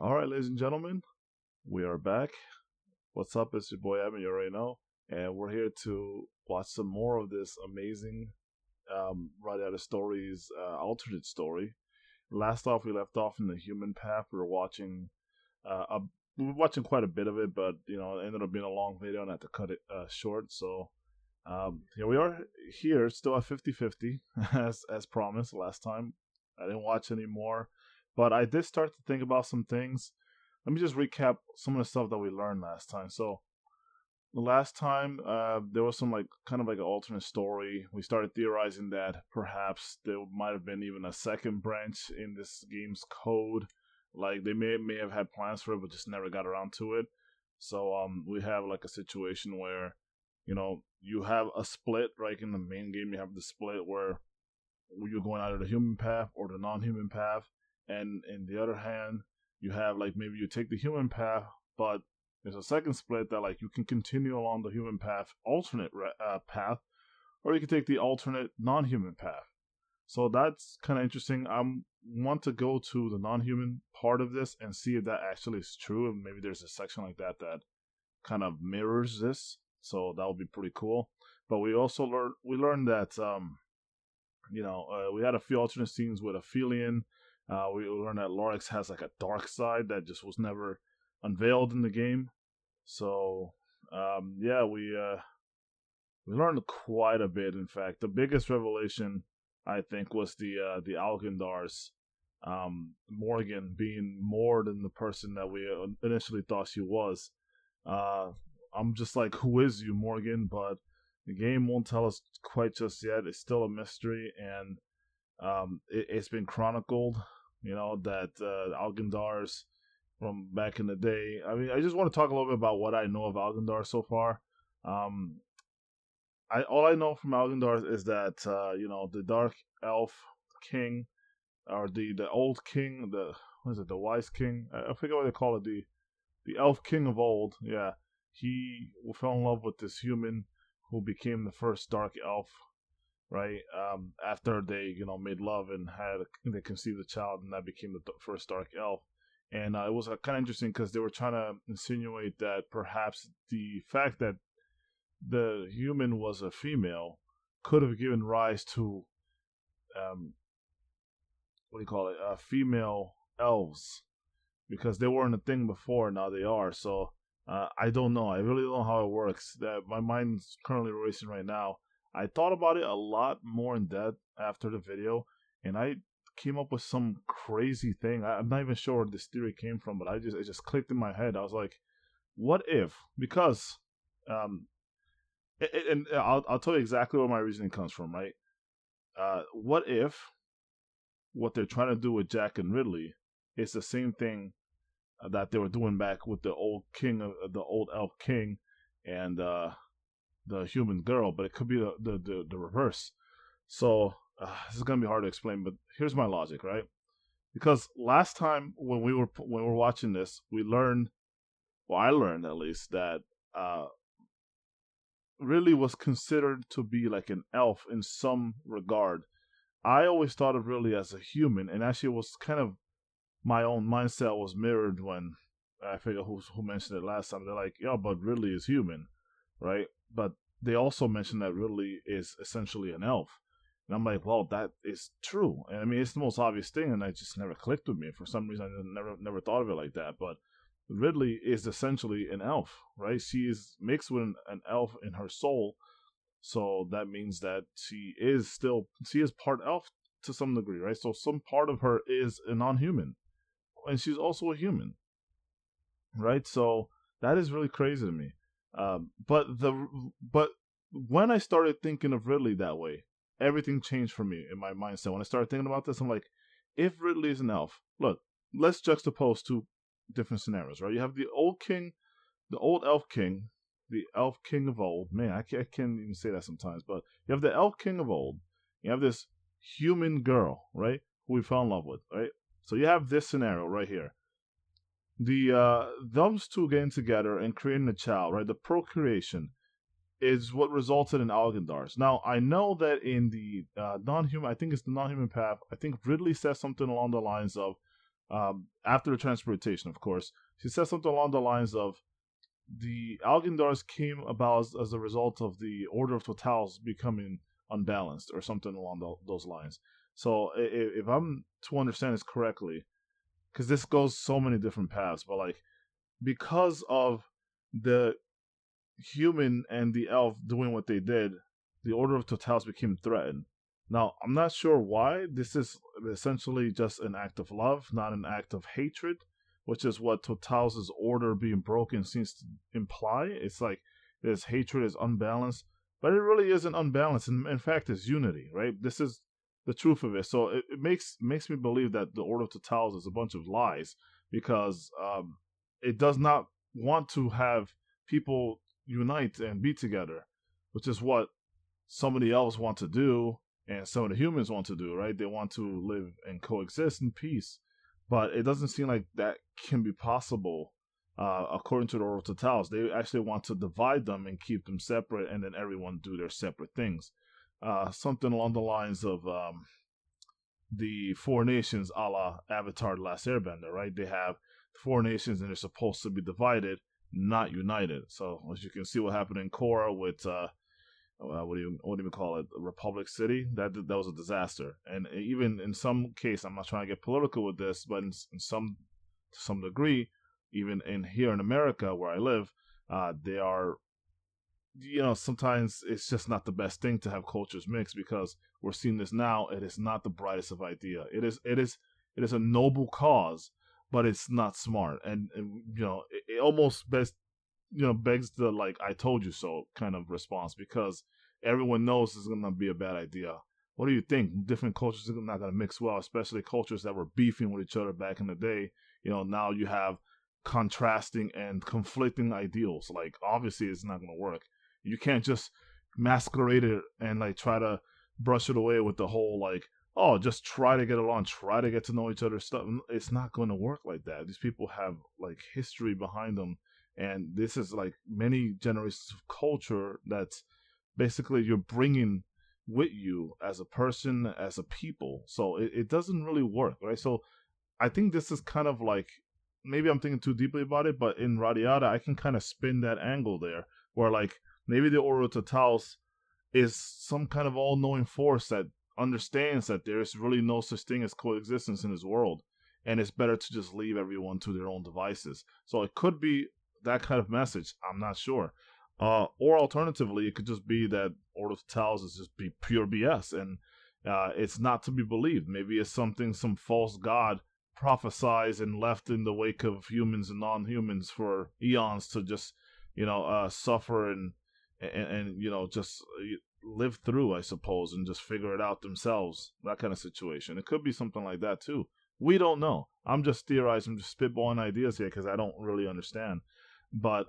All right, ladies and gentlemen, we are back. What's up? It's your boy Atma, you already know, and we're here to watch some more of this amazing Radiata Stories alternate story. Last off, we left off in the human path. Uh, a, we were watching quite a bit of it, but it ended up being a long video, and I had to cut it short. So here we are here, still at 50-50, as promised last time. I didn't watch any more, but I did start to think about some things. Let me just recap some of the stuff that we learned last time. So the last time there was some like kind of like an alternate story. We started theorizing that perhaps there might have been even a second branch in this game's code. Like they may have had plans for it, but just never got around to it. So we have like a situation where you have a split. Right, in the main game, you have the split where you're going either the human path or the non-human path, and in the other hand, you have like maybe you take the human path, but there's a second split that like you can continue along the human path, alternate path, or you can take the alternate non-human path. So that's kind of interesting. I want to go to the non-human part of this and see if that actually is true, and maybe there's a section like that that kind of mirrors this. So that would be pretty cool. But we also learned that we had a few alternate scenes with Aphelion. We learned that Lorix has like a dark side that just was never unveiled in the game. So we learned quite a bit. In fact, the biggest revelation I think was the Algendar's Morgan being more than the person that we initially thought she was. I'm just like, who is you, Morgan? But the game won't tell us quite just yet. It's still a mystery, and it's been chronicled, that Algendar's from back in the day. I mean, I just want to talk a little bit about what I know of Algendar so far. All I know from Algendar is that the Dark Elf King, or the old king, the wise king? I forget what they call it. The Elf King of old. Yeah, he fell in love with this human who became the first Dark Elf, right? After they, made love and they conceived a child, and that became the first Dark Elf. And it was kind of interesting because they were trying to insinuate that perhaps the fact that the human was a female could have given rise to, female elves, because they weren't a thing before. Now they are. So I don't know. I really don't know how it works. That my mind's currently racing right now. I thought about it a lot more in depth after the video, and I came up with some crazy thing. I'm not even sure where this theory came from, but it just clicked in my head. I was like, what if? Because and I'll tell you exactly where my reasoning comes from. Right? What if what they're trying to do with Jack and Ridley is the same thing that they were doing back with the old elf king, and the human girl, but it could be the reverse. So this is gonna be hard to explain, but here's my logic, right? Because last time when we were watching this, we learned, well, I learned at least, that Ridley was considered to be like an elf in some regard. I always thought of Ridley as a human, and actually it was kind of my own mindset was mirrored when I forget who mentioned it last time. They're like, yeah, but Ridley is human, right? But they also mentioned that Ridley is essentially an elf. And I'm like, well, that is true. And I mean, it's the most obvious thing, and it just never clicked with me. For some reason, I never thought of it like that. But Ridley is essentially an elf, right? She is mixed with an elf in her soul. So that means that she is part elf to some degree, right? So some part of her is a non-human, and she's also a human, right? So that is really crazy to me. But when I started thinking of Ridley that way, everything changed for me in my mindset. When I started thinking about this, I'm like, if Ridley is an elf, look, let's juxtapose two different scenarios, right? You have the old king, the old elf king, the elf king of old. Man, I can't even say that sometimes. But you have the elf king of old. You have this human girl, right, who we fell in love with, right? So you have this scenario right here. Those two getting together and creating a child, right? The procreation is what resulted in Algendar's. Now, I know that in the non-human, I think it's the non-human path, I think Ridley says something along the lines of after the transportation, of course. She said something along the lines of the Algendars came about as a result of the Order of Totals becoming unbalanced, or something along those lines. So if I'm to understand this correctly, because this goes so many different paths, but like because of the human and the elf doing what they did, the Order of Totals became threatened. Now, I'm not sure why. This is essentially just an act of love, not an act of hatred, which is what Totals' order being broken seems to imply. It's like this hatred is unbalanced, but it really isn't unbalanced. In fact, it's unity, right? This is the truth of it. So it makes me believe that the Order of Totals is a bunch of lies, because it does not want to have people unite and be together, which is what some of the elves want to do and some of the humans want to do, right? They want to live and coexist in peace, but it doesn't seem like that can be possible. According to the Order of Totals, they actually want to divide them and keep them separate, and then everyone do their separate things. Something along the lines of the four nations, a la Avatar: The Last Airbender, right? They have four nations and they're supposed to be divided, not united. So as you can see, what happened in Korra with what do you call it, Republic City? That was a disaster. And even in some case, I'm not trying to get political with this, but in some to some degree, even in here in America where I live, they are, sometimes it's just not the best thing to have cultures mixed, because we're seeing this now. It is not the brightest of idea. It is a noble cause, but it's not smart. And it almost begs the like "I told you so" kind of response, because everyone knows it's gonna be a bad idea. What do you think? Different cultures are not gonna mix well, especially cultures that were beefing with each other back in the day. Now you have contrasting and conflicting ideals. Like, obviously it's not gonna work. You can't just masquerade it and like try to brush it away with the whole like, oh, just try to get along, try to get to know each other's stuff. It's not going to work like that. These people have like history behind them, and this is like many generations of culture that's basically you're bringing with you as a person, as a people. So it doesn't really work, right? So I think this is kind of like, maybe I'm thinking too deeply about it, but in Radiata I can kind of spin that angle there, where like maybe the Order of Totals is some kind of all-knowing force that understands that there is really no such thing as coexistence in this world, and it's better to just leave everyone to their own devices. So it could be that kind of message. I'm not sure. Or alternatively, it could just be that Order of Totals is just be pure BS, and it's not to be believed. Maybe it's something some false god prophesied and left in the wake of humans and non-humans for eons to just suffer and just live through, I suppose, and just figure it out themselves. That kind of situation. It could be something like that too. We don't know. I'm just theorizing, just spitballing ideas here because I don't really understand. But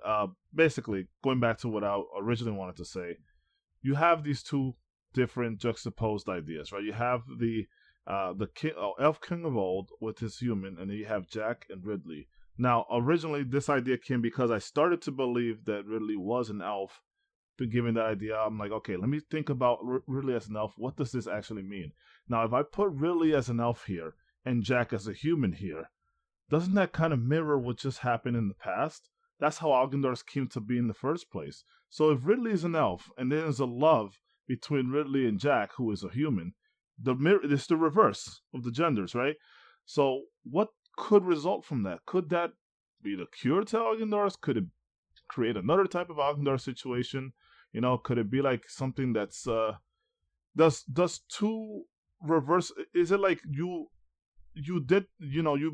basically, going back to what I originally wanted to say, you have these two different juxtaposed ideas, right? You have the elf king of old with his human, and then you have Jack and Ridley. Now, originally, this idea came because I started to believe that Ridley was an elf. To giving that idea, I'm like, okay, let me think about Ridley as an elf. What does this actually mean? Now, if I put Ridley as an elf here and Jack as a human here, doesn't that kind of mirror what just happened in the past? That's how Algendars came to be in the first place. So if Ridley is an elf and there's a love between Ridley and Jack, who is a human, it's the reverse of the genders, right? So what could result from that? Could that be the cure to Algendars? Could it create another type of Algendar situation? Could it be like something that's does two reverse? Is it like you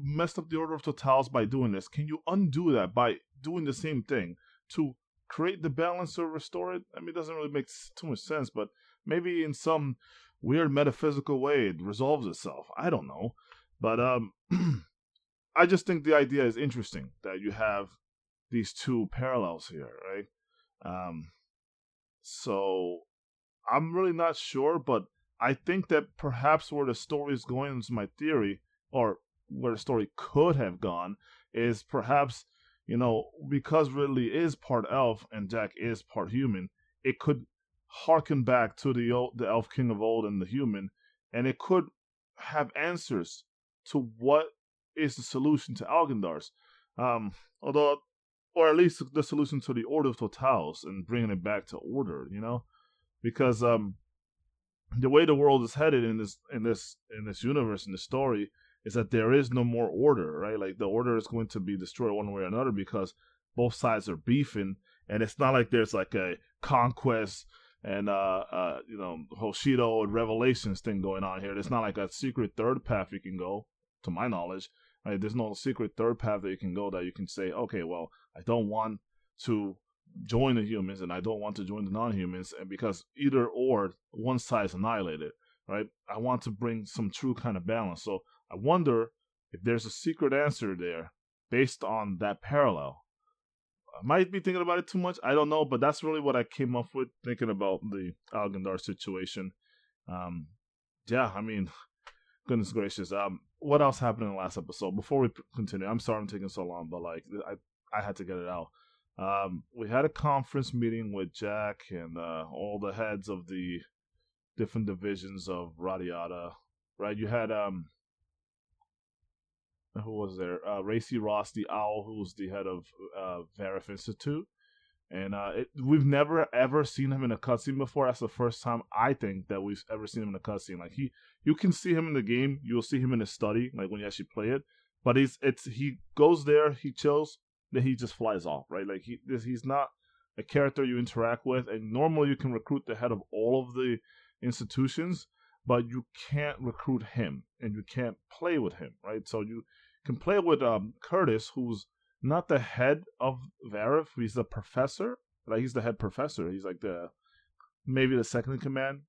messed up the Order of Totals by doing this? Can you undo that by doing the same thing to create the balance or restore it? I mean, it doesn't really make too much sense, but maybe in some weird metaphysical way it resolves itself. I don't know, but I just think the idea is interesting that you have these two parallels here, right? So I'm really not sure, but I think that perhaps where the story is going is my theory, or where the story could have gone, is perhaps, because Ridley is part elf and Jack is part human, it could harken back to the elf king of old and the human, and it could have answers to what is the solution to Algendar's. Although, or at least the solution to the Order of Totals and bringing it back to order, because the way the world is headed in this universe, in this story, is that there is no more order, right? Like the order is going to be destroyed one way or another because both sides are beefing, and it's not like there's like a conquest and Hoshido and Revelations thing going on here. There's not like a secret third path you can go, to my knowledge. Right? There's no secret third path that you can go that you can say, okay, well, I don't want to join the humans and I don't want to join the non-humans, and because either or one side is annihilated, right? I want to bring some true kind of balance. So I wonder if there's a secret answer there based on that parallel. I might be thinking about it too much. I don't know, but that's really what I came up with thinking about the Algendar situation. Yeah, I mean, goodness gracious. What else happened in the last episode? Before we continue, I'm sorry I'm taking so long, but like I had to get it out. We had a conference meeting with Jack and all the heads of the different divisions of Radiata. Right, you had who was there? Racy Ross, the Owl, who's the head of Varif Institute. And we've never ever seen him in a cutscene before. That's the first time I think that we've ever seen him in a cutscene. Like you can see him in the game. You'll see him in his study, like when you actually play it. But he goes there, he chills, then he just flies off, right? Like he's not a character you interact with. And normally you can recruit the head of all of the institutions, but you can't recruit him and you can't play with him, right? So you can play with Curtis, who's not the head of Varif. He's the professor. Like he's the head professor. He's like maybe the second in command,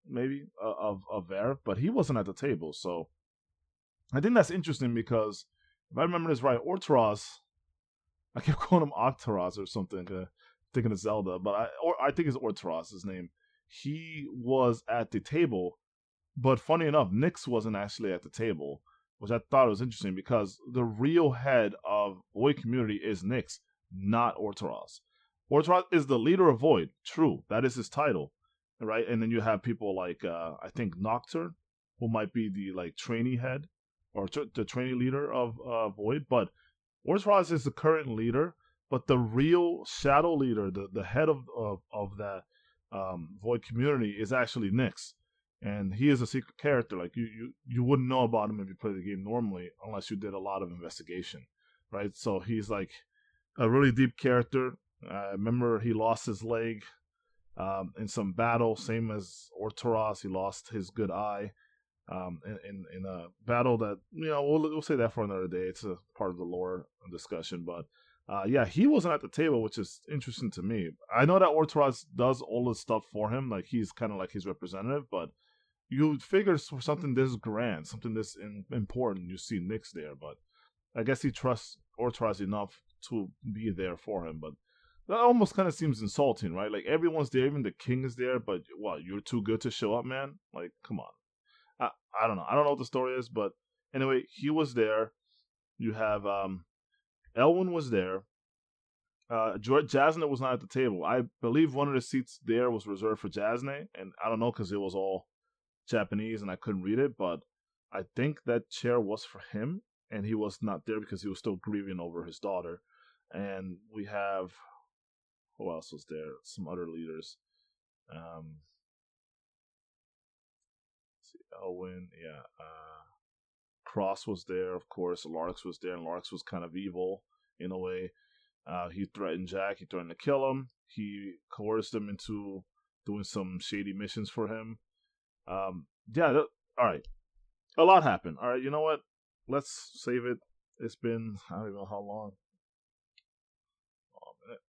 maybe of Varif, but he wasn't at the table. So I think that's interesting because if I remember this right, Ortros, I kept calling him Octaros or something, thinking of Zelda, but I think it's Ortros, his name. He was at the table, but funny enough, Nyx wasn't actually at the table, which I thought was interesting because the real head of Void Community is Nyx, not Ortros. Ortros is the leader of Void, true, that is his title, right? And then you have people like, I think Nocturne, who might be the like trainee head, or the trainee leader of Void, but Ortros is the current leader, but the real shadow leader, the head of that Void Community is actually Nyx. And he is a secret character. Like you wouldn't know about him if you play the game normally, unless you did a lot of investigation, right? So he's like a really deep character. I remember he lost his leg in some battle, same as Ortoros. He lost his good eye in a battle that we'll say that for another day. It's a part of the lore discussion, but yeah, he wasn't at the table, which is interesting to me. I know that Ortoros does all this stuff for him, like he's kind of like his representative, but you figure for something this grand, something this important, you see Nyx there, but I guess he trusts Ortros enough to be there for him. But that almost kind of seems insulting, right? Like everyone's there, even the king is there, but what, you're too good to show up, man? Like, come on. I don't know. I don't know what the story is, but anyway, he was there. You have Elwyn was there. Jasne was not at the table. I believe one of the seats there was reserved for Jasne, and I don't know because it was all Japanese and I couldn't read it, but I think that chair was for him, and he was not there because he was still grieving over his daughter. And we have, who else was there? Some other leaders. See, Elwyn, yeah. Cross was there, of course. Larx was there, and Larx was kind of evil in a way. He threatened Jack. He threatened to kill him. He coerced him into doing some shady missions for him. Yeah, all right. A lot happened. All right, you know what? Let's save it. It's been, I don't even know how long. Oh, a minute.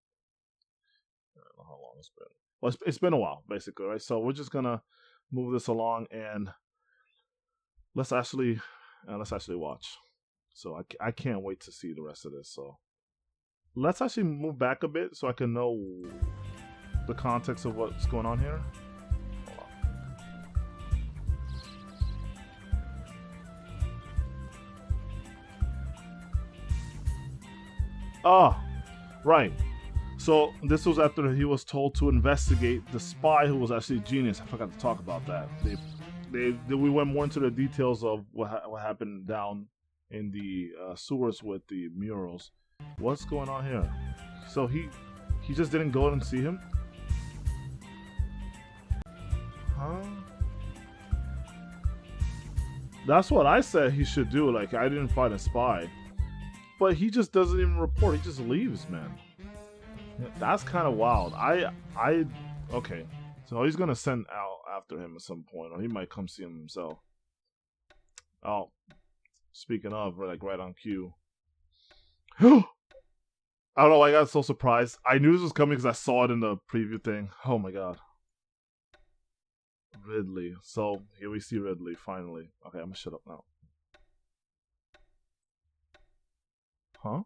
I don't know how long it's been. Well, it's been a while, basically, right? So we're just going to move this along, and let's actually watch. So I can't wait to see the rest of this. So let's actually move back a bit so I can know the context of what's going on here. Ah, right. So this was after he was told to investigate the spy who was actually a genius. I forgot to talk about that. We went more into the details of what happened down in the sewers with the murals. What's going on here? So he just didn't go and see him? Huh? That's what I said he should do. Like, I didn't find a spy. But he just doesn't even report. He just leaves, man. That's kind of wild. Okay. So he's gonna send Al after him at some point, or he might come see him himself. Oh, speaking of, like right on cue. I don't know. I got so surprised. I knew this was coming because I saw it in the preview thing. Oh my god. Ridley. So here we see Ridley finally. Okay, I'm gonna shut up now. Huh?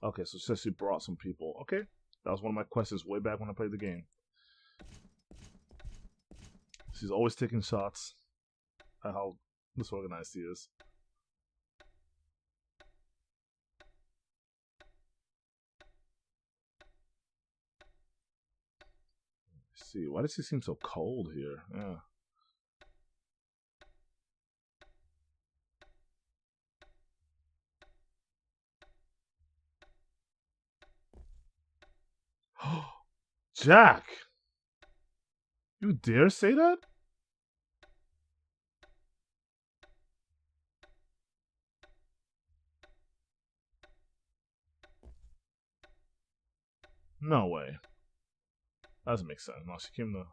Okay, so it says she brought some people. Okay, that was one of my questions way back when I played the game. She's always taking shots at how disorganized he is. Let's see, why does he seem so cold here? Yeah. Jack! You dare say that? No way. That doesn't make sense. No, she came to...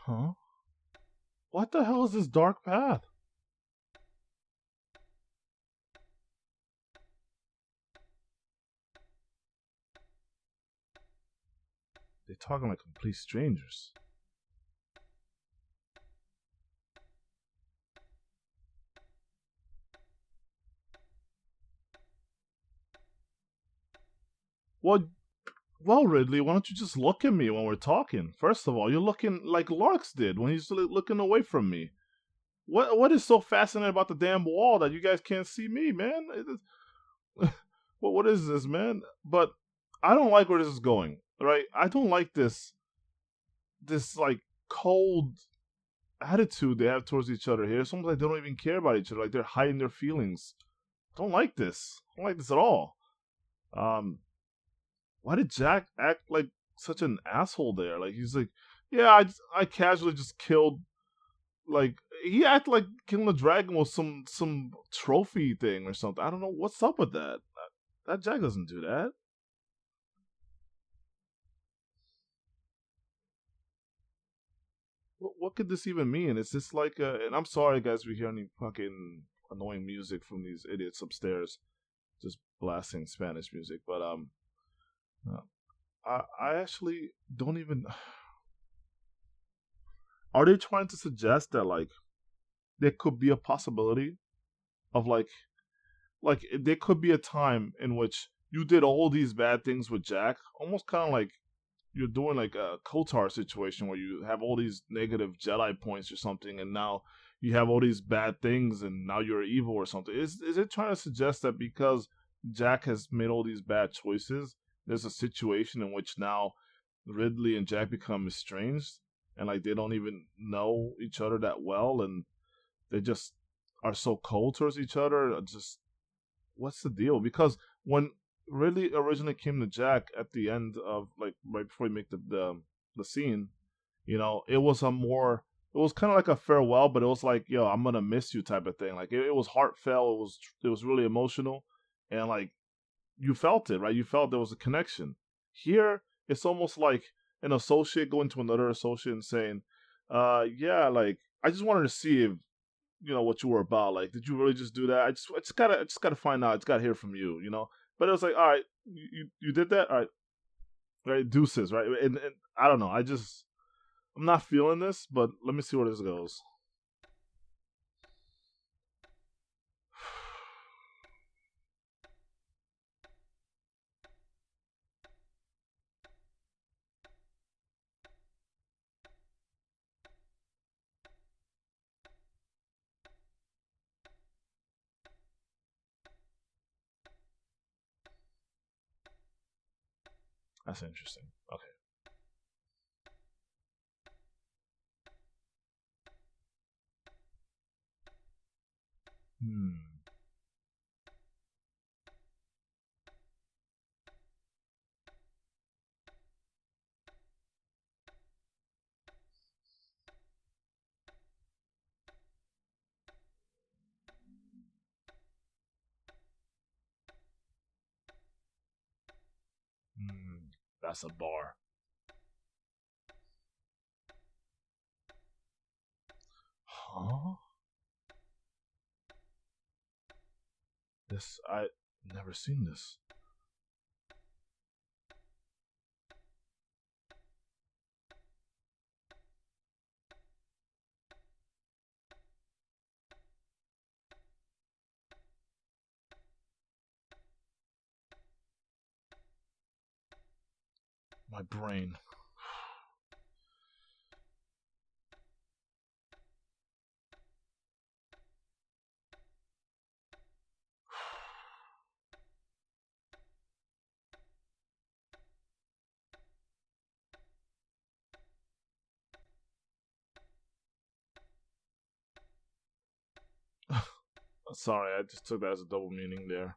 Huh? What the hell is this dark path? They're talking like complete strangers. Well, Ridley, why don't you just look at me when we're talking? First of all, you're looking like Larks did when he's looking away from me. What is so fascinating about the damn wall that you guys can't see me, man? What is this, man? But I don't like where this is going. Right? I don't like this like cold attitude they have towards each other here. It's almost like they don't even care about each other. Like they're hiding their feelings. I don't like this. I don't like this at all. Um, why did Jack act like such an asshole there? Like he's like, yeah, I casually just killed. Like he acted like killing the dragon was some trophy thing or something. I don't know what's up with that. That Jack doesn't do that. What could this even mean? Is this like and I'm sorry guys, we hear any fucking annoying music from these idiots upstairs, just blasting Spanish music. But uh, I actually don't even. Are they trying to suggest that like there could be a possibility of like there could be a time in which you did all these bad things with Jack, almost kind of like you're doing like a Kotar situation where you have all these negative Jedi points or something, and now you have all these bad things, and now you're evil or something. Is it trying to suggest that because Jack has made all these bad choices, there's a situation in which now Ridley and Jack become estranged, and like they don't even know each other that well, and they just are so cold towards each other? Just what's the deal? Because when Ridley originally came to Jack at the end of like right before he make the scene, you know, it was a more it was kind of like a farewell, but it was like, yo, I'm gonna miss you type of thing. Like it was heartfelt. It was really emotional, and like you felt it, right? You felt there was a connection. Here, it's almost like an associate going to another associate and saying, yeah, like I just wanted to see if what you were about. Like, did you really just do that? I just gotta find out. I just gotta hear from you. But it was like, all right, you did that, all right, right, deuces, right, and I don't know. I'm not feeling this, but let me see where this goes. That's interesting. Okay. Hmm. Hmm. That's a bar. Huh? This I never seen this. My brain. Sorry, I just took that as a double meaning there.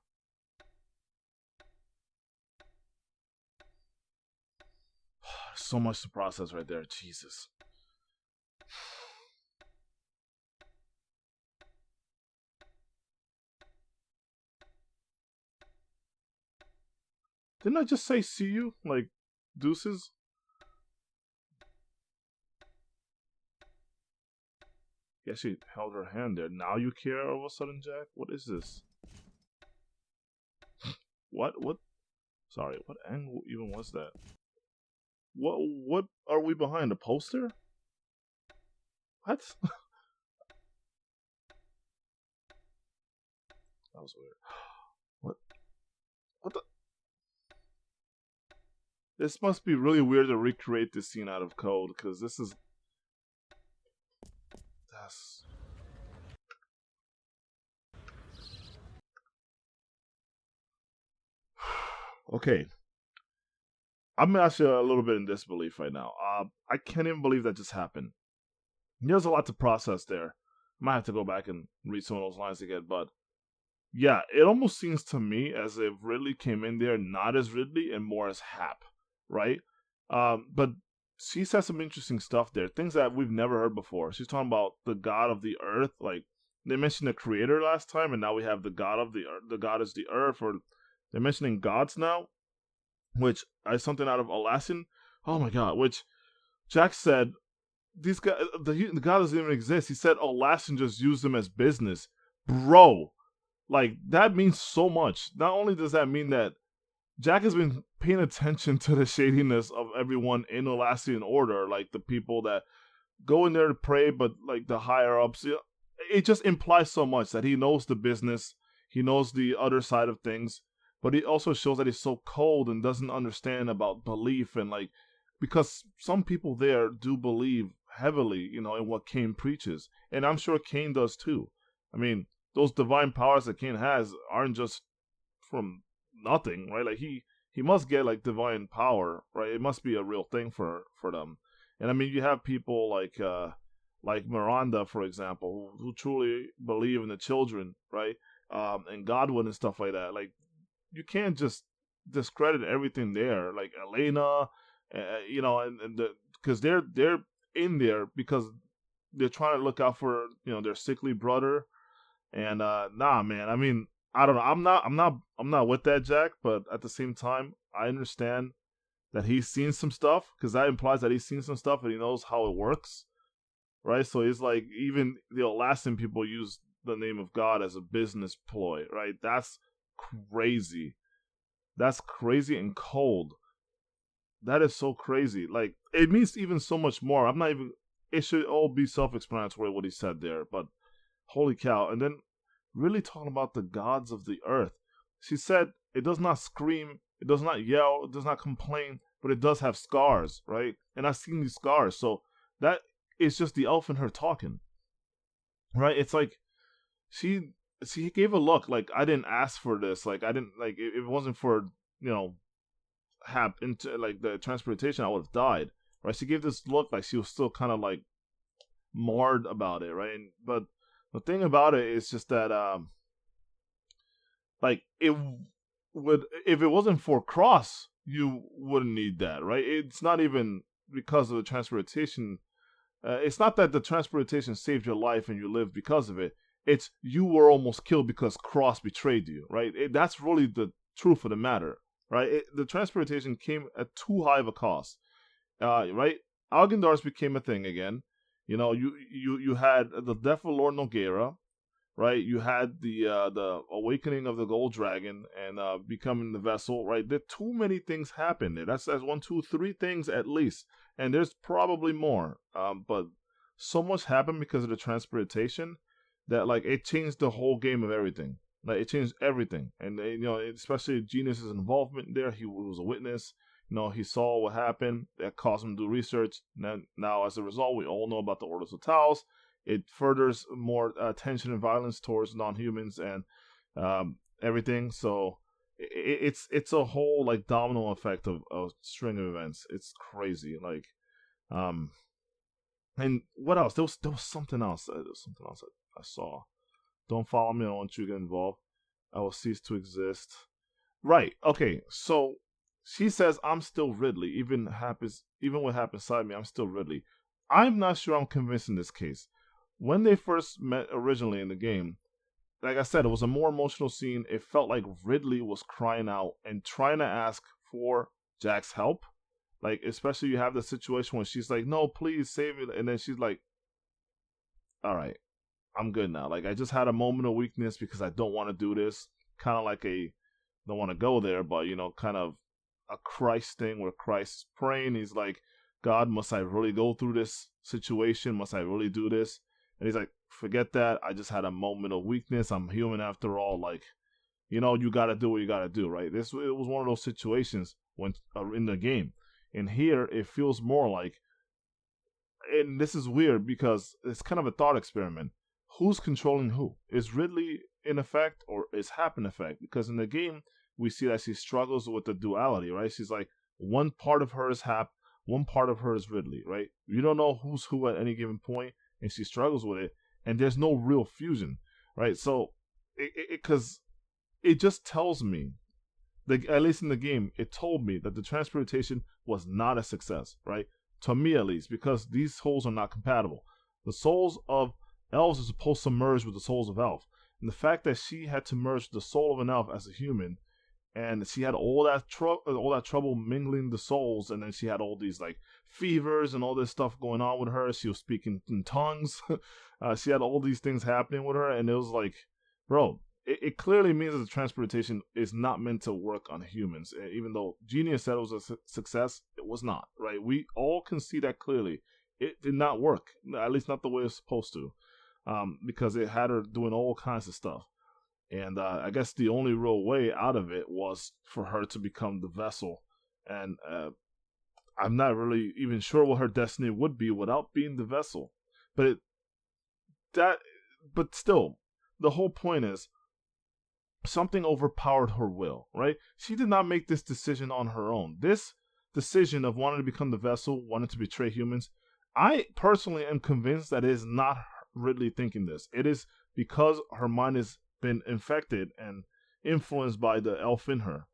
So much to process right there. Jesus. Didn't I just say see you? Like deuces? Yeah, she held her hand there. Now you care all of a sudden, Jack? What is this? What? What? Sorry, what angle even was that? What are we behind? A poster? What? That was weird. What? What the? This must be really weird to recreate this scene out of code because this is. That's. Okay. I'm actually a little bit in disbelief right now. I can't even believe that just happened. There's a lot to process there. Might have to go back and read some of those lines again, but yeah, it almost seems to me as if Ridley came in there not as Ridley and more as Hap, right? But she said some interesting stuff there, things that we've never heard before. She's talking about the god of the earth, like they mentioned the creator last time, and now we have the god of the earth. The god is the earth, or they're mentioning gods now, which is something out of Alaskan. Oh my god! Which Jack said these guys, the god doesn't even exist. He said Alaskan just used them as business, bro. Like that means so much. Not only does that mean that Jack has been paying attention to the shadiness of everyone in Alassian order, like the people that go in there to pray, but like the higher ups, it just implies so much that he knows the business, he knows the other side of things, but it also shows that he's so cold and doesn't understand about belief and like because some people there do believe heavily, in what Cain preaches, and I'm sure Cain does too. I mean, those divine powers that Cain has aren't just from nothing, right? Like he must get like divine power, right? It must be a real thing for them. And I mean, you have people like Miranda, for example, who truly believe in the children, right? And Godwin and stuff like that. Like you can't just discredit everything there. Like Elena, and because they're in there because they're trying to look out for their sickly brother. And nah, man. I mean, I don't know. I'm not with that, Jack. But at the same time, I understand that he's seen some stuff because that implies that he's seen some stuff and he knows how it works, right? So it's like even the Alaskan people use the name of God as a business ploy, right? That's crazy. That's crazy and cold. That is so crazy. Like it means even so much more. I'm not even. It should all be self-explanatory what he said there, but holy cow! And then really talking about the gods of the earth. She said it does not scream, it does not yell, it does not complain, but it does have scars, right? And I've seen these scars, so that is just the elf in her talking, right? It's like she she gave a look like I didn't ask for this, like I didn't like if it wasn't for you know hap into like the transportation, I would have died, right? She gave this look like she was still kind of like marred about it, right? But The thing about it is just that like it would, if it wasn't for Cross, you wouldn't need that, right? It's not even because of the transportation. It's not that the transportation saved your life and you lived because of it. It's you were almost killed because Cross betrayed you, right? That's really the truth of the matter, right? The transportation came at too high of a cost, right? Algindars became a thing again. You had the death of Lord Nogueira, right? You had the awakening of the Gold Dragon and becoming the vessel, right? There too many things happened there. That's one, two, three things at least, and there's probably more. But so much happened because of the transportation that like it changed the whole game of everything. Like it changed everything, and especially Genius's involvement there. He was a witness. He saw what happened. That caused him to do research. Now, as a result, we all know about the Orders of Taos. It furthers more tension and violence towards non-humans and everything. So it's a whole like domino effect of a string of events. It's crazy. Like, and what else? There was something else. There was something else I saw. Don't follow me. I don't want you to get involved. I will cease to exist. Right. Okay. So she says I'm still Ridley. Even what happens inside me, I'm still Ridley. I'm not sure I'm convinced in this case. When they first met originally in the game, like I said, it was a more emotional scene. It felt like Ridley was crying out and trying to ask for Jack's help. Like, especially you have the situation when she's like, "No, please save me," and then she's like, "All right, I'm good now. Like, I just had a moment of weakness because I don't want to do this." Kind of like don't want to go there, but kind of a Christ thing where Christ's praying. He's like, "God, must I really go through this situation? Must I really do this?" And he's like, "Forget that. I just had a moment of weakness. I'm human after all. Like, you got to do what you got to do, right?" It was one of those situations when in the game. And here, it feels more like, and this is weird because it's kind of a thought experiment. Who's controlling who? Is Ridley in effect or is Hap in effect? Because in the game, we see that she struggles with the duality, right? She's like, one part of her is Hap, one part of her is Ridley, right? You don't know who's who at any given point, and she struggles with it, and there's no real fusion, right? So, because it just tells me, at least in the game, it told me that the transportation was not a success, right? To me, at least, because these souls are not compatible. The souls of elves are supposed to merge with the souls of elf, and the fact that she had to merge the soul of an elf as a human, and she had all that trouble mingling the souls, and then she had all these like fevers and all this stuff going on with her. She was speaking in tongues. She had all these things happening with her, and it was like, bro, it clearly means that the transportation is not meant to work on humans. Even though Genius said it was a success, it was not, right? We all can see that clearly. It did not work, at least not the way it's supposed to, because it had her doing all kinds of stuff. And I guess the only real way out of it was for her to become the vessel. And I'm not really even sure what her destiny would be without being the vessel. But but still, the whole point is something overpowered her will, right? She did not make this decision on her own. This decision of wanting to become the vessel, wanting to betray humans, I personally am convinced that it is not Ridley thinking this. It is because her mind has been infected and influenced by the elf in her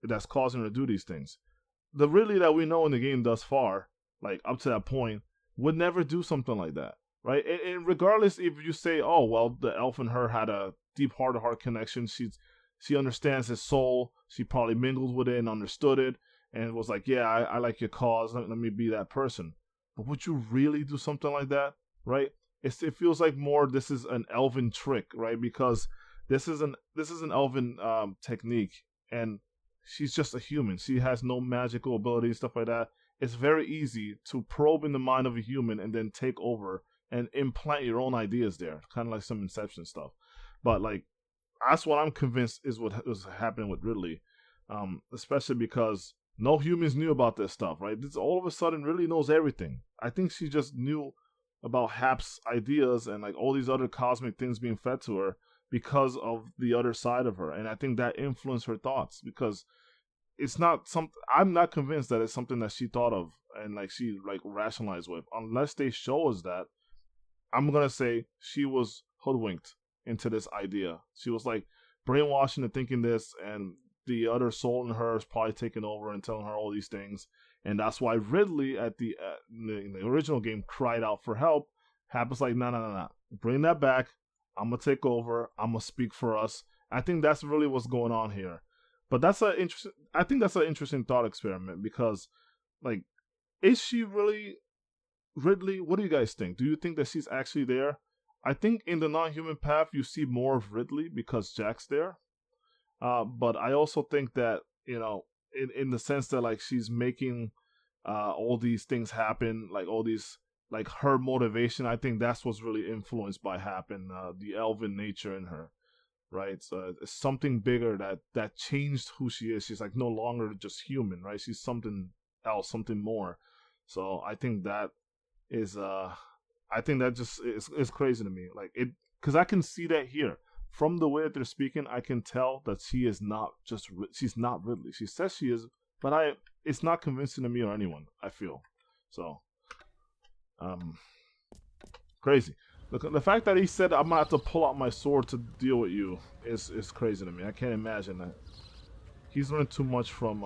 that's causing her to do these things. The Ridley that we know in the game thus far, like up to that point, would never do something like that, right? And regardless if you say, "Oh, well, the elf in her had a deep heart-to-heart connection. She understands his soul. She probably mingled with it and understood it, and was like, yeah, I like your cause. Let me be that person." But would you really do something like that, right? It feels like more this is an elven trick, right? Because this is an elven technique, and she's just a human. She has no magical abilities, stuff like that. It's very easy to probe in the mind of a human and then take over and implant your own ideas there, kind of like some Inception stuff. But like, that's what I'm convinced is what was happening with Ridley, especially because no humans knew about this stuff, right? This all of a sudden Ridley knows everything. I think she just knew about Hap's ideas and like all these other cosmic things being fed to her because of the other side of her, and I think that influenced her thoughts because it's not something. I'm not convinced that it's something that she thought of and like she like rationalized with, unless they show us that. I'm gonna say she was hoodwinked into this idea. She was like brainwashing and thinking this, and the other soul in her is probably taking over and telling her all these things. And that's why Ridley in the original game cried out for help. Happens like, no. Bring that back. I'm going to take over. I'm going to speak for us. I think that's really what's going on here. But I think that's an interesting thought experiment because, like, is she really Ridley? What do you guys think? Do you think that she's actually there? I think in the non-human path, you see more of Ridley because Jack's there. But I also think that, in the sense that, like, she's making all these things happen, like all these, like, her motivation, I think that's what's really influenced by Happen, the elven nature in her, right? So it's something bigger that changed who she is. She's like no longer just human, right? She's something else, something more. So I think that is, I think that just is crazy to me. Like, because I can see that here. From the way that they're speaking, I can tell that she's not Ridley. She says she is, but it's not convincing to me or anyone, I feel. So, crazy. The fact that he said I'm gonna have to pull out my sword to deal with you is crazy to me. I can't imagine that. He's learned too much from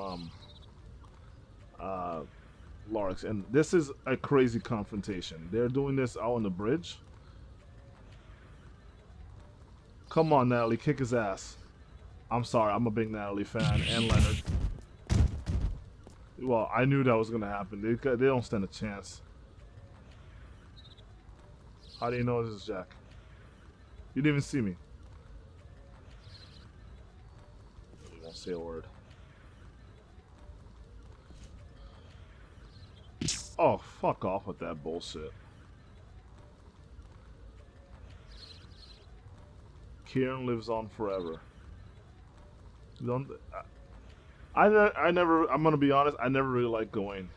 Larks, and this is a crazy confrontation. They're doing this out on the bridge. Come on, Natalie, kick his ass. I'm sorry, I'm a big Natalie fan, and Leonard. Well, I knew that was gonna happen. They don't stand a chance. How do you know this is Jack? You didn't even see me. You won't say a word. Oh, fuck off with that bullshit. Kieran lives on forever. I never, I'm gonna be honest, I never really liked Gawain.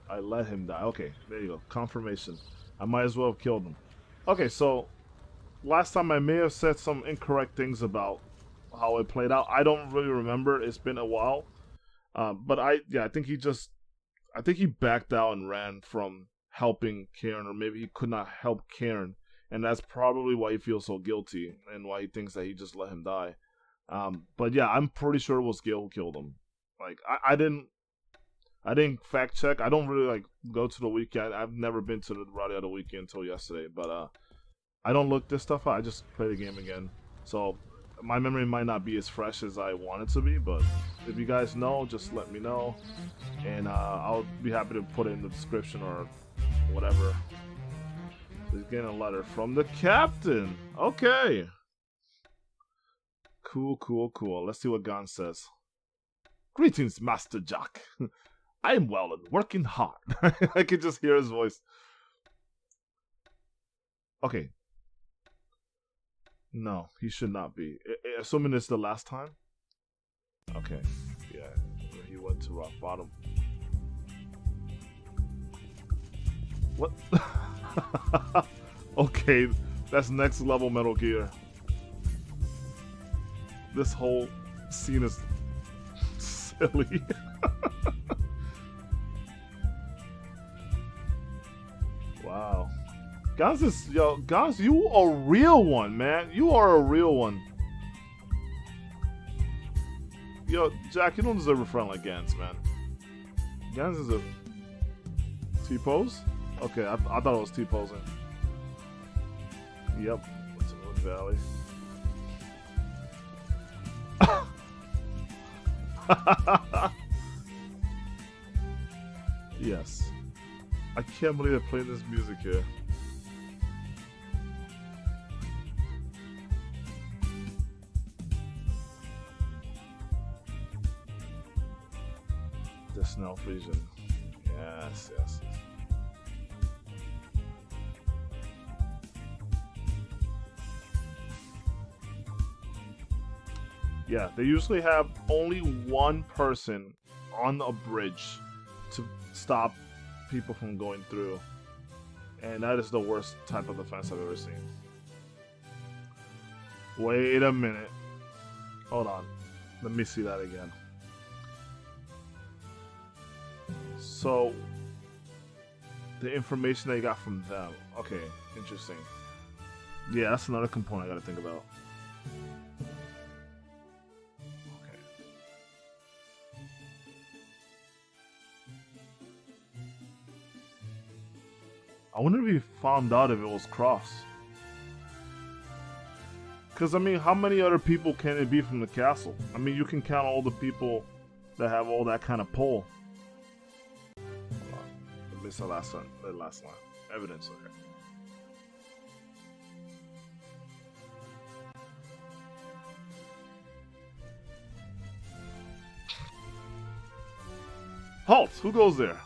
I let him die. Okay, there you go. Confirmation. I might as well have killed him. Okay, so last time I may have said some incorrect things about how it played out. I don't really remember. It's been a while. But I think he backed out and ran from helping Karen, or maybe he could not help Karen, and that's probably why he feels so guilty and why he thinks that he just let him die. But yeah, I'm pretty sure it was Gil who killed him. Like, I didn't fact check. I don't really like go to the weekend. I've never been to the Radiata weekend until yesterday, but I don't look this stuff up. I just play the game again. So my memory might not be as fresh as I want it to be, but if you guys know, just let me know, and I'll be happy to put it in the description or whatever. He's getting a letter from the captain. Okay. Cool. Let's see what Gon says. Greetings, Master Jack. I am well and working hard. I can just hear his voice. Okay. No, he should not be. Assuming it's the last time? Okay. Yeah, he went to rock bottom. What? Okay, that's next level Metal Gear. This whole scene is silly. Wow. Guys, you a real one, man. You are a real one. Yo, Jack, you don't deserve a friend like Gans, man. Gans is a T-pose? Okay, I thought it was T-posing. Yep, it's a Moon Valley. Yes. I can't believe they're playing this music here. The snow freezing. Yes. Yeah, they usually have only one person on a bridge to stop people from going through. And that is the worst type of defense I've ever seen. Wait a minute. Hold on. Let me see that again. The information they got from them. Okay, interesting. Yeah, that's another component I gotta think about. Okay. I wonder if he found out if it was Cross. Because, I mean, how many other people can it be from the castle? I mean, you can count all the people that have all that kind of pull. Hold on. I missed the last one. The last line. Evidence, okay. Halt! Who goes there?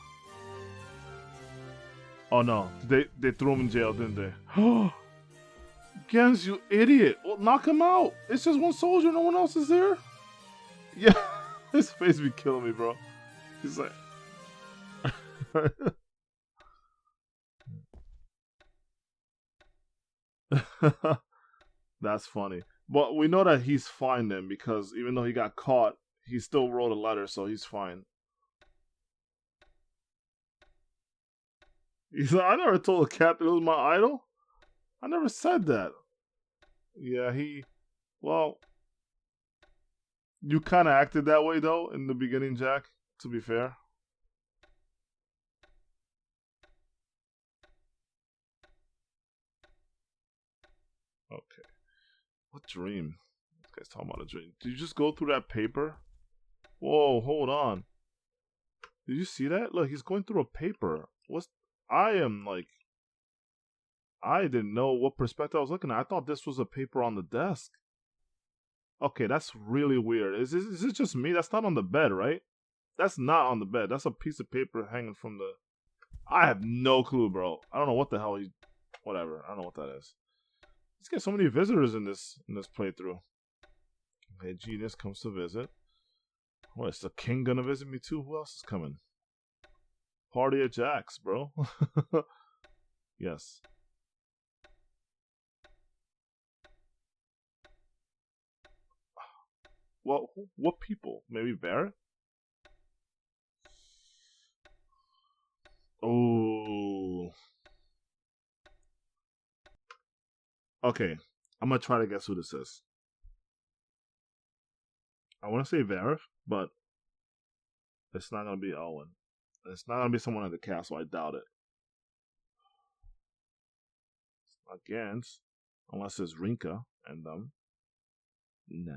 Oh no, they threw him in jail, didn't they? Gens, you idiot! Well, knock him out! It's just one soldier, no one else is there? Yeah, his face be killing me, bro. He's like... That's funny. But we know that he's fine then, because even though he got caught, he still wrote a letter, so he's fine. He said, I never told the captain it was my idol. I never said that. Yeah, well, you kind of acted that way, though, in the beginning, Jack, to be fair. Okay. What dream? This guy's talking about a dream. Did you just go through that paper? Whoa, hold on. Did you see that? Look, he's going through a paper. I didn't know what perspective I was looking at. I thought this was a paper on the desk. Okay, that's really weird. Is it just me? That's not on the bed, right? That's not on the bed. That's a piece of paper hanging from the... I have no clue, bro. I don't know what the hell he... Whatever. I don't know what that is. Let's get so many visitors in this playthrough. Okay, Genius comes to visit. What, is the king gonna visit me too? Who else is coming? Party at Jack's, bro. Yes. Well, what people? Maybe Barrett? Oh. Okay, I'm gonna try to guess who this is. I want to say Vareth, but it's not gonna be Owen. It's not gonna be someone at the castle. I doubt it. Against, unless it's Rinka and them. Nah.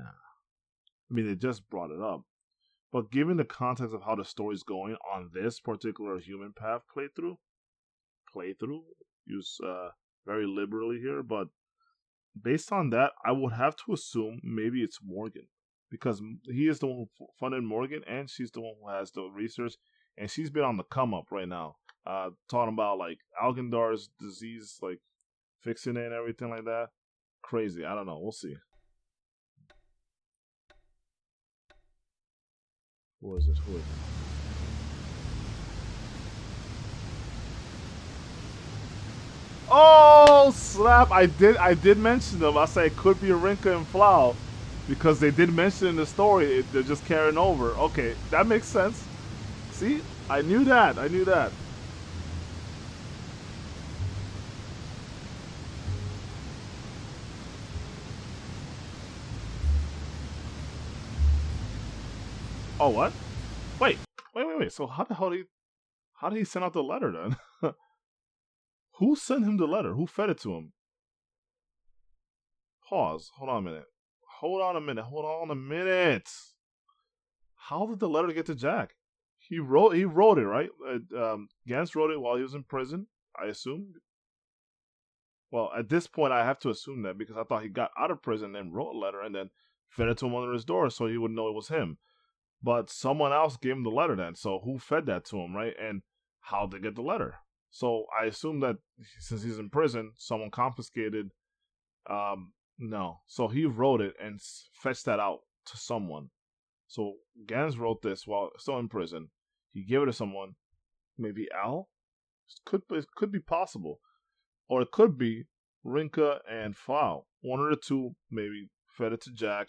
I mean, they just brought it up. But given the context of how the story's going on this particular Human Path playthrough, use very liberally here, but based on that, I would have to assume maybe it's Morgan. Because he is the one who funded Morgan, and she's the one who has the research, and she's been on the come up right now. Talking about like Algendar's disease, like fixing it and everything like that. Crazy. I don't know. We'll see. Who is it? Who is it? Oh slap! I did mention them. I say it could be Rinka and Flau, because they did mention in the story they're just carrying over. Okay, that makes sense. See, I knew that. I knew that. Oh what? Wait. So how did he send out the letter then? Who sent him the letter? Who fed it to him? Pause. Hold on a minute. Hold on a minute. How did the letter get to Jack? He wrote it, right? Gans wrote it while he was in prison, I assume. Well, at this point, I have to assume that, because I thought he got out of prison and wrote a letter and then fed it to him under his door so he would know it was him. But someone else gave him the letter then. So who fed that to him, right? And how did they get the letter? So I assume that since he's in prison, someone confiscated. No. So he wrote it and fetched that out to someone. So Gans wrote this while still in prison. He gave it to someone. Maybe Al? It could be possible. Or it could be Rinka and Flau. One of the two maybe fed it to Jack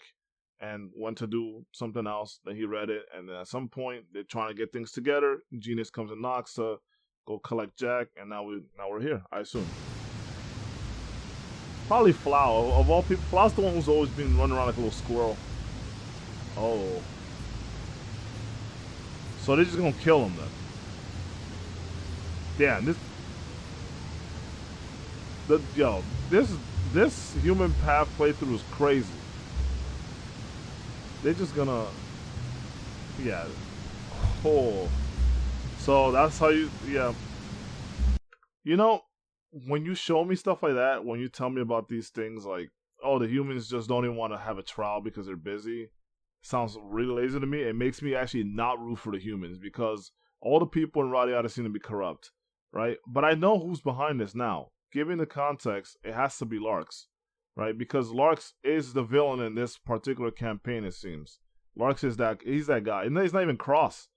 and went to do something else. Then he read it, and then at some point they're trying to get things together. Genius comes and knocks to go collect Jack, and now we're here, I assume. Probably Flower. Of all people, Flower's the one who's always been running around like a little squirrel. Oh. So they're just gonna kill him then. Damn, this human path playthrough is crazy. They're just gonna, yeah. Oh, so that's how you, yeah. You know, when you show me stuff like that, when you tell me about these things, like, oh, the humans just don't even want to have a trial because they're busy, sounds really lazy to me. It makes me actually not root for the humans because all the people in Radiata seem to be corrupt, right? But I know who's behind this now. Given the context, it has to be Larks, right? Because Larks is the villain in this particular campaign, it seems. Larks is he's that guy. And he's not even Cross.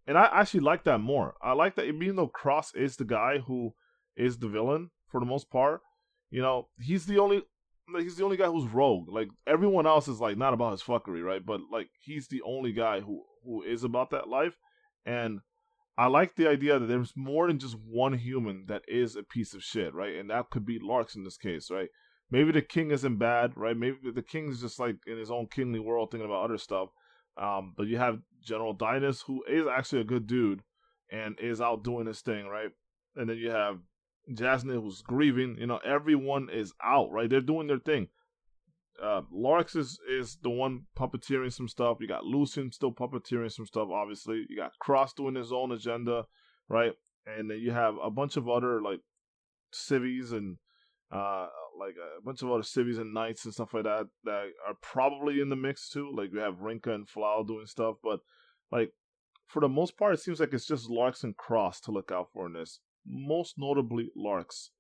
And I actually like that more. I like that even though Cross is the guy who is the villain for the most part, you know, he's the only guy who's rogue. Like everyone else is like not about his fuckery, right? But like he's the only guy who is about that life. And I like the idea that there's more than just one human that is a piece of shit, right? And that could be Larks in this case, right? Maybe the king isn't bad, right? Maybe the king's just like in his own kingly world thinking about other stuff. But you have General Dynas, who is actually a good dude and is out doing his thing, right? And then you have Jasmine, who's grieving. You know, everyone is out, right? They're doing their thing. Larks is the one puppeteering some stuff. You got Lucian still puppeteering some stuff, obviously. You got Cross doing his own agenda, right? And then you have a bunch of other, like, civvies and, like, a bunch of other civvies and knights and stuff like that that are probably in the mix, too. Like, we have Rinka and Flau doing stuff. But, like, for the most part, it seems like it's just Larks and Cross to look out for in this. Most notably, Larks.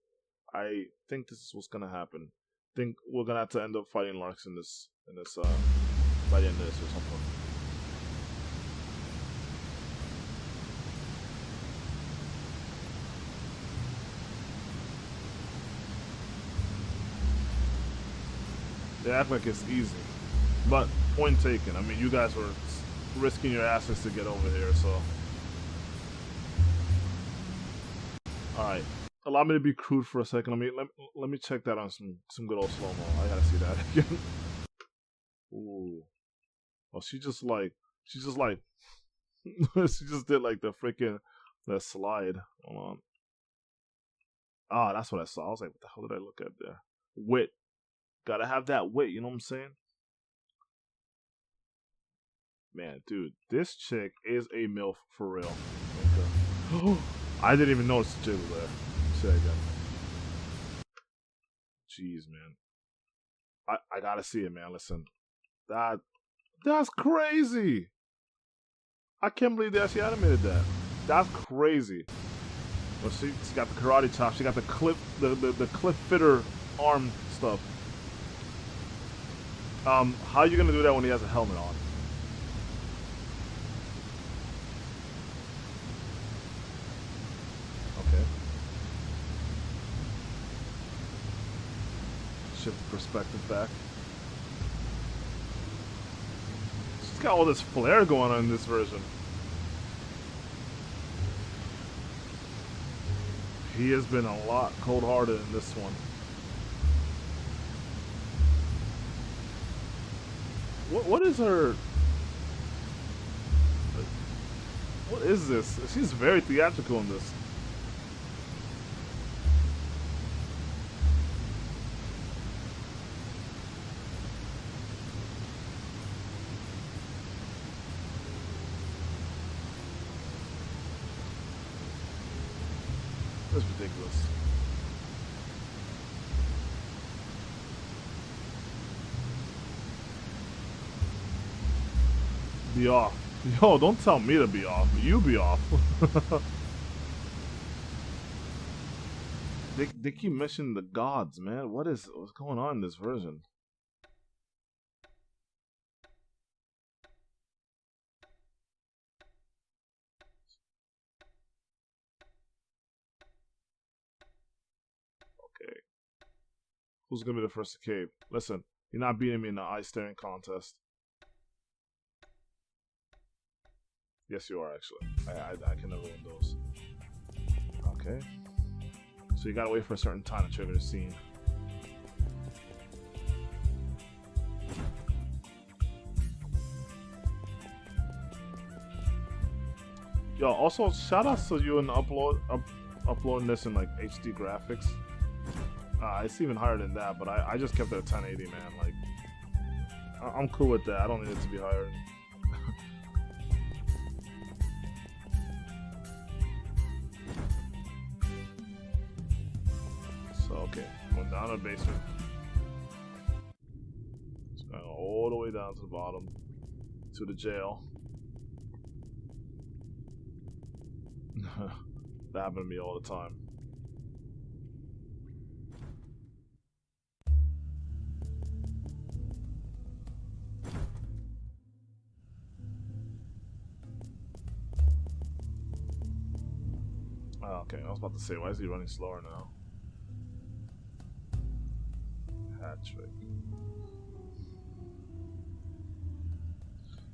I think this is what's gonna happen. I think we're gonna have to end up fighting Larks in this by the end of this or something. They act like it's easy, but point taken. I mean, you guys were risking your asses to get over here, so. Alright, allow me to be crude for a second. Let me check that on some good old slow-mo. I gotta see that again. Ooh. Well, she just she just did like the freaking, that slide. Hold on. Ah, that's what I saw. I was like, what the hell did I look at there? Wit. Gotta have that wit, you know what I'm saying? Man, dude, this chick is a MILF for real. Okay. I didn't even notice the chick was there. Say again. Jeez, man. I gotta see it, man. Listen. That's crazy. I can't believe they actually animated that. That's crazy. Well, she's got the karate chop. She got the clip fitter arm stuff. How are you gonna do that when he has a helmet on? Okay. Shift the perspective back. She's got all this flair going on in this version. He has been a lot cold-hearted in this one. What is her? What is this? She's very theatrical in this. That's ridiculous. Be off. Yo, don't tell me to be off. You be off. they keep mentioning the gods, man. What's going on in this version? Okay. Who's gonna be the first to cave? Listen, you're not beating me in the eye staring contest. Yes, you are, actually. I can never win those. Okay. So you gotta wait for a certain time to trigger the scene. Yo, also shout outs to you and uploading this in like HD graphics. It's even higher than that, but I just kept it at 1080, man. Like, I'm cool with that. I don't need it to be higher. So okay, going down to the basement. Just going all the way down to the bottom to the jail. That happened to me all the time. Oh, okay, I was about to say, why is he running slower now? Patrick.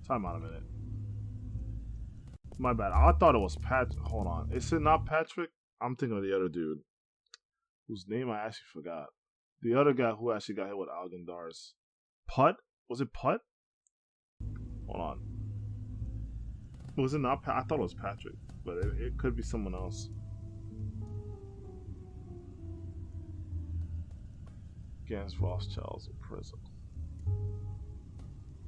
Time out a minute. My bad. I thought it was Pat. Hold on. Is it not Patrick? I'm thinking of the other dude, whose name I actually forgot. The other guy who actually got hit with Algendar's. Putt? Was it Putt? Hold on. Was it not Pat? I thought it was Patrick, but it could be someone else. Against Rothschild's in prison.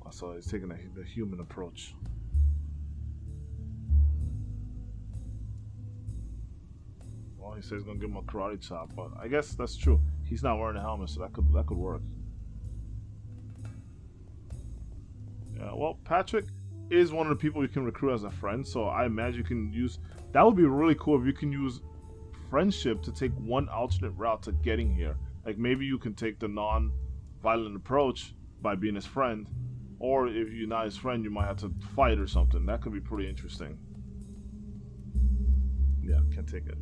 So he's taking the human approach. Well, he says he's gonna give him a karate chop, but I guess that's true. He's not wearing a helmet, so that could work. Yeah, well, Patrick is one of the people you can recruit as a friend, so I imagine you can use. That would be really cool if you can use friendship to take one alternate route to getting here. Like maybe you can take the non-violent approach by being his friend, or if you're not his friend, you might have to fight or something. That could be pretty interesting. Yeah, can't take it.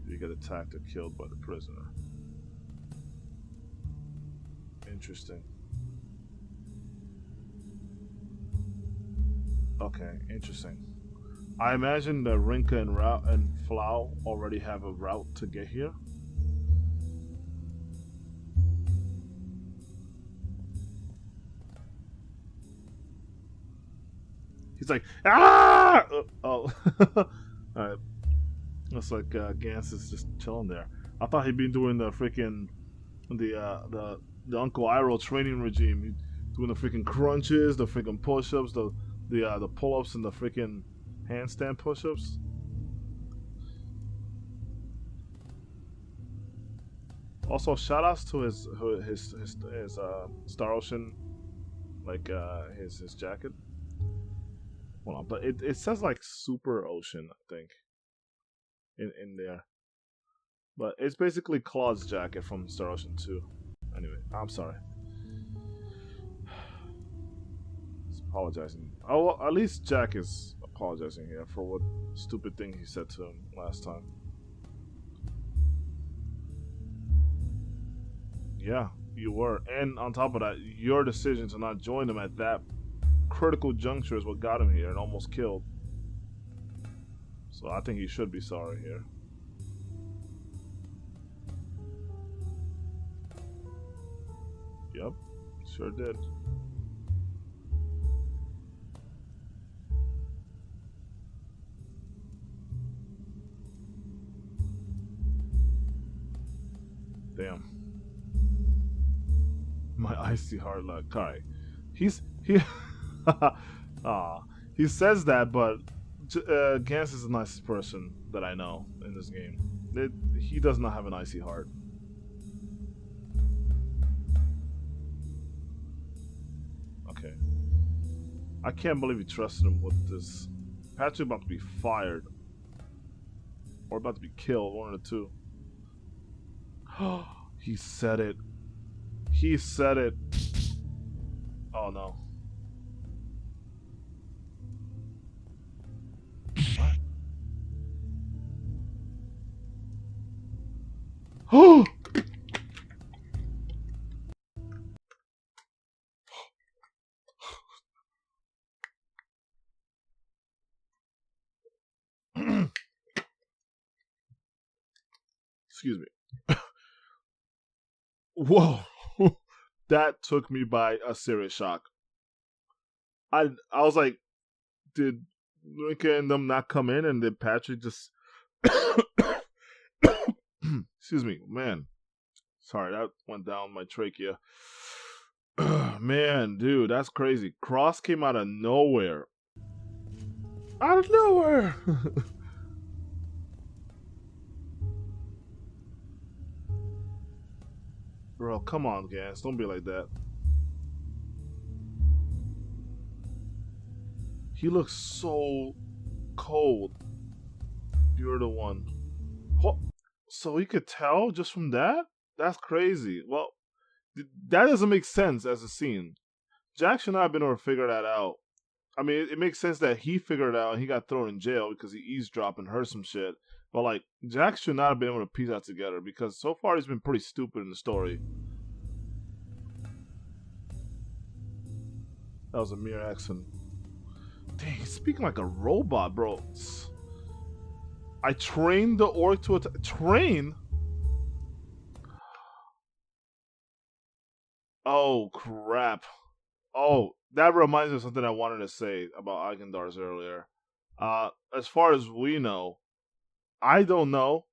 You get attacked or killed by the prisoner. Interesting. Okay, interesting. I imagine that Rinka and Flau already have a route to get here. He's like, ah! Oh. Alright. Looks like Gans is just chilling there. I thought he'd been doing the freaking the Uncle Iroh training regime. He's doing the freaking crunches, the freaking push-ups, the pull-ups, and the freaking handstand push-ups. Also, shout-outs to his Star Ocean, like his jacket. Hold on, but it says like Super Ocean, I think, in there. But it's basically Claude's jacket from Star Ocean 2. Anyway, I'm sorry. He's apologizing. Oh, well, at least Jack is apologizing here for what stupid thing he said to him last time. Yeah, you were. And on top of that, your decision to not join him at that critical juncture is what got him here and almost killed. So I think he should be sorry here. Yep, sure did. Damn. My icy heart like Kai. He he says that, but Gans is the nicest person that I know in this game. He does not have an icy heart. Okay. I can't believe he trusted him with this. Patrick about to be fired. Or about to be killed, one of the two. He said it. He said it. Oh no. Oh! Excuse me. Whoa. That took me by a serious shock. I was like, did Lincoln and them not come in, and did Patrick just excuse me, man. Sorry, that went down my trachea. Man, dude, that's crazy. Cross came out of nowhere. Out of nowhere. Bro, come on, Gans. Don't be like that. He looks so cold. You're the one. So he could tell just from that? That's crazy. Well, that doesn't make sense as a scene. Jack should not have been able to figure that out. I mean, it makes sense that he figured it out and he got thrown in jail because he eavesdropped and heard some shit. But, like, Jack should not have been able to piece that together because so far he's been pretty stupid in the story. That was a mere accident. Dang, he's speaking like a robot, bro. I trained the orc to train? Oh, crap. Oh, that reminds me of something I wanted to say about Algendars earlier. As far as we know, I don't know.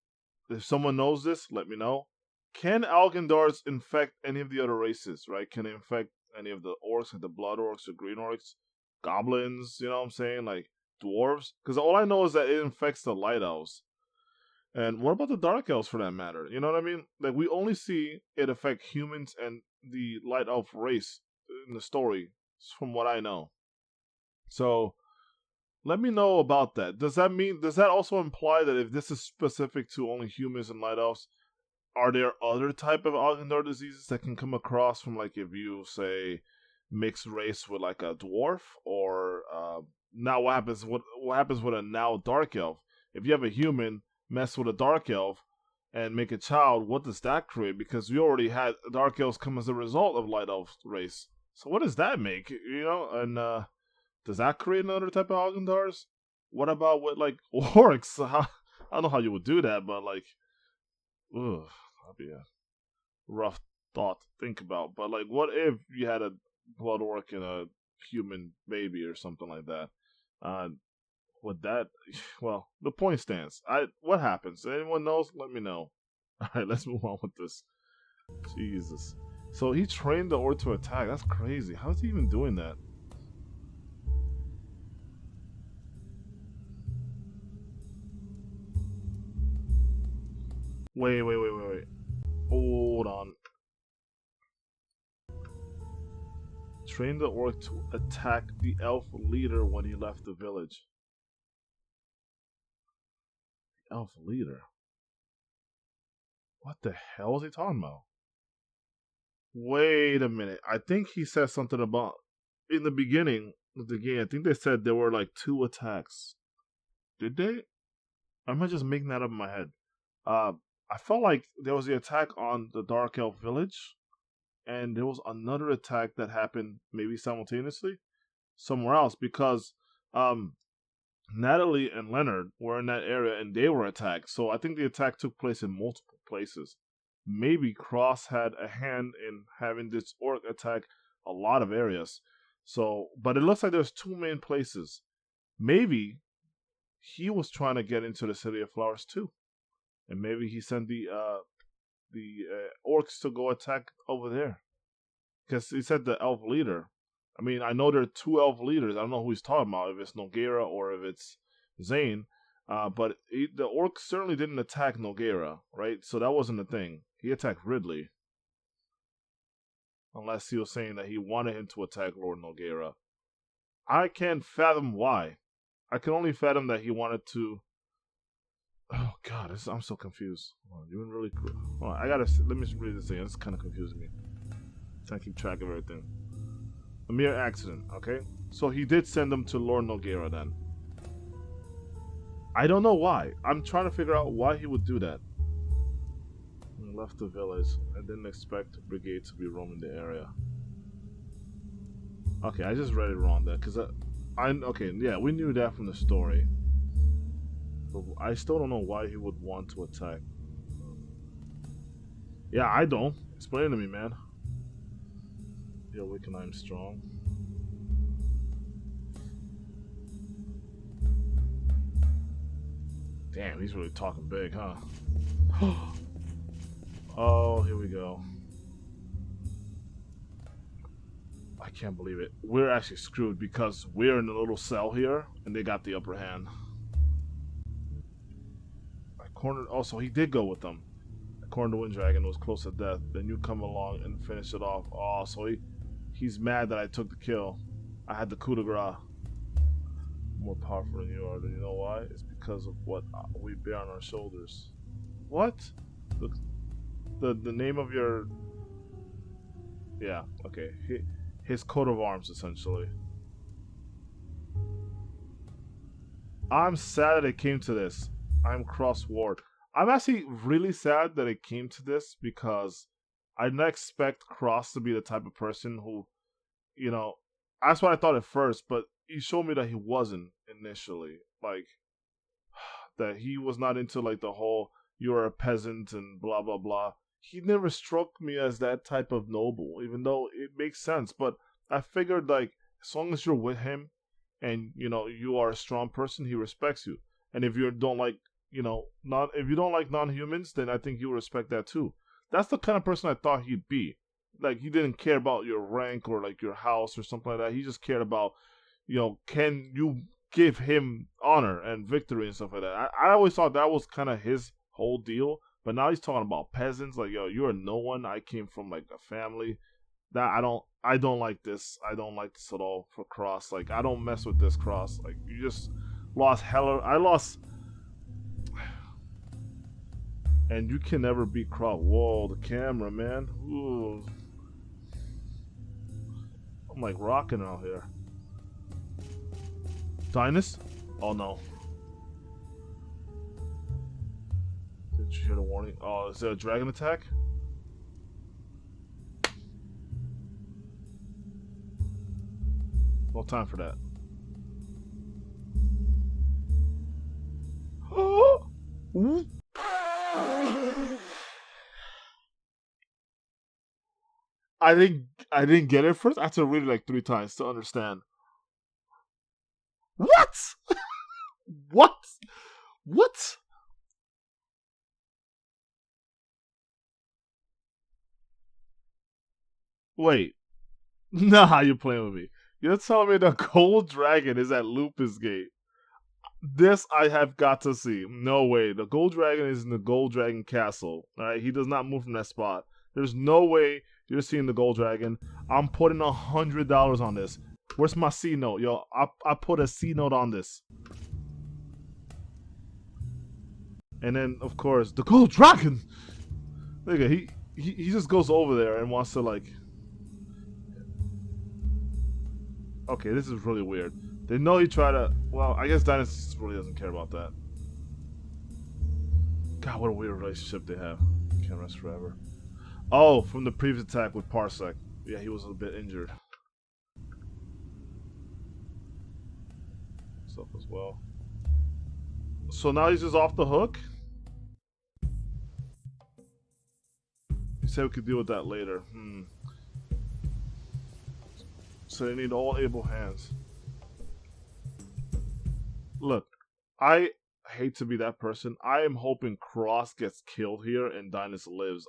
If someone knows this, let me know. Can Algendars infect any of the other races, right? Can it infect any of the orcs, like the blood orcs or green orcs? Goblins, you know what I'm saying? Like dwarves? Because all I know is that it infects the light elves. And what about the dark elves for that matter? You know what I mean? Like we only see it affect humans and the light elf race in the story, from what I know. So let me know about that. Does that also imply that if this is specific to only humans and light elves, are there other type of Algendar diseases that can come across from, like, if you say mixed race with like a dwarf, or now what happens with a now dark elf? If you have a human mess with a dark elf and make a child, what does that create? Because we already had dark elves come as a result of light elf race. So what does that make? You know, and does that create another type of Algendars? What about with like orcs? I don't know how you would do that, but like, ugh, that'd be a rough thought to think about. But like, what if you had a blood orc and a human baby or something like that? Would that? Well, the point stands. What happens? Anyone knows? Let me know. All right, let's move on with this. Jesus. So he trained the orc to attack. That's crazy. How's he even doing that? Wait. Hold on. Trained the orc to attack the elf leader when he left the village. The elf leader? What the hell is he talking about? Wait a minute. I think he said something about, in the beginning of the game, I think they said there were like 2 attacks. Did they? Or am I just making that up in my head? I felt like there was the attack on the Dark Elf village, and there was another attack that happened maybe simultaneously somewhere else, because Natalie and Leonard were in that area and they were attacked. So I think the attack took place in multiple places. Maybe Cross had a hand in having this orc attack a lot of areas. So, but it looks like there's 2 main places. Maybe he was trying to get into the City of Flowers too, and maybe he sent the orcs to go attack over there, because he said the elf leader. I mean, I know there are 2 elf leaders. I don't know who he's talking about, if it's Nogueira or if it's Zane. But the orc certainly didn't attack Nogueira, right? So that wasn't a thing. He attacked Ridley. Unless he was saying that he wanted him to attack Lord Nogueira. I can't fathom why. I can only fathom that he wanted to... Oh god, I'm so confused. You're really cool. Let me read this thing. It's kind of confusing me. I'm trying to keep track of everything. A mere accident, okay? So he did send them to Lord Nogueira then. I don't know why. I'm trying to figure out why he would do that. He left the village. I didn't expect the brigade to be roaming the area. Okay, I just read it wrong there, because okay, yeah, we knew that from the story. But I still don't know why he would want to attack. Yeah, I don't. Explain to me, man. You're weak and I'm strong. Damn, he's really talking big, huh? Oh, here we go. I can't believe it. We're actually screwed because we're in a little cell here and they got the upper hand. I cornered. Oh, so he did go with them. I cornered the Wind Dragon. It was close to death. Then you come along and finish it off. Oh, so he's mad that I took the kill. I had the coup de grace. More powerful than you are. Do you know why? It's because of what we bear on our shoulders. What? The name of your... Yeah, okay. His coat of arms, essentially. I'm sad that it came to this. I'm cross-ward. I'm actually really sad that it came to this because I didn't expect Cross to be the type of person who, you know, that's what I thought at first, but he showed me that he wasn't initially. Like, that he was not into, like, the whole, you're a peasant and blah, blah, blah. He never struck me as that type of noble, even though it makes sense. But I figured, like, as long as you're with him and, you know, you are a strong person, he respects you. And if you don't like, you know, not if you don't like non-humans, then I think he'll respect that too. That's the kind of person I thought he'd be. Like, he didn't care about your rank or, like, your house or something like that. He just cared about, you know, can you give him honor and victory and stuff like that. I always thought that was kind of his whole deal. But now he's talking about peasants. Like, yo, you're no one. I came from, like, a family. That I don't like this. I don't like this at all for Cross. Like, I don't mess with this, Cross. Like, you just lost hella. I lost. And you can never beat Cross. Whoa, the camera, man. Ooh. I'm like rocking out here. Dinus? Oh no. Did you hear the warning? Oh, is there a dragon attack? No time for that. I didn't get it first. I had to read it like 3 times to understand. What? What? What? Wait. Nah, you're playing with me. You're telling me the gold dragon is at Lupus Gate. This I have got to see. No way. The gold dragon is in the gold dragon castle. Alright, he does not move from that spot. There's no way you're seeing the gold dragon. I'm putting $100 on this. Where's my C note? Yo, I put a C note on this. And then, of course, the gold dragon. Look at he just goes over there and wants to, like. Okay, this is really weird. They know he tried to. Well, I guess Dynasty really doesn't care about that. God, what a weird relationship they have. Can't rest forever. Oh, from the previous attack with Parsec. Yeah, he was a bit injured. Stuff as well. So now he's just off the hook? He said we could deal with that later. So they need all able hands. Look, I hate to be that person. I am hoping Cross gets killed here and Dynus lives.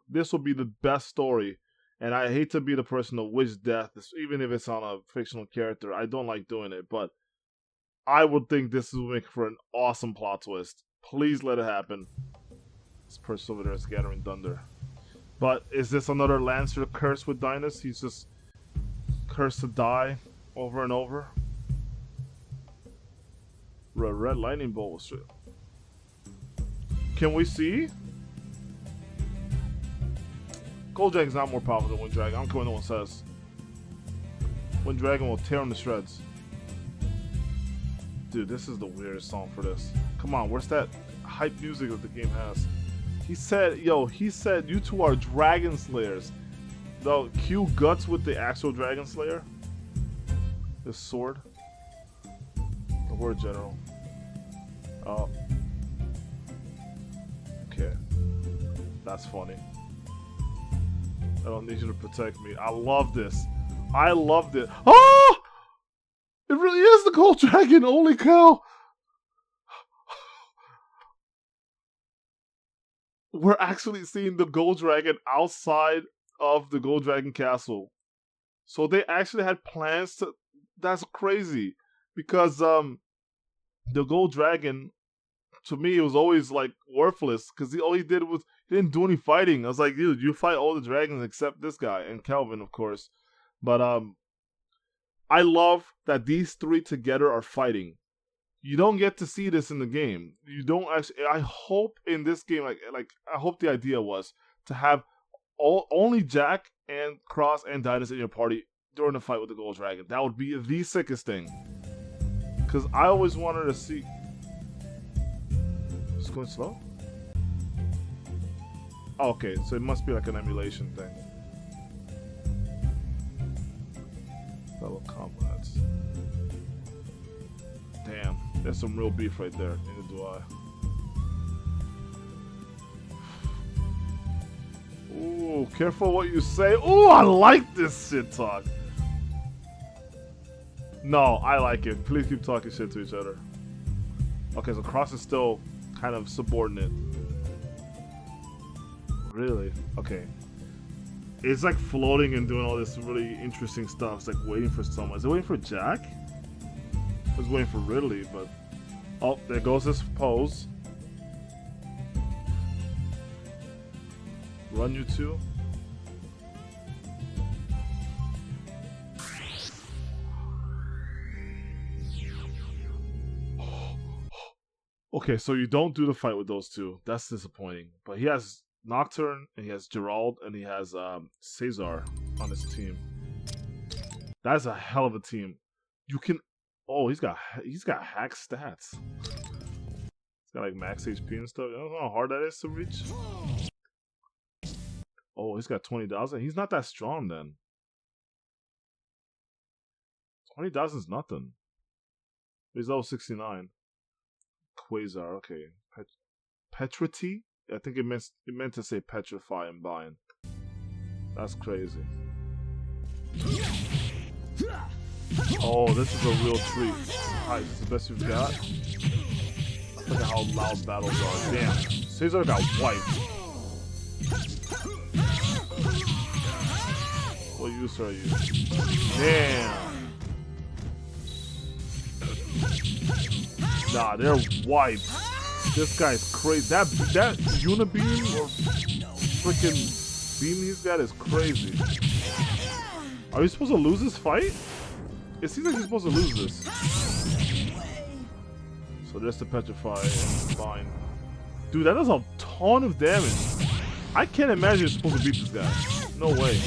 This would be the best story, and I hate to be the person to wish death, even if it's on a fictional character. I don't like doing it, but I would think this will make for an awesome plot twist. Please let it happen. This person over there is gathering thunder. But is this another Lancer curse with Dynus? He's just cursed to die over and over. Red lightning bolt. Can we see? Gold Dragon's not more powerful than Wind Dragon. I don't care what no one says. Wind Dragon will tear him to shreds. Dude, this is the weirdest song for this. Come on, where's that hype music that the game has? He said, you two are Dragon Slayers. Though, cue Guts with the actual Dragon Slayer. This sword. The word general. Oh. Okay. That's funny. I don't need you to protect me. I love this. I loved it. Oh! It really is the gold dragon. Holy cow! We're actually seeing the gold dragon outside of the gold dragon castle. So they actually had plans to. That's crazy because the gold dragon, to me, it was always like worthless because all he did was he didn't do any fighting. I was like, dude, you fight all the dragons except this guy and Kelvin, of course. But I love that these three together are fighting. You don't get to see this in the game. You don't actually. I hope in this game, like I hope the idea was to have only Jack and Cross and Dynas in your party during the fight with the Gold Dragon. That would be the sickest thing. Because I always wanted to see. It's going slow? Oh, okay, so it must be like an emulation thing. Fellow comrades. Damn, there's some real beef right there. Neither do I. Ooh, careful what you say. Ooh, I like this shit talk. No, I like it. Please keep talking shit to each other. Okay, so Cross is still kind of subordinate. Really? Okay. It's like floating and doing all this really interesting stuff. It's like waiting for someone. Is it waiting for Jack? I was waiting for Ridley, but... Oh, there goes his pose. Run, you two. Okay, so you don't do the fight with those two. That's disappointing. But he has Nocturne, and he has Gerald, and he has Cesar on his team. That's a hell of a team. You can... Oh, he's got hack stats. He's got like max HP and stuff. You know how hard that is to reach? Oh, he's got 20,000. He's not that strong then. 20,000 is nothing. He's level 69. Quasar, okay. Petrity? I think it meant to say petrify and bind. That's crazy. Oh, this is a real treat. Alright, is this the best you've got? Look at how loud battles are. Damn. Cesar got wiped. What use are you? Damn. Nah, they're wiped. This guy's crazy. That unibeam or freaking beam he's got is crazy. Are we supposed to lose this fight? It seems like he's supposed to lose this. So there's the petrify and bind. Dude, that does a ton of damage. I can't imagine you're supposed to beat this guy. No way.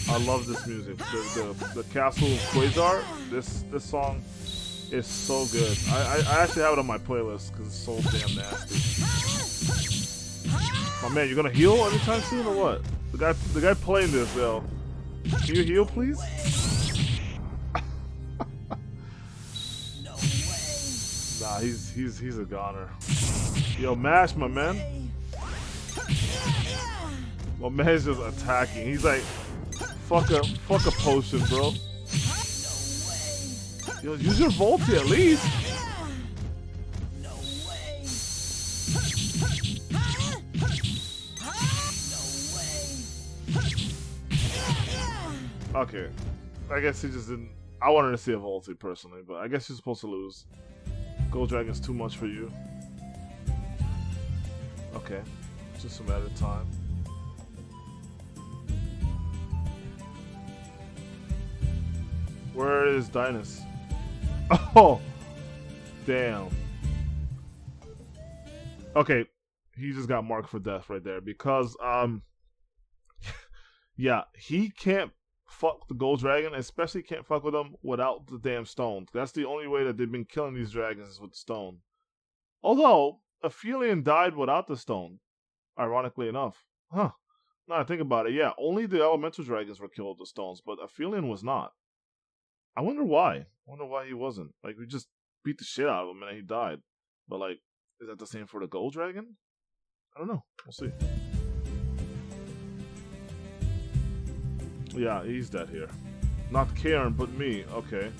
I love this music. The Castle of Quasar. This song is so good. I actually have it on my playlist because it's so damn nasty. My man, you gonna heal anytime soon or what? The guy playing this though. Can you heal, please? Nah, he's a goner. Yo, Mash, my man. My man's just attacking. He's like, fuck a potion, bro. Yo, use your Volti at least. Okay. I guess he just didn't... I wanted to see a Volti personally, but I guess you're supposed to lose. Gold Dragon's too much for you. Okay. It's just a matter of time. Where is Dynas? Oh! Damn. Okay. He just got marked for death right there because, yeah, he can't fuck the Gold Dragon, especially can't fuck with him without the damn stone. That's the only way that they've been killing these dragons is with stone. Although, Aphelion died without the stone, ironically enough. Huh. Now I think about it, yeah, only the elemental dragons were killed with the stones, but Aphelion was not. I wonder why. I wonder why he wasn't. Like, we just beat the shit out of him and he died. But, like, is that the same for the Gold Dragon? I don't know. We'll see. Yeah, he's dead here. Not Karen, but me. Okay.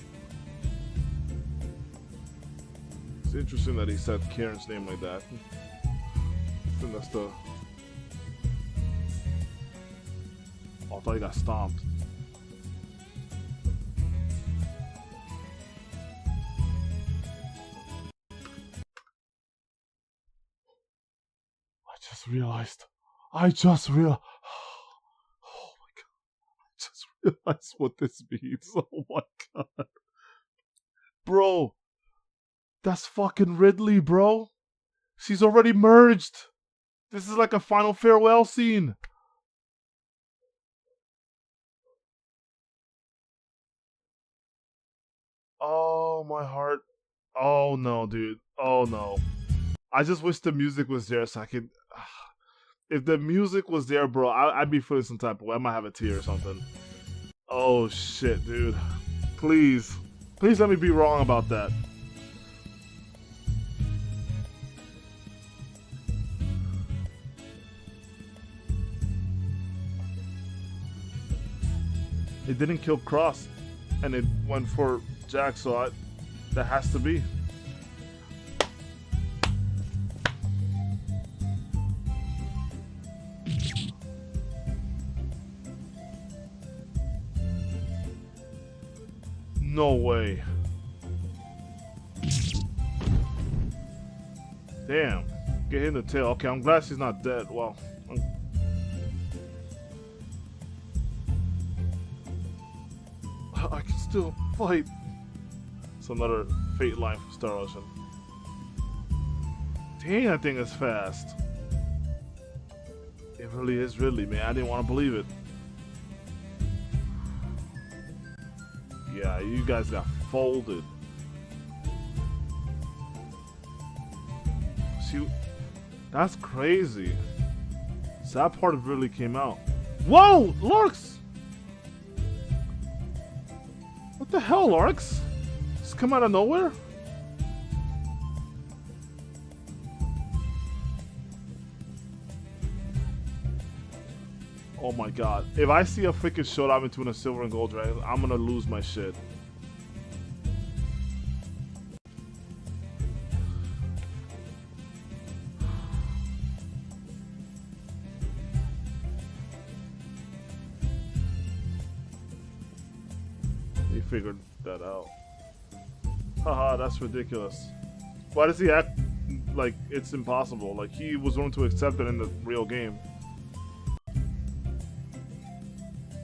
It's interesting that he said Karen's name like that. I think that's the... Oh, I thought he got stomped. I just realized. Oh my god. I just realized what this means. Oh my god. Bro. That's fucking Ridley, bro. She's already merged. This is like a final farewell scene. Oh, my heart. Oh no, dude. Oh no. I just wish the music was there so I could... If the music was there, bro, I'd be feeling some type of way. I might have a tear or something. Oh shit, dude. Please. Please let me be wrong about that. It didn't kill Cross, and it went for Jack, so that has to be. No way. Damn. Get hit in the tail. Okay, I'm glad she's not dead. Well, I can still fight. It's another fate line from Star Ocean. Dang, that thing is fast. It really is Ridley, man. I didn't want to believe it. Yeah, you guys got folded. See, that's crazy. So that part of Ridley came out. Whoa, Larks! What the hell, Larks? Just come out of nowhere? Oh my god. If I see a freaking showdown between a silver and gold dragon, I'm gonna lose my shit. He figured that out. Haha, that's ridiculous. Why does he act like it's impossible? Like he was willing to accept it in the real game.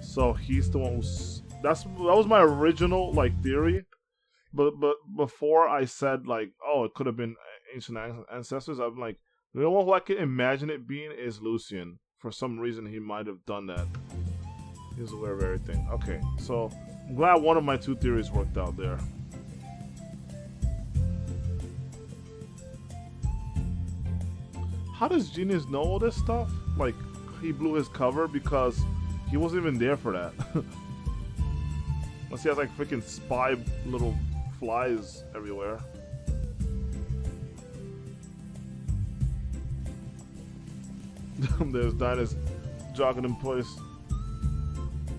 So he's the one who's... that was my original like theory, but before I said like, oh, it could have been ancient ancestors. I'm like, you know what? Who I can imagine it being is Lucian. For some reason, he might have done that. He's aware of everything. Okay, so I'm glad one of my two theories worked out there. How does Genius know all this stuff? Like, he blew his cover because he wasn't even there for that. Unless he has like freaking spy little flies everywhere. There's Dinah's jogging in place.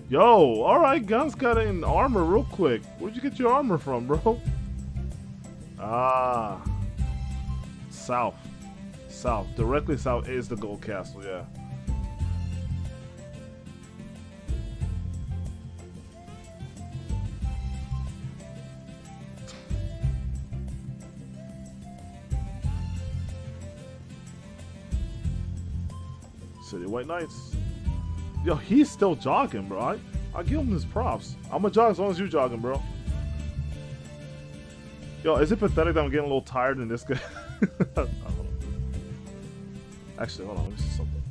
Yo, alright, Guns got in armor real quick. Where'd you get your armor from, bro? Ah. South. South. Directly south is the Gold Castle, yeah. City White Knights. Yo, he's still jogging, bro. I give him his props. I'm gonna jog as long as you're jogging, bro. Yo, is it pathetic that I'm getting a little tired in this guy? Actually, hold on. Let me see something.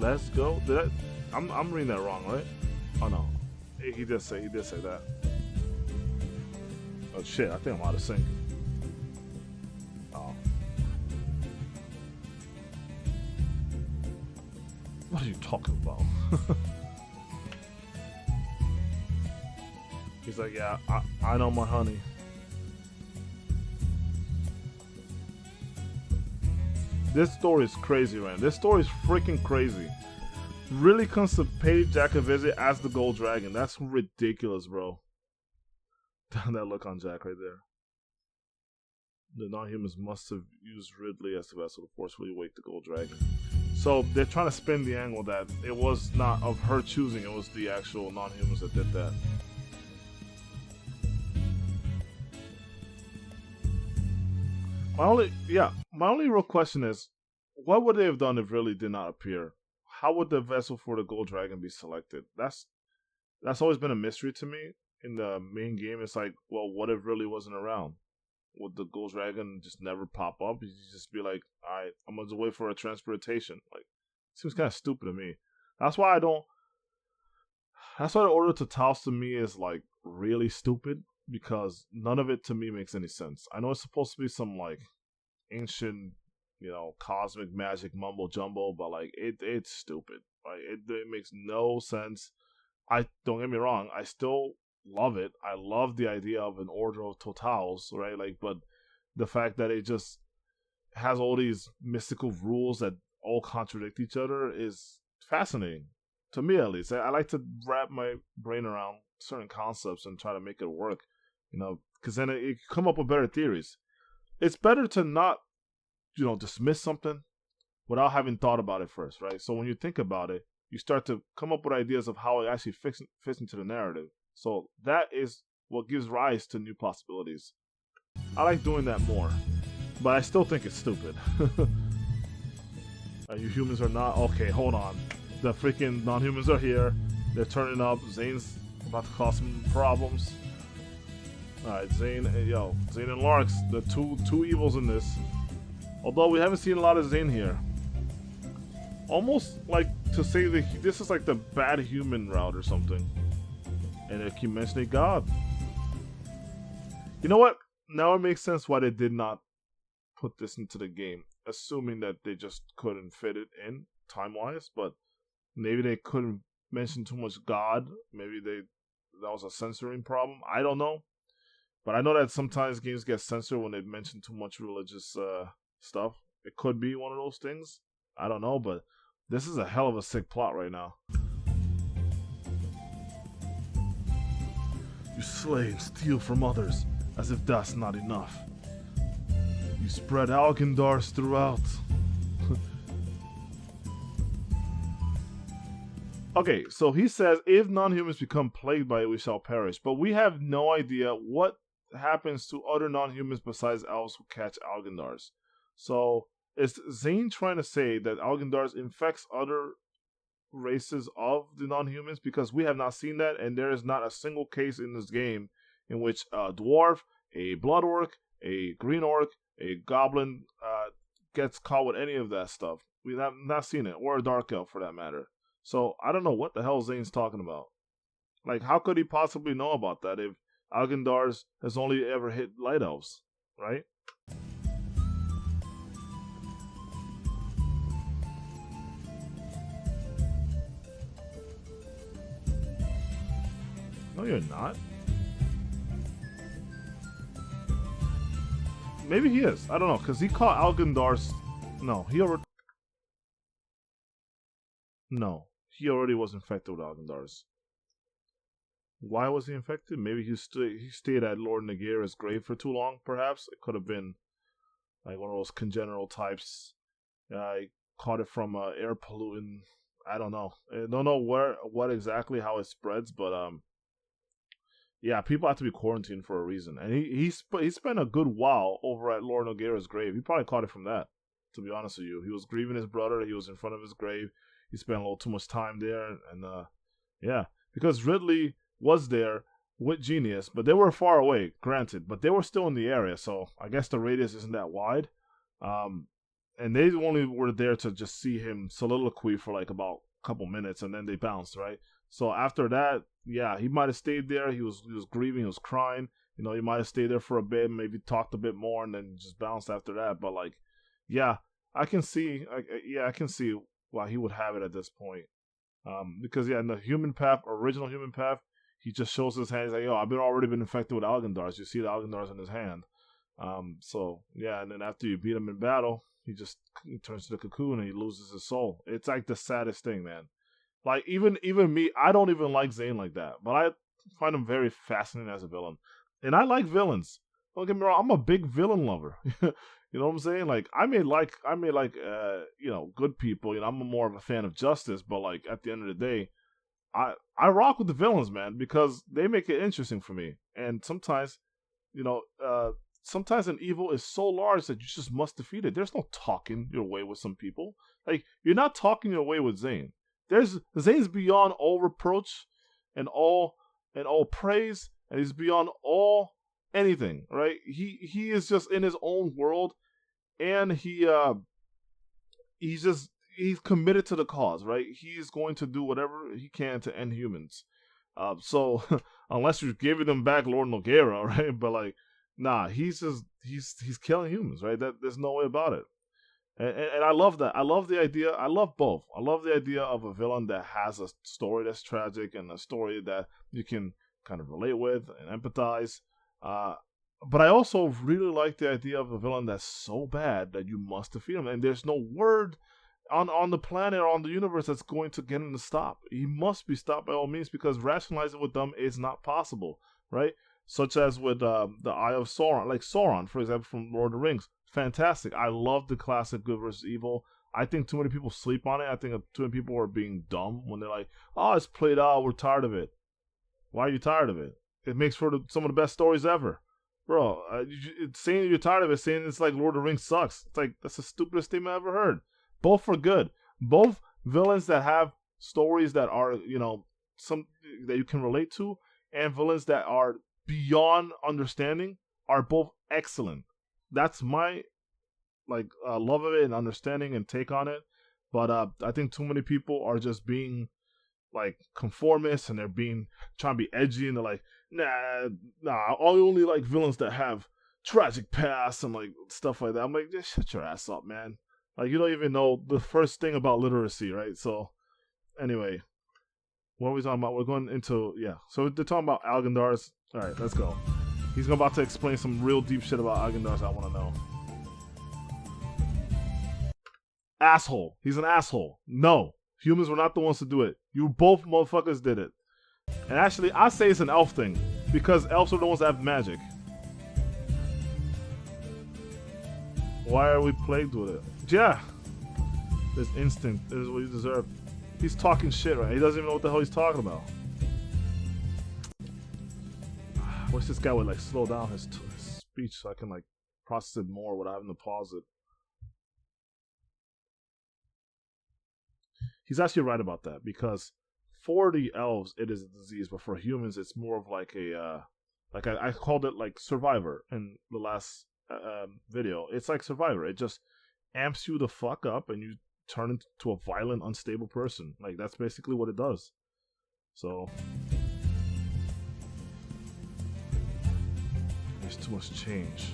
Let's go. I'm reading that wrong, right? Oh no, he did say that. Oh shit, I think I'm out of sync. Oh. What are you talking about? He's like, yeah, I know my honey. This story is crazy, man. This story is freaking crazy. Really comes to pay Jack a visit as the Gold Dragon. That's ridiculous, bro. That look on Jack right there. The non-humans must have used Ridley as the vessel to forcefully wake the Gold Dragon. So they're trying to spin the angle that it was not of her choosing, it was the actual non-humans that did that. My only real question is, what would they have done if Ridley did not appear? How would the vessel for the Gold Dragon be selected? That's always been a mystery to me in the main game. It's like, well, what if Ridley wasn't around? Would the Gold Dragon just never pop up? You'd just be like, alright, I'm gonna wait for a transportation. Like, seems kind of stupid to me. That's why the order to Taos to me is like really stupid, because none of it to me makes any sense. I know it's supposed to be some like ancient, cosmic magic mumbo jumbo, but like it's stupid. Like it makes no sense. Don't get me wrong, I still love it. I love the idea of an order of totals, right? Like, but the fact that it just has all these mystical rules that all contradict each other is fascinating to me, at least. I like to wrap my brain around certain concepts and try to make it work, because then it come up with better theories. It's better to not, dismiss something without having thought about it first, right? So when you think about it, you start to come up with ideas of how it actually fits into the narrative. So that is what gives rise to new possibilities. I like doing that more, but I still think it's stupid. You humans are not... Okay, hold on. The freaking non-humans are here. They're turning up. Zane's about to cause some problems. Alright, Zane and Larks, the two evils in this. Although we haven't seen a lot of Zane here. Almost like to say that this is like the bad human route or something. And they keep mentioning God. You know what? Now it makes sense why they did not put this into the game. Assuming that they just couldn't fit it in time-wise. But maybe they couldn't mention too much God. Maybe that was a censoring problem. I don't know. But I know that sometimes games get censored when they mention too much religious stuff. It could be one of those things. I don't know, but this is a hell of a sick plot right now. You slay and steal from others, as if that's not enough. You spread Algendars throughout. Okay, so he says, if non-humans become plagued by it, we shall perish. But we have no idea what happens to other non-humans besides elves who catch Algendars. So, is Zane trying to say that Algendars infects other races of the non-humans? Because we have not seen that, and there is not a single case in this game in which a dwarf, a blood orc, a green orc, a goblin gets caught with any of that stuff. We have not seen it, or a dark elf for that matter. So I don't know what the hell Zane's talking about. Like, how could he possibly know about that if Algendars has only ever hit light elves, right? No, you're not. Maybe he is. I don't know, because he caught Algendars. No, he already was infected with Algendars. Why was he infected? Maybe he stayed at Lord Nagira's grave for too long, perhaps. It could have been like one of those congenital types. I caught it from air pollutant. I don't know. I don't know what exactly how it spreads, but yeah, people have to be quarantined for a reason. And he spent a good while over at Lord Nagira's grave. He probably caught it from that, to be honest with you. He was grieving his brother. He was in front of his grave. He spent a little too much time there. And yeah, because Ridley was there with Genius, but they were far away, granted. But they were still in the area, so I guess the radius isn't that wide. And they only were there to just see him soliloquy for like about a couple minutes, and then they bounced, right? So after that, yeah, he might have stayed there. He was grieving, he was crying. He might have stayed there for a bit, maybe talked a bit more, and then just bounced after that. But like, yeah, I can see why he would have it at this point. Because yeah, in the original human path, he just shows his hand. He's like, yo, I've already been infected with Algendars. You see the Algendars in his hand. So yeah, and then after you beat him in battle, he turns to the cocoon and he loses his soul. It's like the saddest thing, man. Like even me, I don't even like Zane like that, but I find him very fascinating as a villain, and I like villains. Don't get me wrong, I'm a big villain lover. You know what I'm saying? Like I may like good people. You know, I'm more of a fan of justice, but like at the end of the day, I rock with the villains, man, because they make it interesting for me. And sometimes, you know, sometimes an evil is so large that you just must defeat it. There's no talking your way with some people. Like you're not talking your way with Zane. Zane's beyond all reproach and all praise, and he's beyond all anything. Right? He is just in his own world, and he's committed to the cause, right? He's going to do whatever he can to end humans. So unless you're giving them back Lord Noguera, right? But like, nah, he's killing humans, right? That there's no way about it. And I love that. I love the idea. I love both. I love the idea of a villain that has a story that's tragic and a story that you can kind of relate with and empathize. But I also really like the idea of a villain that's so bad that you must defeat him, and there's no word on the planet or on the universe that's going to get him to stop. He must be stopped by all means, because rationalizing with them is not possible, right? Such as with the Eye of Sauron, like Sauron, for example, from Lord of the Rings. Fantastic. I love the classic good versus evil. I think too many people sleep on it. I think too many people are being dumb when they're like, "Oh, it's played out. We're tired of it." Why are you tired of it? It makes for some of the best stories ever. Bro, saying you're tired of it, saying it's like Lord of the Rings sucks. It's like, that's the stupidest statement I've ever heard. Both are good. Both villains that have stories that are, some that you can relate to, and villains that are beyond understanding are both excellent. That's my love of it and understanding and take on it. But I think too many people are just being like conformists, and they're trying to be edgy, and they're like, nah, I only like villains that have tragic past and like stuff like that. I'm like, just shut your ass up, man. Like, you don't even know the first thing about literacy, right? So anyway, what are we talking about? We're going into, so they're talking about Algendar's. All right, let's go. He's about to explain some real deep shit about Algendar's I want to know. Asshole. He's an asshole. No. Humans were not the ones to do it. You both motherfuckers did it. And actually, I say it's an elf thing, because elves are the ones that have magic. Why are we plagued with it? Yeah. This instinct. This is what you deserve. He's talking shit, right? He doesn't even know what the hell he's talking about. I wish this guy would like slow down his speech so I can like process it more without having to pause it. He's actually right about that, because for the elves it is a disease, but for humans it's more of like a I called it like Survivor in the last video. It's like Survivor. It just amps you the fuck up and you turn into a violent, unstable person. Like, that's basically what it does. So there's too much change,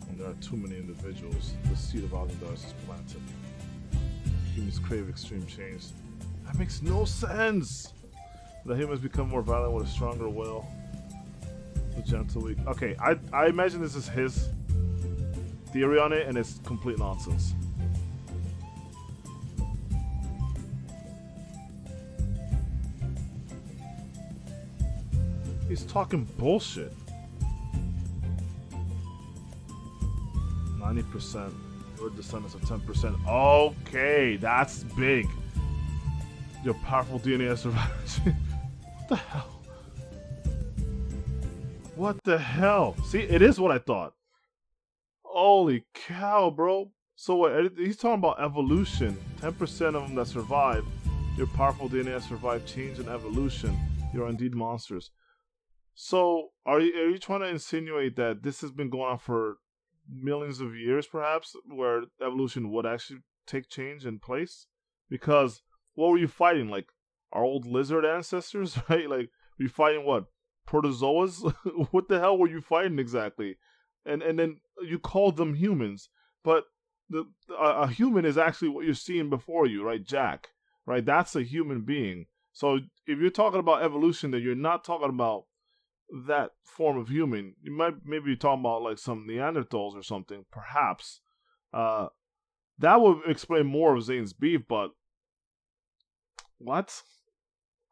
and there are too many individuals. The seed of Algendar's is planted. Humans crave extreme change. That makes no sense. The humans become more violent with a stronger will. The gentle weak. Okay, I imagine this is his theory on it, and it's complete nonsense. He's talking bullshit. 90%. We're descendants of 10%. Okay, that's big. Your powerful DNA has survived. What the hell? What the hell? See, it is what I thought. Holy cow, bro. So what? He's talking about evolution. 10% of them that survive. Your powerful DNA has survived change and evolution. You are indeed monsters. So, are you trying to insinuate that this has been going on for millions of years, perhaps, where evolution would actually take change in place? Because what were you fighting? Like our old lizard ancestors, right? Like, were you fighting what? Protozoas? What the hell were you fighting exactly? And then you called them humans, but a human is actually what you're seeing before you, right? Jack, right? That's a human being. So if you're talking about evolution, then you're not talking about that form of human. You might maybe be talking about like some Neanderthals or something, perhaps. Uh, that would explain more of Zayn's beef, but what?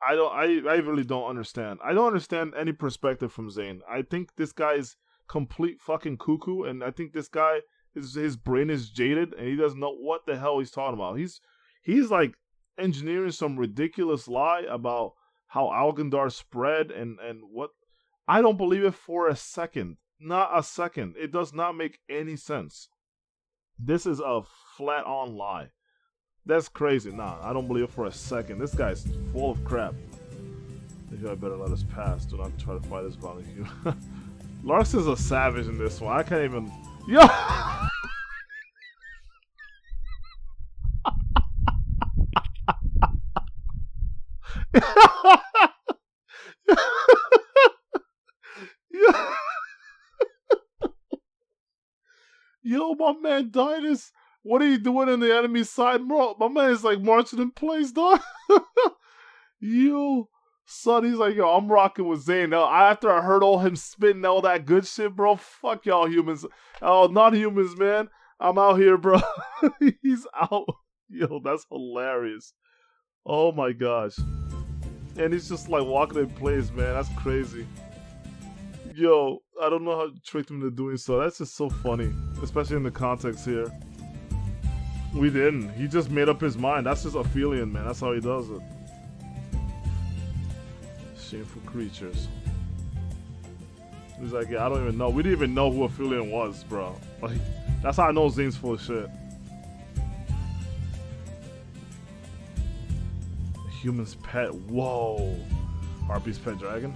I really don't understand. I don't understand any perspective from Zayn. I think this guy is complete fucking cuckoo, and I think this guy his brain is jaded and he doesn't know what the hell he's talking about. He's like engineering some ridiculous lie about how Algandar spread and what. I don't believe it for a second. Not a second. It does not make any sense. This is a flat on lie. That's crazy. Nah, I don't believe it for a second. This guy's full of crap. Maybe I better let us pass. Do not try to fight this bounty here. Larkson's a savage in this one. I can't even. Yo! Yo, my man Dinas. What are you doing in the enemy side, bro? My man is like marching in place, dog. Yo, son, he's like, yo, I'm rocking with Zayn. Now, after I heard all him spitting all that good shit, bro, fuck y'all humans. Oh, not humans, man. I'm out here, bro. He's out. Yo, that's hilarious. Oh my gosh. And he's just like walking in place, man. That's crazy. Yo, I don't know how to trick him into doing so. That's just so funny, especially in the context here. We didn't. He just made up his mind. That's just Aphelion, man. That's how he does it. Shameful creatures. He's like, yeah, I don't even know. We didn't even know who Aphelion was, bro. Like, that's how I know Zayn's full of shit. Human's pet. Whoa. Harpy's pet dragon.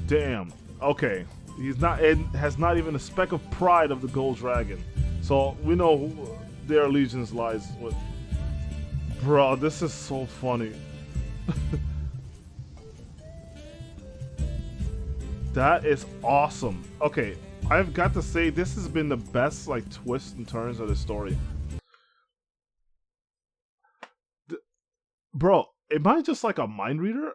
Damn. Okay. He's not. It has not even a speck of pride of the gold dragon. So we know who their allegiance lies with. Bro, this is so funny. That is awesome. Okay, I've got to say this has been the best like twists and turns of the story. Bro, am I just like a mind reader?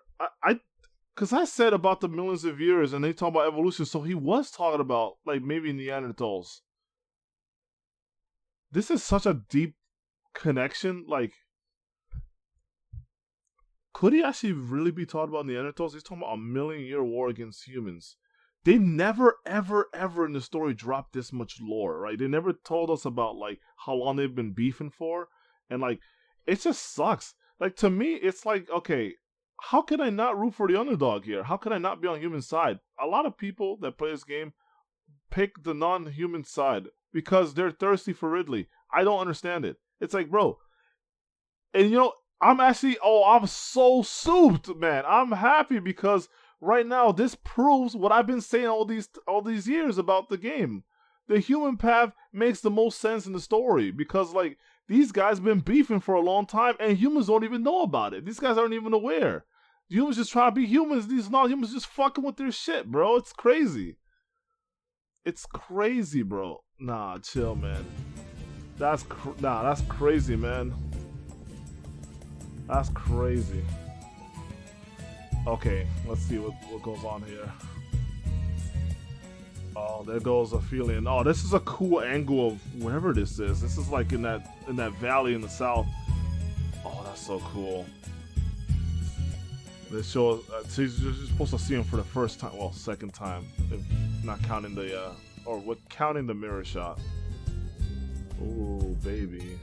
Because I said about the millions of years and they talk about evolution, so he was talking about like maybe Neanderthals. This is such a deep connection. Like, could he actually really be talking about Neanderthals? He's talking about a million-year war against humans. They never, ever, ever in the story dropped this much lore, right? They never told us about like how long they've been beefing for, and like it just sucks. Like to me, it's like, okay, how can I not root for the underdog here? How can I not be on human side? A lot of people that play this game pick the non-human side because they're thirsty for Ridley. I don't understand it. It's like, bro, and you know, I'm actually, I'm so souped, man. I'm happy because right now this proves what I've been saying all these years about the game. The human path makes the most sense in the story because like these guys been beefing for a long time and humans don't even know about it. These guys aren't even aware. Humans just trying to be humans. These non-humans just fucking with their shit, bro. It's crazy. It's crazy, bro. Nah, chill, man. That's crazy, man. That's crazy. Okay, let's see what goes on here. Oh, there goes Aphelion. Oh, this is a cool angle of wherever this is. This is like in that valley in the south. Oh, that's so cool. This shows so you're supposed to see him for the first time, well, second time, if not counting the counting the mirror shot. Ooh, baby.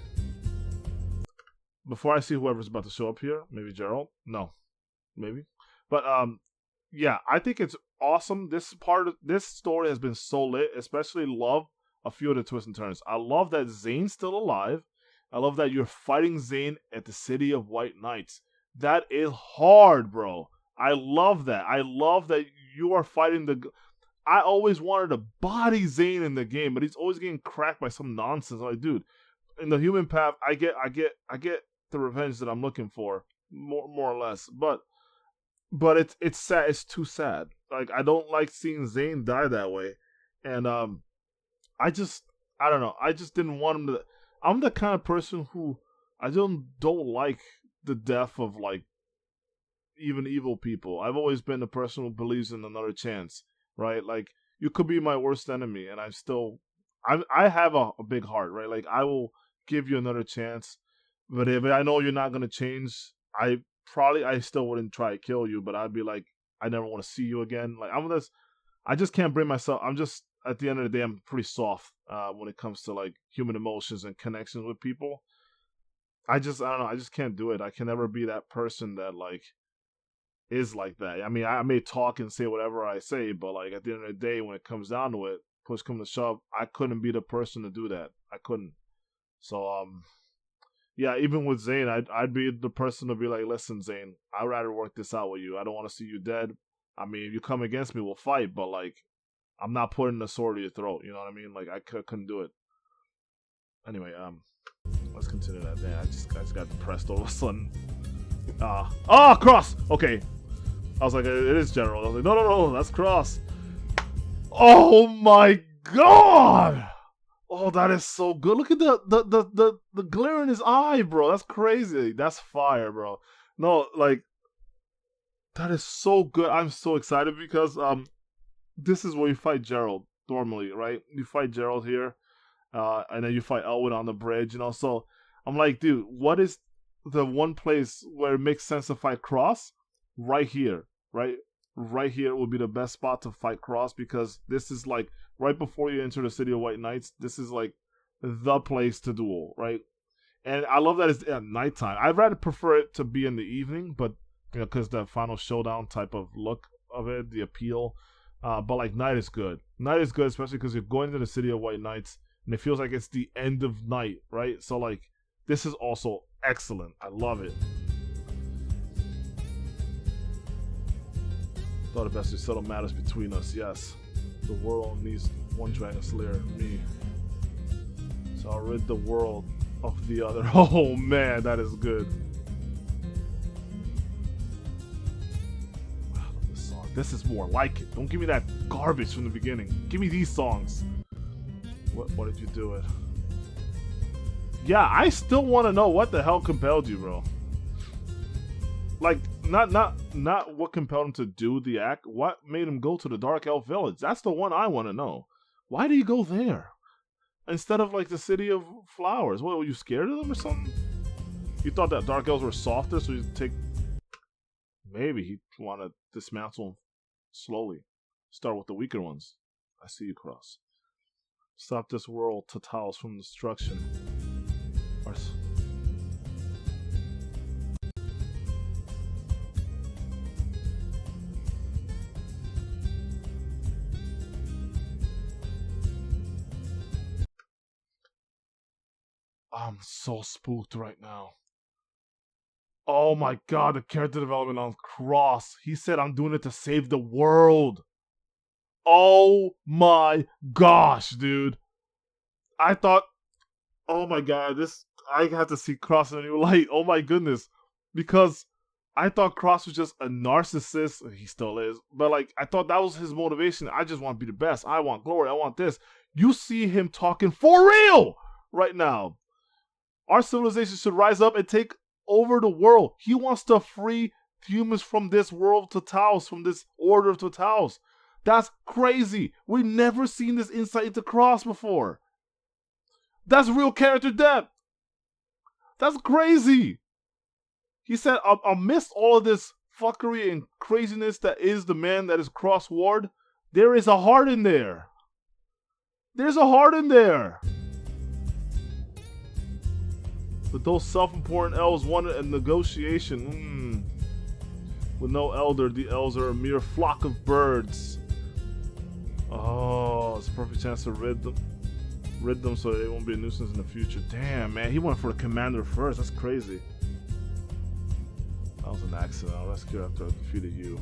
Before I see whoever's about to show up here, maybe Gerald? No. Maybe. But yeah, I think it's awesome. This story has been so lit, especially love a few of the twists and turns. I love that Zayn's still alive. I love that you're fighting Zayn at the City of White Knights. That is hard, bro. I love that. I love that you are fighting the... I always wanted to body Zayn in the game, but he's always getting cracked by some nonsense. I'm like, dude, in the human path, I get the revenge that I'm looking for, more or less. But it's sad. It's too sad. Like, I don't like seeing Zayn die that way, and I don't know. I just didn't want him to. I'm the kind of person who I don't like the death of like even evil people. I've always been the person who believes in another chance, right? Like, you could be my worst enemy, and I still I have a big heart, right? Like I will give you another chance, but if I know you're not gonna change, I still wouldn't try to kill you, but I'd be like, I never want to see you again. Like I just can't bring myself. I'm just at the end of the day, I'm pretty soft when it comes to like human emotions and connections with people. I don't know. I just can't do it. I can never be that person that like is like that. I mean, I may talk and say whatever I say, but like at the end of the day, when it comes down to it, push come to shove, I couldn't be the person to do that. I couldn't. So yeah, even with Zane, I'd be the person to be like, listen, Zane, I'd rather work this out with you. I don't want to see you dead. I mean, if you come against me, we'll fight, but like, I'm not putting the sword to your throat. You know what I mean? Like, I couldn't do it. Anyway, let's continue that. Damn, I just got depressed all of a sudden. Cross. Okay, I was like, it is general. I was like, no, that's cross. Oh my god! Oh, that is so good. Look at the glare in his eye, bro. That's crazy. That's fire, bro. No, like, that is so good. I'm so excited because this is where you fight Gerald normally, right? You fight Gerald here, and then you fight Elwyn on the bridge, you know. So I'm like, dude, what is the one place where it makes sense to fight Cross? Right here, right? Right here would be the best spot to fight Cross because this is like right before you enter the City of White Knights. This is like the place to duel, right? And I love that it's at nighttime. I'd rather prefer it to be in the evening, but you know, because the final showdown type of look of it, the appeal. But like night is good. Night is good, especially because you're going to the City of White Knights, and it feels like it's the end of night, right? So like this is also excellent. I love it. Thought it best to settle matters between us. Yes, the world needs one Dragon Slayer, me. So I'll rid the world of the other. Oh man, that is good. I love this song. This is more like it. Don't give me that garbage from the beginning. Give me these songs. What did you do it? Yeah, I still want to know what the hell compelled you, bro. Like, not what compelled him to do the act. What made him go to the Dark Elf Village? That's the one I want to know. Why did he go there instead of like the City of Flowers? What, were you scared of them or something? You thought that Dark Elves were softer, so you take. Maybe he want to dismantle them slowly. Start with the weaker ones. I see you, Cross. Stop this world, Tatals, from destruction. I'm so spooked right now. Oh my god, the character development on Cross. He said I'm doing it to save the world. Oh my gosh, dude. I thought, oh my god, I have to see Cross in a new light. Oh my goodness. Because I thought Cross was just a narcissist. He still is. But like, I thought that was his motivation. I just want to be the best. I want glory. I want this. You see him talking for real right now. Our civilization should rise up and take over the world. He wants to free humans from this world of Tatals, from this order of Tatals. That's crazy. We've never seen this insight into Cross before. That's real character depth. That's crazy. He said, amidst all of this fuckery and craziness that is the man that is Cross Ward, there is a heart in there. There's a heart in there. But those self-important elves wanted a negotiation. With no elder, the elves are a mere flock of birds. Oh, it's a perfect chance to rid them so they won't be a nuisance in the future. Damn, man, he went for the commander first. That's crazy. That was an accident. I'll rescue after I defeated you.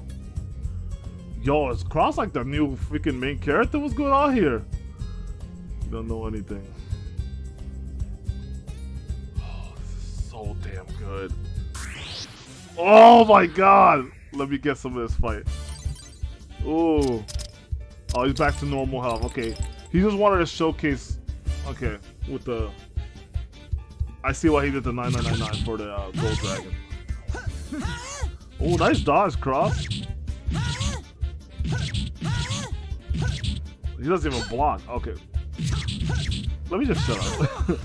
Yo, is Cross like the new freaking main character? What's going on here? You don't know anything. So damn good. Oh my god! Let me get some of this fight. Ooh. Oh, he's back to normal health. Okay. He just wanted to showcase. Okay. With the. I see why he did the 9999 for the gold dragon. Oh, nice dodge, Cross. He doesn't even block. Okay. Let me just shut up.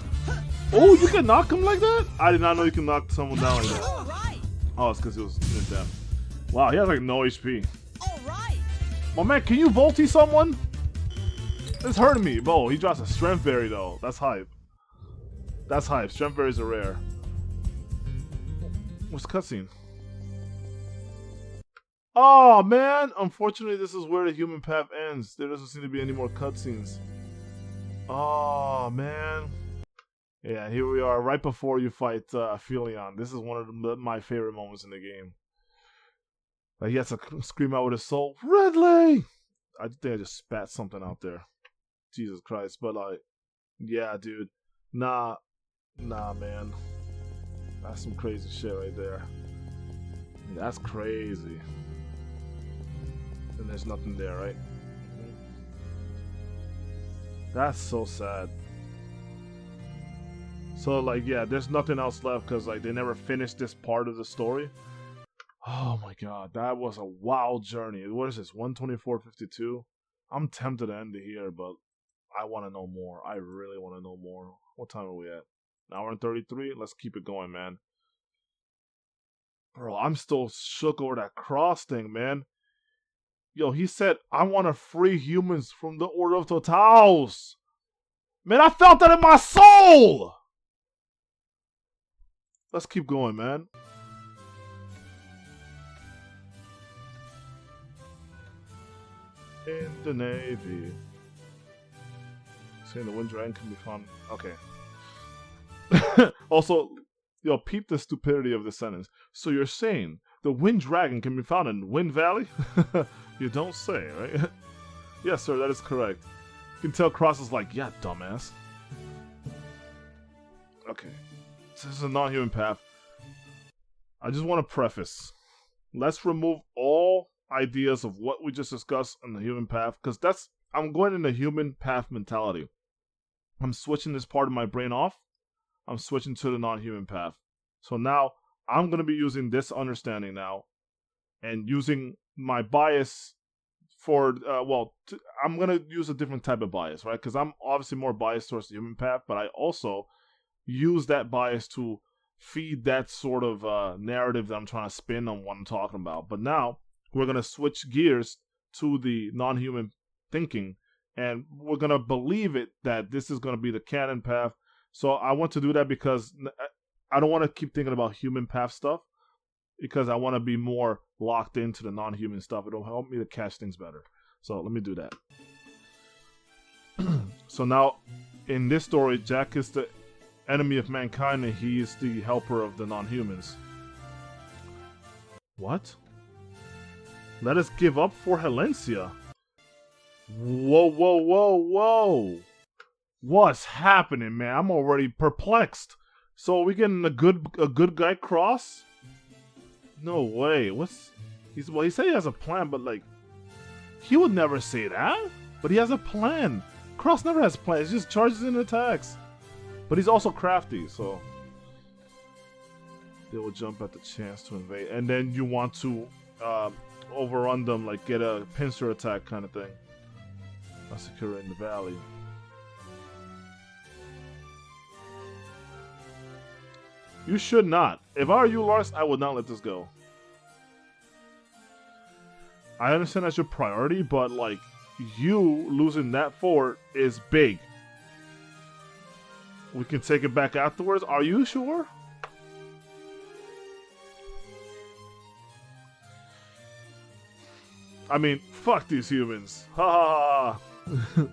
Oh, you can knock him like that? I did not know you can knock someone down like that. Oh, it's because he was in death. Wow, he has like no HP. My man, can you Volty someone? It's hurting me. Bro, he drops a Strength Berry though. That's hype. That's hype. Strength Berries are rare. What's the cutscene? Oh man, unfortunately this is where the human path ends. There doesn't seem to be any more cutscenes. Oh man. Yeah, here we are right before you fight Aphelion. This is one of my favorite moments in the game. Like he has to scream out with his soul, Ridley! I think I just spat something out there. Jesus Christ. But like, yeah dude. Nah man. That's some crazy shit right there. That's crazy. And there's nothing there, right? That's so sad. So like, yeah, there's nothing else left because like they never finished this part of the story. Oh my god, that was a wild journey. What is this, 124.52? I'm tempted to end it here, but I want to know more. I really want to know more. What time are we at? An hour and 33? Let's keep it going, man. Bro, I'm still shook over that cross thing, man. Yo, he said, I want to free humans from the Order of Totals. Man, I felt that in my soul! Let's keep going, man. In the Navy. Saying the Wind Dragon can be found. Okay. Also, yo, peep the stupidity of this sentence. So you're saying the Wind Dragon can be found in Wind Valley? You don't say, right? Yes, sir, that is correct. You can tell Cross is like, yeah, dumbass. Okay. This is a non-human path. I just want to preface. Let's remove all ideas of what we just discussed on the human path, because I'm going in the human path mentality. I'm switching this part of my brain off. I'm switching to the non-human path. So now I'm going to be using this understanding now and using my bias for, I'm going to use a different type of bias, right? Because I'm obviously more biased towards the human path, but I also use that bias to feed that sort of narrative that I'm trying to spin on what I'm talking about. But now we're going to switch gears to the non-human thinking, and we're going to believe it that this is going to be the canon path. So I want to do that because I don't want to keep thinking about human path stuff, because I want to be more locked into the non-human stuff. It'll help me to catch things better. So let me do that. So now, in this story, Jack is the enemy of mankind and he is the helper of the non-humans. What? Let us give up for Helencia. Whoa, whoa, whoa, whoa. What's happening, man? I'm already perplexed. So are we getting a good guy Cross? No way. He said he has a plan, but like, he would never say that. But he has a plan. Cross never has plans. He just charges and attacks. But he's also crafty, so they will jump at the chance to invade. And then you want to overrun them, like get a pincer attack kind of thing. Massacre in the valley. You should not. If I were you, Lars, I would not let this go. I understand that's your priority, but like, you losing that fort is big. We can take it back afterwards. Are you sure? I mean, fuck these humans. Ha ha ha.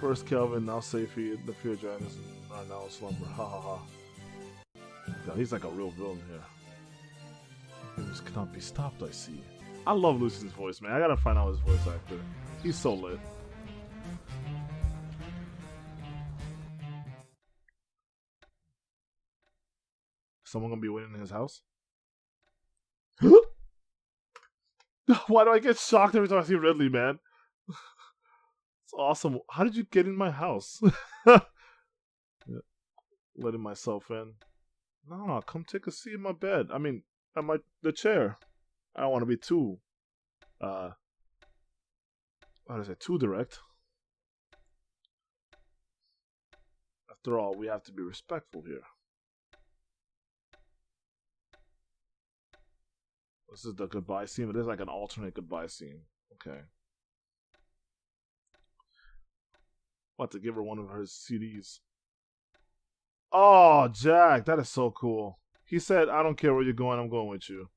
First Kelvin, now Safety, the Fear Giant is now in slumber. Ha ha ha. God, he's like a real villain here. Humans cannot be stopped, I see. I love Lucian's voice, man. I gotta find out his voice actor. He's so lit. Someone gonna be waiting in his house? Why do I get shocked every time I see Ridley, man? It's awesome. How did you get in my house? Letting myself in. No, come take a seat in my bed. I mean, at the chair. I don't want to be too, how to say, too direct. After all, we have to be respectful here. This is the goodbye scene, but there's like an alternate goodbye scene. Okay. About to give her one of her CDs. Oh, Jack, that is so cool. He said, I don't care where you're going, I'm going with you.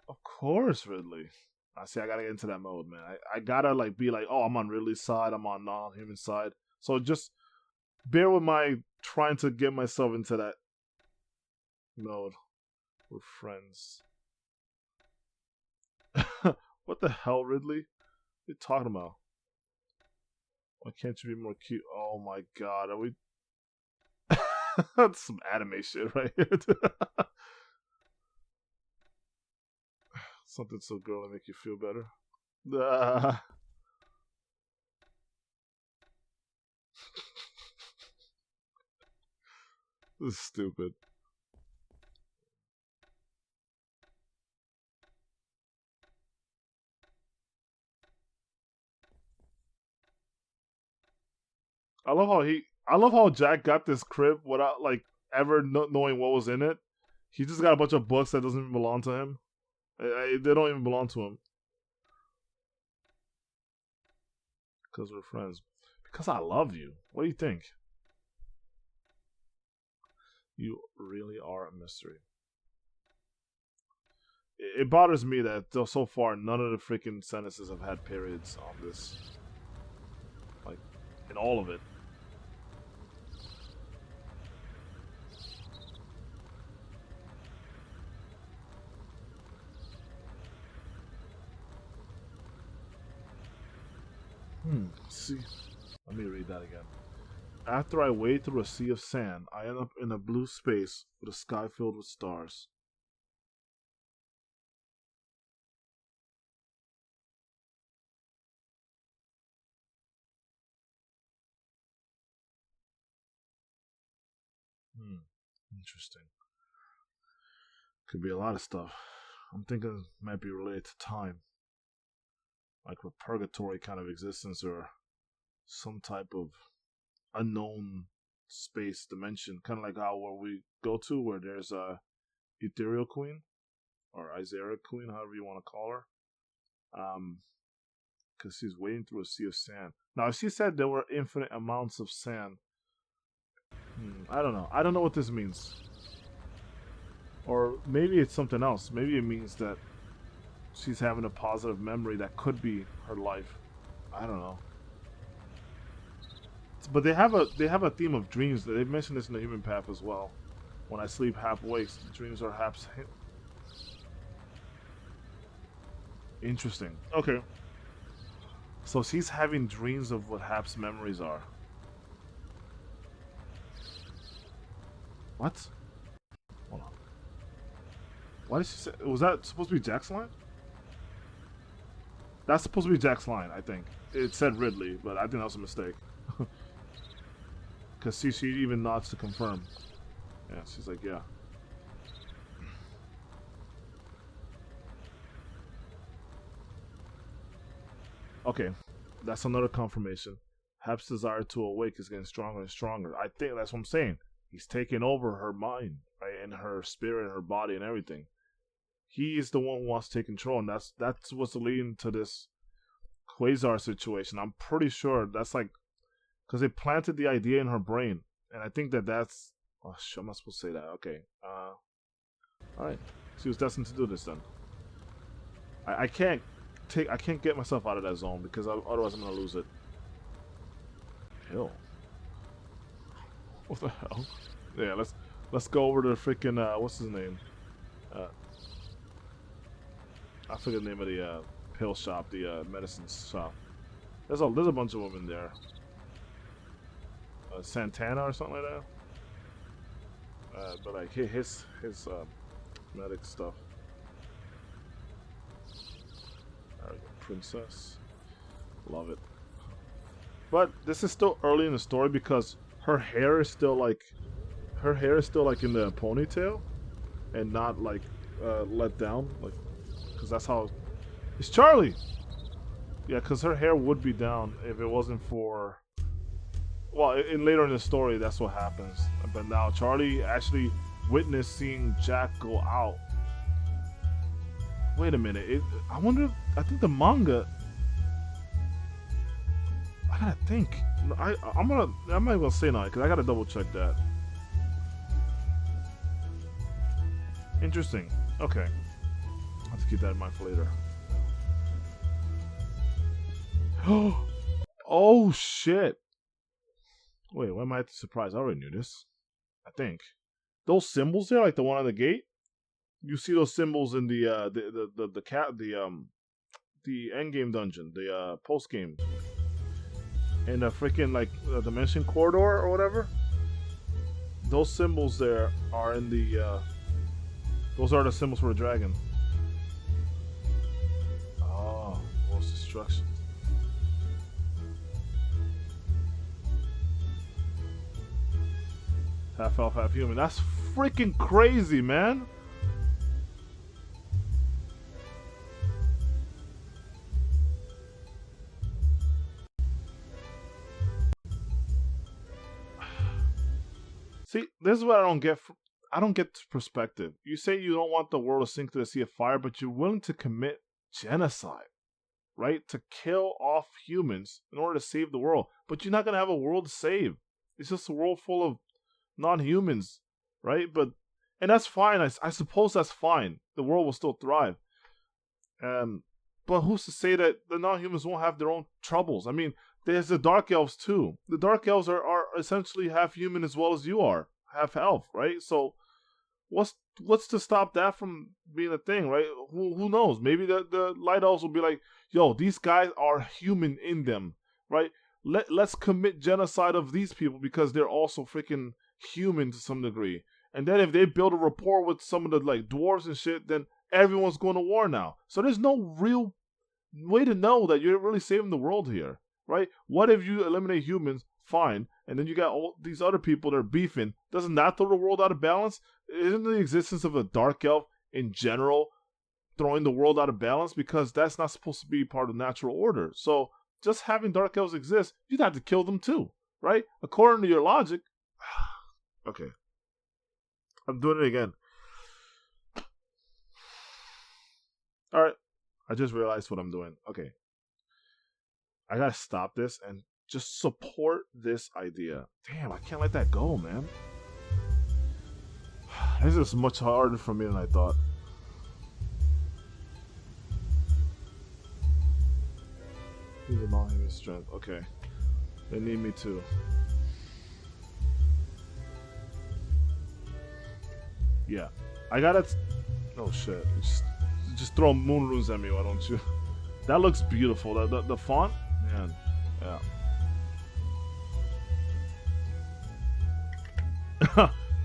Of course, Ridley. I see, I gotta get into that mode, man. I gotta like be like, oh, I'm on Ridley's side, I'm on non-human side. So just bear with my trying to get myself into that mode. We're friends. What the hell, Ridley? What are you talking about? Why can't you be more cute? Oh my god, are we... That's some anime shit right here. Something so girly make you feel better. This is stupid. I love how Jack got this crib without like ever knowing what was in it. He just got a bunch of books that doesn't even belong to him. They don't even belong to him. Because we're friends. Because I love you. What do you think? You really are a mystery. It bothers me that so far none of the freaking sentences have had periods on this. Like, in all of it. See. Let me read that again. After I wade through a sea of sand, I end up in a blue space with a sky filled with stars. Interesting. Could be a lot of stuff. I'm thinking it might be related to time. Like a purgatory kind of existence or some type of unknown space dimension. Kind of like how where we go to where there's a ethereal queen or Isaiah queen, however you want to call her. Because she's wading through a sea of sand. Now, if she said there were infinite amounts of sand, I don't know. I don't know what this means. Or maybe it's something else. Maybe it means that she's having a positive memory that could be her life. I don't know. But they have a theme of dreams. They've mentioned this in the Human Path as well. When I sleep, half wakes. Dreams are half. Interesting. Okay. So she's having dreams of what Hap's memories are. What? Hold on. Why did she say? Was that supposed to be Jack's line? That's supposed to be Jack's line, I think. It said Ridley, but I think that was a mistake. Because she even nods to confirm. Yeah, she's like, yeah. Okay, that's another confirmation. Hap's desire to awake is getting stronger and stronger. I think that's what I'm saying. He's taking over her mind, right, and her spirit, and her body, and everything. He is the one who wants to take control, and that's what's leading to this Quasar situation. I'm pretty sure that's like because they planted the idea in her brain, and I think that's. Oh shit! I'm not supposed to say that. Okay. All right. She was destined to do this then. I can't get myself out of that zone because otherwise I'm gonna lose it. Hell. What the hell? Yeah, let's go over to the freaking what's his name? I forget the name of the pill shop, the medicine shop. There's a bunch of women there. Santana or something like that. But like his medic stuff. Princess, love it. But this is still early in the story because her hair is still like in the ponytail and not like let down, like because that's how it's Charlie. Yeah, because her hair would be down if it wasn't for... Well, later in the story, that's what happens. But now Charlie actually witnessed seeing Jack go out. Wait a minute. I wonder... I think the manga... I gotta think. I'm not even gonna say now because I gotta double check that. Interesting. Okay. I'll have to keep that in mind for later. Oh shit! Wait, why am I surprised? I already knew this. I think those symbols there, like the one on the gate. You see those symbols in the end game dungeon, the post game, in the freaking like dimension corridor or whatever. Those symbols there are in the. Those are the symbols for the dragon. Oh, world's destruction. Half elf, half human. That's freaking crazy, man. See, this is what I don't get. I don't get perspective. You say you don't want the world to sink to the sea of fire, but you're willing to commit genocide, right? To kill off humans in order to save the world. But you're not going to have a world to save. It's just a world full of non-humans, right? And that's fine. I suppose that's fine. The world will still thrive. But who's to say that the non-humans won't have their own troubles? I mean, there's the Dark Elves too. The Dark Elves are essentially half human as well as you are, half elf, right? So what's to stop that from being a thing, right? Who knows? Maybe the Light Elves will be like, yo, these guys are human in them, right? Let's commit genocide of these people because they're also freaking human to some degree. And then if they build a rapport with some of the like dwarves and shit, then everyone's going to war now. So there's no real way to know that you're really saving the world here, right? What if you eliminate humans? Fine. And then you got all these other people that are beefing. Doesn't that throw the world out of balance? Isn't the existence of a dark elf in general throwing the world out of balance? Because that's not supposed to be part of natural order. So just having dark elves exist, you'd have to kill them too, right? According to your logic. Okay. I'm doing it again. Alright. I just realized what I'm doing. Okay. I gotta stop this and just support this idea. Damn, I can't let that go, man. This is much harder for me than I thought. He's a non-human strength. Okay. They need me too. Yeah. I gotta... Oh shit. Just throw moon runes at me, why don't you? That looks beautiful. The font? Man. Yeah.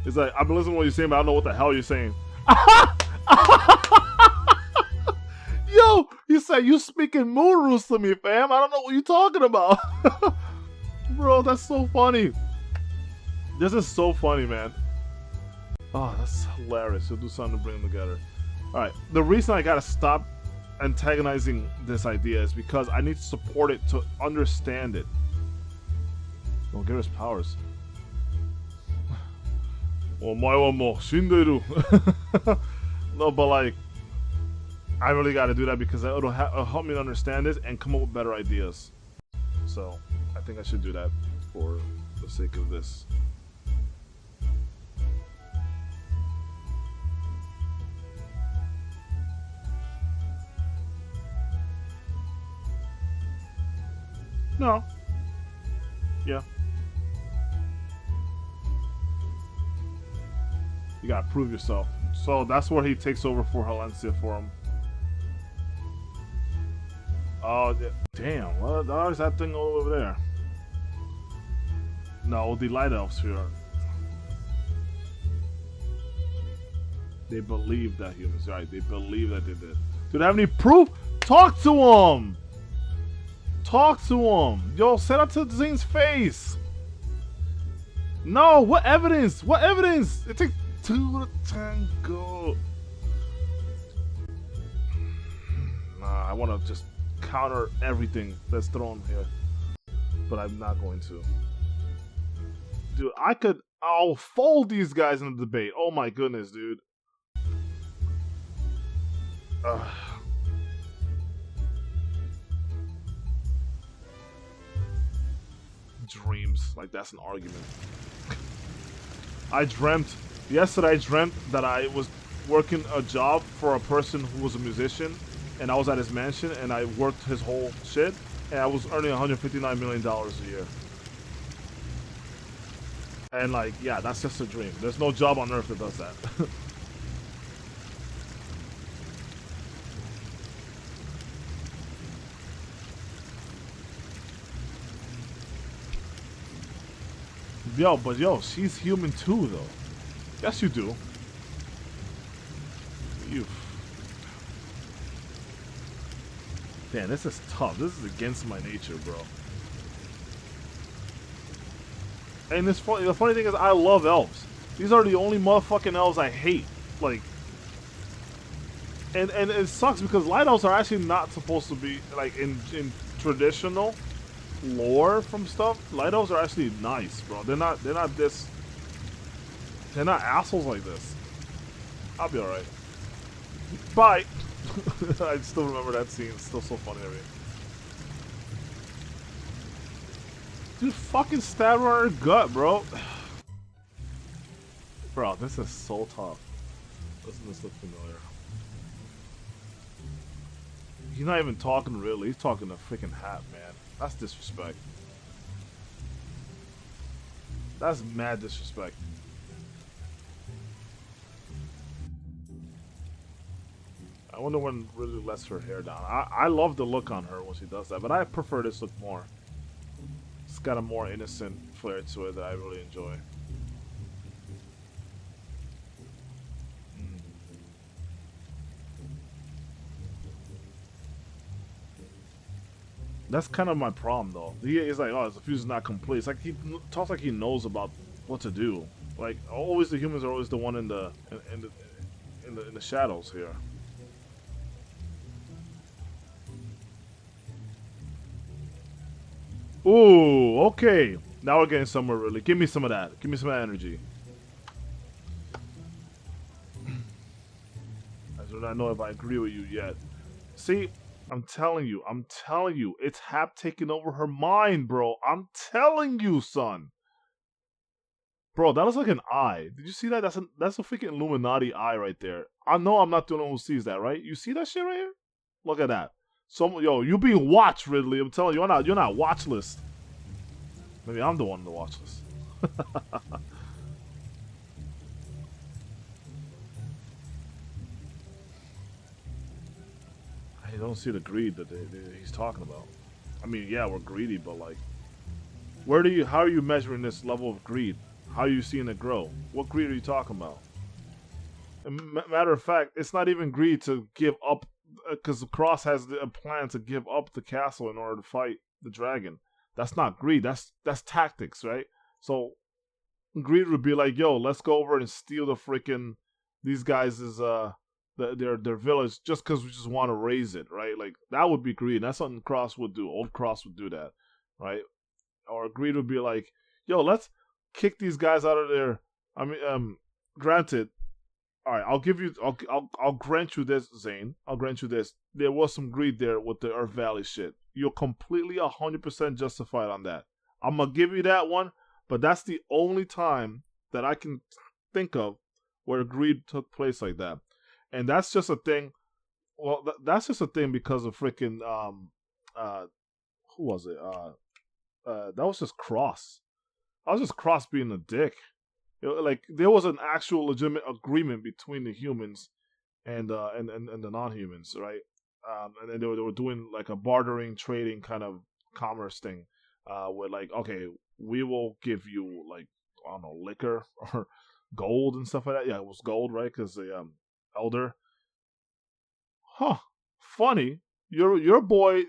It's like, I've been listening to what you're saying, but I don't know what the hell you're saying. Yo, you said you speaking moon rules to me, fam. I don't know what you're talking about. Bro, that's so funny. This is so funny, man. Oh, that's hilarious. You'll do something to bring them together. Alright, the reason I gotta stop antagonizing this idea is because I need to support it to understand it. Don't give us powers. No, but like, I really gotta do that because it'll help me to understand this and come up with better ideas. So, I think I should do that for the sake of this. No. Yeah. You gotta prove yourself. So that's where he takes over for Halencia for him. Oh, damn. What is that thing over there? No, the Light Elves here. They believe that humans, right? They believe that they did. Do they have any proof? Talk to him! Talk to him. Yo, set up to Zane's face. No, what evidence? What evidence? It takes two to tango. Nah, I want to just counter everything that's thrown here, but I'm not going to. Dude, I'll fold these guys in the debate. Oh my goodness, dude. Ugh. Dreams, like that's an argument. Yesterday I dreamt that I was working a job for a person who was a musician, and I was at his mansion and I worked his whole shit, and I was earning $159 million a year. And like, yeah, that's just a dream. There's no job on earth that does that. Yo, she's human too, though. Yes, you do. You. Damn, this is tough. This is against my nature, bro. And the funny thing is, I love elves. These are the only motherfucking elves I hate. Like, and it sucks because light elves are actually not supposed to be like in traditional lore from stuff. Light elves are actually nice, bro. They're not assholes like this. I'll be alright. Bye. I still remember that scene. It's still so funny to me. Dude, fucking stab her in her gut, bro. Bro, this is so tough. Doesn't this look familiar? He's not even talking really. He's talking a freaking hat, man. That's disrespect. That's mad disrespect. I wonder when Ridley lets her hair down. I love the look on her when she does that, but I prefer this look more. It's got a more innocent flair to it that I really enjoy. That's kind of my problem, though. He's like, oh, the fuse is not complete. It's like he talks like he knows about what to do. Like always, the humans are always the one in the shadows here. Ooh, okay. Now we're getting somewhere, really. Give me some of that. Give me some of that energy. I do not know if I agree with you yet. See, I'm telling you, it's Hap taking over her mind, bro. I'm telling you, son. Bro, that looks like an eye. Did you see that? That's a freaking Illuminati eye right there. I know I'm not the only one who sees that, right? You see that shit right here? Look at that. Yo, you being watched, Ridley. I'm telling you, you're not watch list. Maybe I'm the one on the watch list. I don't see the greed that he's talking about. I mean, yeah, we're greedy, but like, how are you measuring this level of greed? How are you seeing it grow? What greed are you talking about? And matter of fact, it's not even greed to give up, because Cross has a plan to give up the castle in order to fight the dragon. That's not greed. That's tactics, right? So greed would be like, yo, let's go over and steal the freaking these guys' their village just because we just want to raise it, right? Like that would be greed. That's something Cross would do. Old Cross would do that, right? Or greed would be like, yo, let's kick these guys out of there. I mean, granted, all right, I'll grant you this, Zane. I'll grant you this. There was some greed there with the Earth Valley shit. You're completely 100% justified on that. I'm gonna give you that one, but that's the only time that I can think of where greed took place like that, and that's just a thing. Well, that's just a thing because of freaking who was it? That was just Cross. I was just Cross being a dick. Like there was an actual legitimate agreement between the humans and the non-humans, right? And then they were doing like a bartering, trading kind of commerce thing, where like, okay, we will give you like, I don't know, liquor or gold and stuff like that. Yeah, it was gold, right? Because the elder. Huh? Funny. Your boy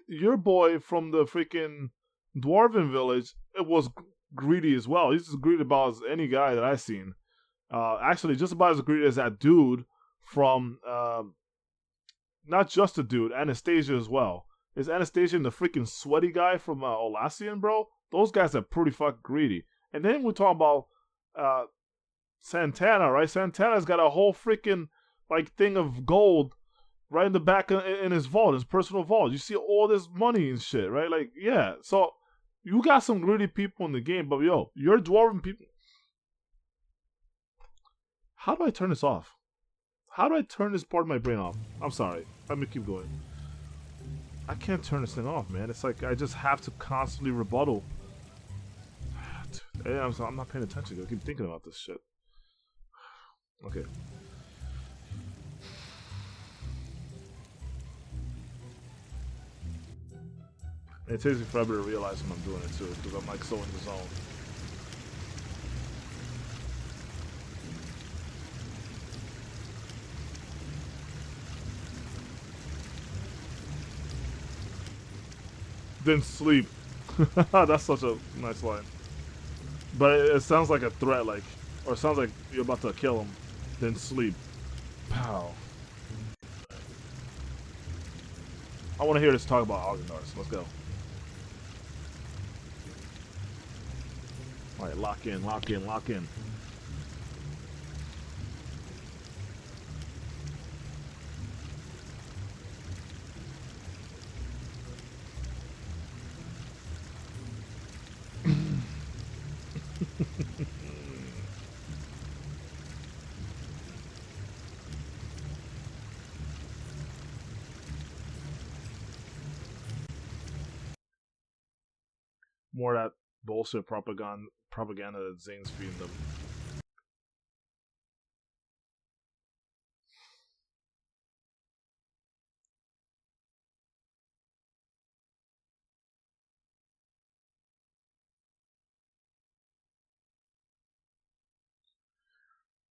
from the freaking dwarven village. It was greedy as well. He's as greedy about as any guy that I've seen. Actually, just about as greedy as that dude from not just the dude, Anastasia as well. Is Anastasia and the freaking sweaty guy from Olassian, bro? Those guys are pretty fucking greedy. And then we talk about Santana, right? Santana's got a whole freaking like thing of gold right in the back in his vault, his personal vault. You see all this money and shit, right? Like, yeah. So you got some greedy people in the game, but yo, you're dwarven people. How do I turn this off? How do I turn this part of my brain off? I'm sorry. Let me keep going. I can't turn this thing off, man. It's like I just have to constantly rebuttal. Hey, I'm not paying attention. I keep thinking about this shit. Okay. It takes me forever to realize when I'm doing it too, because I'm like so in the zone. Then sleep. That's such a nice line. But it sounds like a threat, like, or it sounds like you're about to kill him. Then sleep. Pow. I want to hear this talk about Algendars. Let's go. Alright, lock in, lock in, lock in. More of that bullshit propaganda that Zane's feeding them.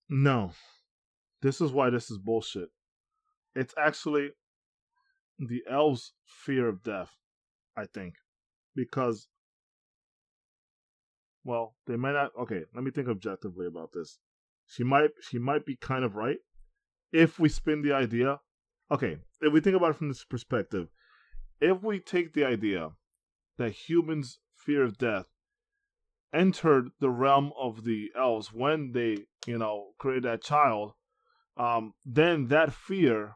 No. This is why this is bullshit. It's actually the elves' fear of death, I think. Because, well, they might not. Okay, let me think objectively about this. She might be kind of right. If we spin the idea, okay, if we think about it from this perspective, if we take the idea that humans' fear of death entered the realm of the elves when they, created that child, then that fear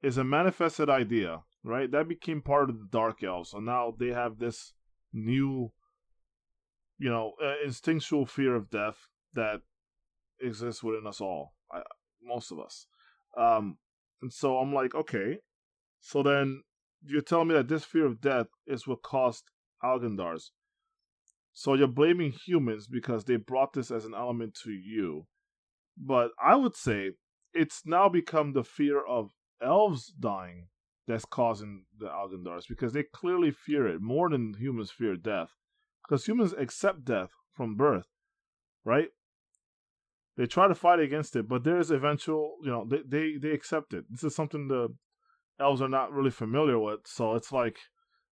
is a manifested idea, right? That became part of the Dark Elves. So now they have this new, instinctual fear of death that exists within us all, most of us. And so I'm like, okay, so then you're telling me that this fear of death is what caused Algendars. So you're blaming humans because they brought this as an element to you. But I would say it's now become the fear of elves dying that's causing the Algendars, because they clearly fear it more than humans fear death. Because humans accept death from birth, right? They try to fight against it, but there's eventual, they accept it. This is something the elves are not really familiar with. So it's like,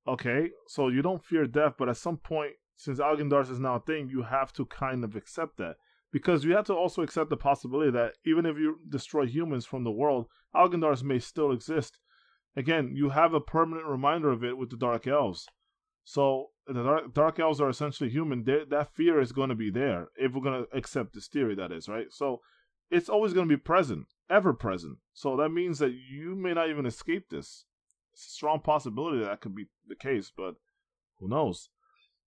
okay, so you don't fear death, but at some point, since Algendars is now a thing, you have to kind of accept that. Because you have to also accept the possibility that even if you destroy humans from the world, Algendars may still exist. Again, you have a permanent reminder of it with the Dark Elves. So the Dark Elves are essentially human. That fear is going to be there, if we're going to accept this theory, that is, right? So it's always going to be present, ever present. So that means that you may not even escape this. It's a strong possibility that could be the case, but who knows?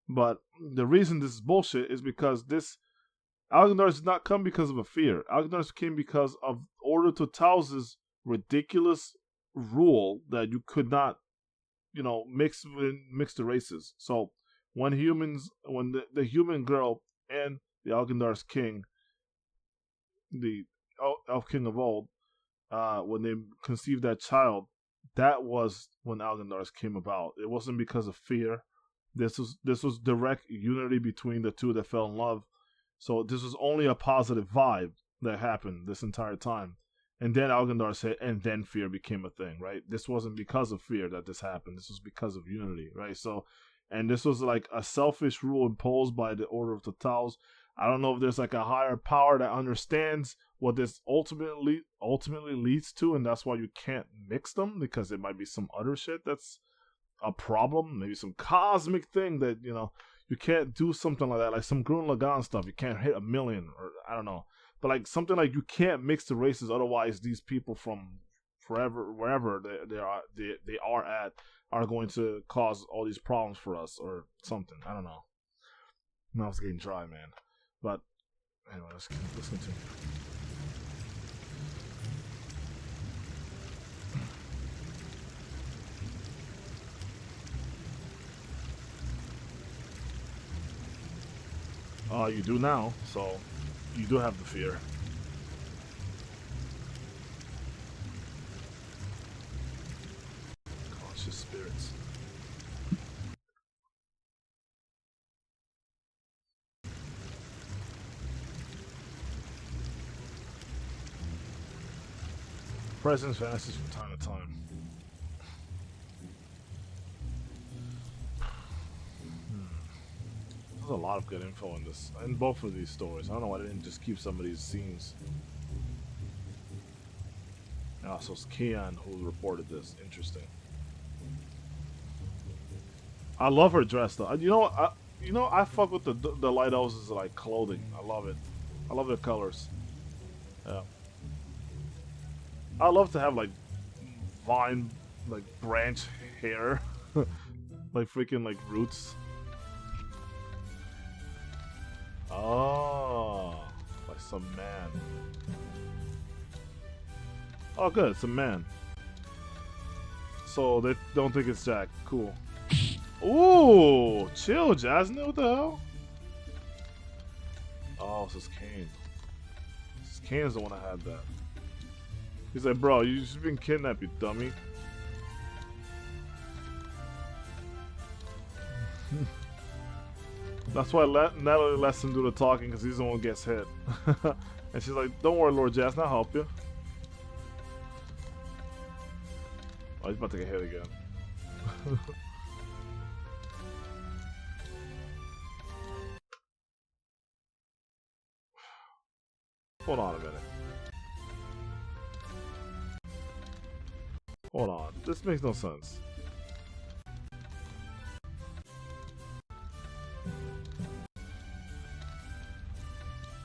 But the reason this is bullshit is because this Algendars did not come because of a fear. Algendars came because of Order Total's ridiculous rule that you could not, mix the races. So when the human girl and the Algendar's king, the elf king of old, when they conceived that child, that was when Algendars came about. It wasn't because of fear. This was direct unity between the two that fell in love. So this was only a positive vibe that happened this entire time. And then Algendar said, and then fear became a thing, right? This wasn't because of fear that this happened. This was because of unity, right? So, and this was like a selfish rule imposed by the Order of Totals. I don't know if there's like a higher power that understands what this ultimately leads to, and that's why you can't mix them, because it might be some other shit that's a problem, maybe some cosmic thing that, you know, you can't do something like that, like some Gurren Lagann stuff. You can't hit 1,000,000, or I don't know, but like something like you can't mix the races, otherwise these people from forever, wherever they are at, are going to cause all these problems for us or something. I don't know. Now it's getting dry, man. But anyway, let's continue. You do now, so you do have the fear. Conscious spirits. Presence vanishes from time to time. There's a lot of good info in this, in both of these stories. I don't know why they didn't just keep some of these scenes. So it's Kian who reported this. Interesting. I love her dress though. I fuck with the lighthouses like clothing. I love it. I love their colors. Yeah. I love to have like vine, like branch hair, like freaking like roots. Oh, like some man. Oh, good, it's a man. So they don't think it's Jack. Cool. Ooh, chill, Jasmine. What the hell? Oh, this is Kane. Kane's the one that had that. He's like, bro, you just been kidnapped, you dummy. That's why Natalie lets him do the talking, because he's the one who gets hit. And she's like, don't worry, Lord Jasmine, I'll help you. Oh, he's about to get hit again. Hold on a minute. Hold on. This makes no sense.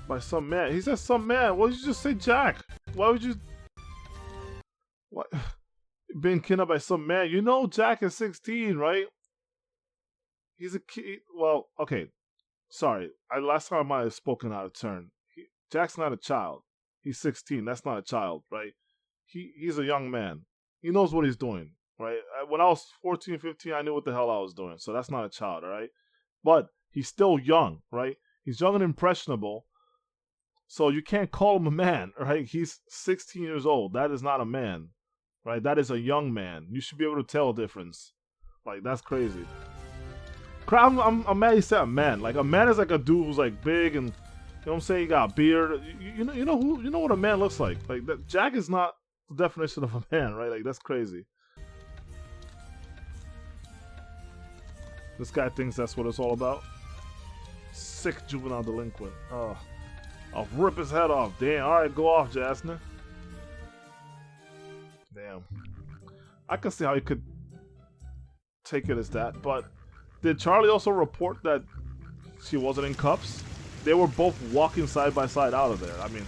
By some man. He said some man. Why did you just say Jack? Why would you... What? Being kidnapped by some man. You know Jack is 16, right? He's a kid. Well, okay. Sorry. Last time I might have spoken out of turn. Jack's not a child. He's 16. That's not a child, right? He's a young man. He knows what he's doing, right? When I was 14, 15, I knew what the hell I was doing. So that's not a child, all right? But he's still young, right? He's young and impressionable. So you can't call him a man, right? He's 16 years old. That is not a man, right? That is a young man. You should be able to tell a difference. Like, that's crazy. I'm mad he said a man. Like, a man is like a dude who's like big and, you know what I'm saying? He got a beard. You know what a man looks like. Like that. Jack is not the definition of a man, right? Like, that's crazy. This guy thinks that's what it's all about. Sick juvenile delinquent. Oh, I'll rip his head off. Damn. All right, go off, Jasna. Damn. I can see how he could take it as that, but did Charlie also report that she wasn't in cuffs? They were both walking side by side out of there. I mean,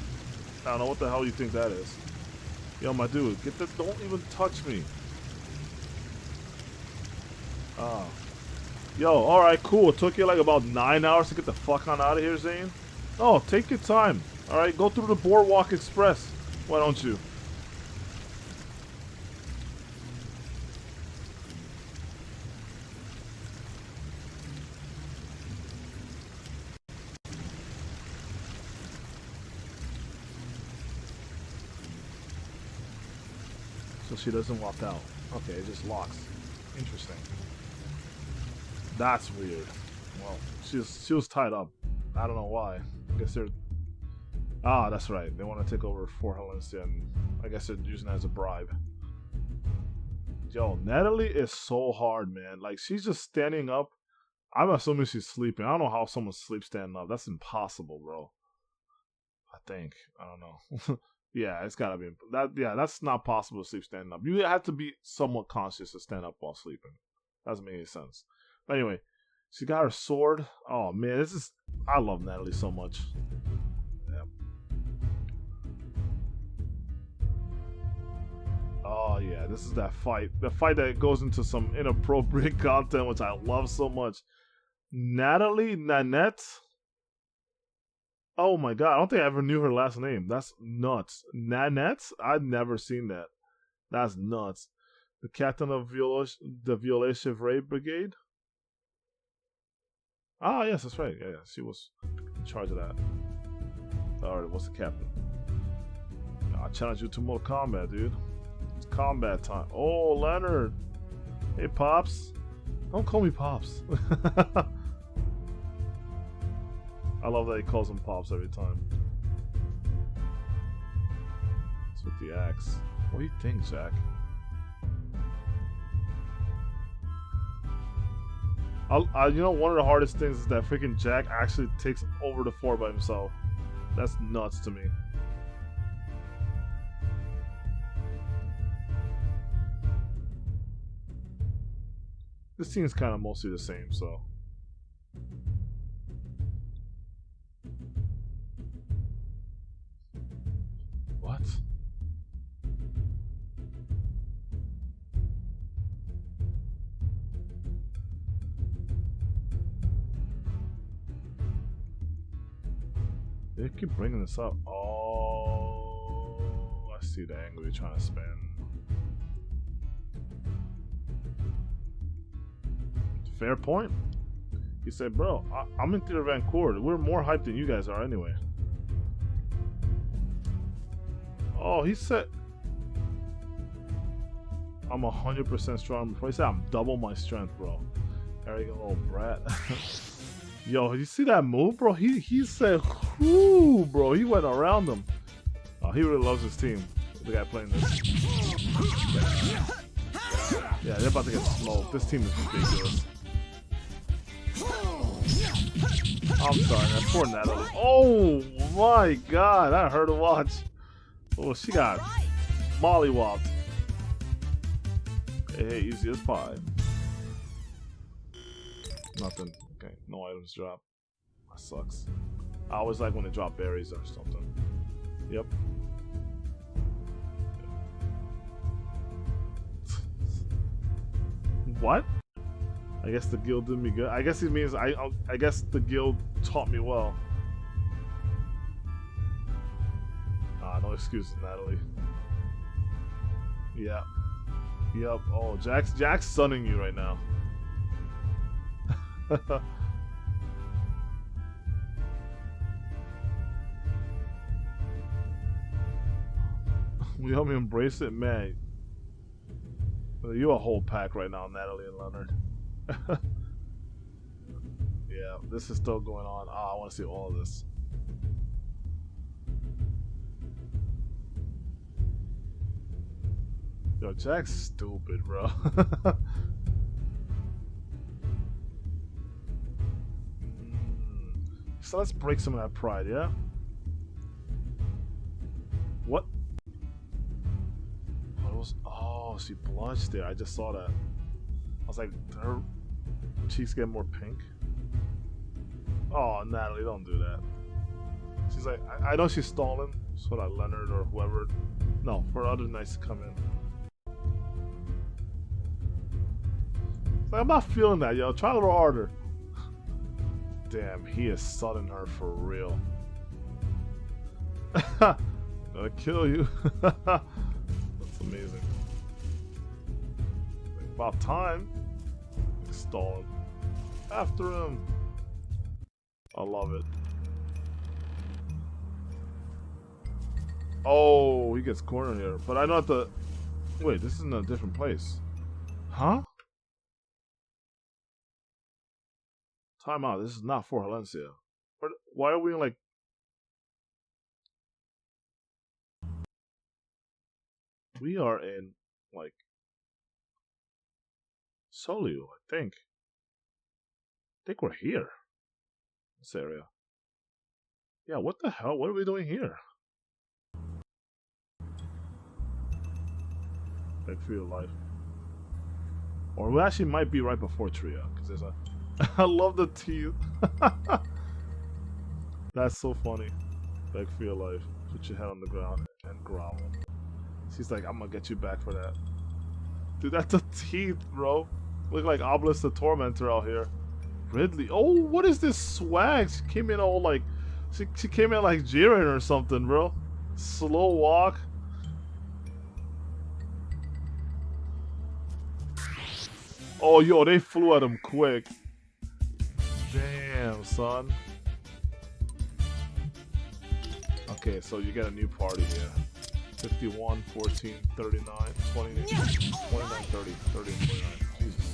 I don't know what the hell you think that is. Yo, my dude, get the, don't even touch me. Oh. Yo, alright, cool. It took you like about 9 hours to get the fuck on out of here, Zane? Oh, take your time. Alright, go through the Boardwalk Express. Why don't you? So she doesn't walk out. Okay, it just locks. Interesting. That's weird. Well, she was tied up. I don't know why. I guess they're... Ah, that's right. They want to take over Fort Valencia, and I guess they're using it as a bribe. Yo, Natalie is so hard, man. Like, she's just standing up. I'm assuming she's sleeping. I don't know how someone sleeps standing up. That's impossible, bro. I think. I don't know. Yeah, it's gotta be that. Yeah, that's not possible to sleep standing up. You have to be somewhat conscious to stand up while sleeping. Doesn't make any sense. But anyway, she got her sword. Oh man, this is. I love Natalie so much. Yeah. Oh yeah, this is that fight. The fight that goes into some inappropriate content, which I love so much. Natalie Nanette. Oh my god, I don't think I ever knew her last name. That's nuts. Nanette? I've never seen that. That's nuts. The captain of the Violation Raid Brigade? Ah, yes, that's right. Yeah, she was in charge of that. Alright, what's the captain? I challenge you to more combat, dude. It's combat time. Oh, Leonard. Hey, Pops. Don't call me Pops. I love that he calls him Pops every time. It's with the axe. What do you think, Jack? You know, one of the hardest things is that freaking Jack actually takes over the fort by himself. That's nuts to me. This scene's kind of mostly the same, so. What? They keep bringing this up. Oh, I see the angle you're trying to spin. Fair point. He said, bro, I'm in Theater Vancouver. We're more hyped than you guys are anyway. Oh, he said, I'm 100% strong. Before he said, I'm double my strength, bro. There you go, little brat. Yo, you see that move, bro? He said, whoo, bro. He went around them. Oh, he really loves his team. The guy playing this. Yeah, they're about to get smoked. This team is ridiculous. I'm sorry, man. Poor Natalie. Oh my god, that hurt to watch. Oh, she got mollywopped. Hey, easy as pie. Nothing. Okay, no items drop. That sucks. I always like when they drop berries or something. Yep. What? I guess the guild did me good. I guess it means I guess the guild taught me well. No excuses, Natalie. Yeah. Yep. Oh, Jack's sunning you right now. We help me embrace it, man. You a whole pack right now, Natalie and Leonard. Yeah, this is still going on. Oh, I want to see all of this. Yo, Jack's stupid, bro. So let's break some of that pride, yeah? What? Oh, she blushed there. I just saw that. I was like, her cheeks get more pink. Oh, Natalie, don't do that. She's like, I know she's stalling so that Leonard or whoever, no, for other knights to come in. It's like, I'm not feeling that, yo. Try a little harder. Damn, he is sudden her for real. Gonna kill you. That's amazing. About time. Stalling. After him. I love it. Oh, he gets cornered here. But I know the... Wait, this is in a different place. Huh? Time out. This is not for Valencia. Why are we in like... We are in like... Solio, I think. I think we're here. This area. Yeah, what the hell? What are we doing here? Big field life. Or we actually might be right before Tria, because there's a... I love the teeth. That's so funny. Beg for your life. Put your head on the ground and growl. She's like, I'm gonna get you back for that. Dude, that's the teeth, bro. Look like Obelisk the Tormentor out here. Ridley. Oh, what is this swag? She came in all like... She came in like Jiren or something, bro. Slow walk. Oh, yo, they flew at him quick. Damn, son. Okay, so you get a new party here. 51, 14, 39, 20, 29, 30, 30, and 29. Jesus.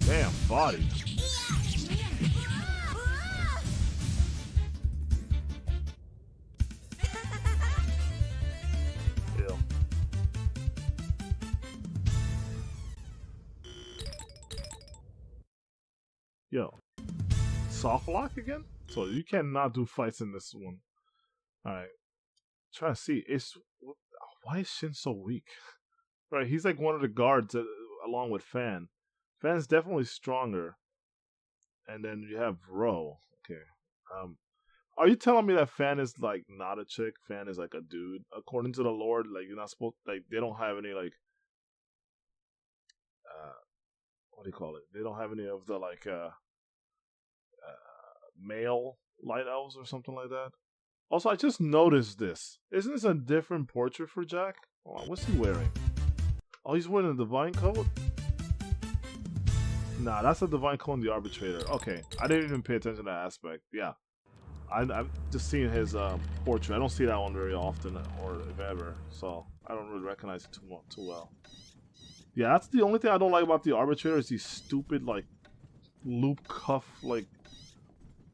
Damn, body. Ew. Yo. Soft lock again? So you cannot do fights in this one. Alright. Trying to see. Why is Shin so weak? Right, he's like one of the guards along with Fan. Fan's definitely stronger. And then you have Ro. Okay. Are you telling me that Fan is like not a chick? Fan is like a dude? According to the Lord, like you're not supposed, like they don't have any like what do you call it? They don't have any of the like male light elves or something like that. Also, I just noticed this. Isn't this a different portrait for Jack? Oh, what's he wearing? Oh, he's wearing a divine coat? Nah, that's a divine coat in the arbitrator. Okay, I didn't even pay attention to that aspect. Yeah, I've just seen his portrait. I don't see that one very often, or if ever, so I don't really recognize it too well. Yeah, that's the only thing I don't like about the arbitrator is these stupid like loop cuff like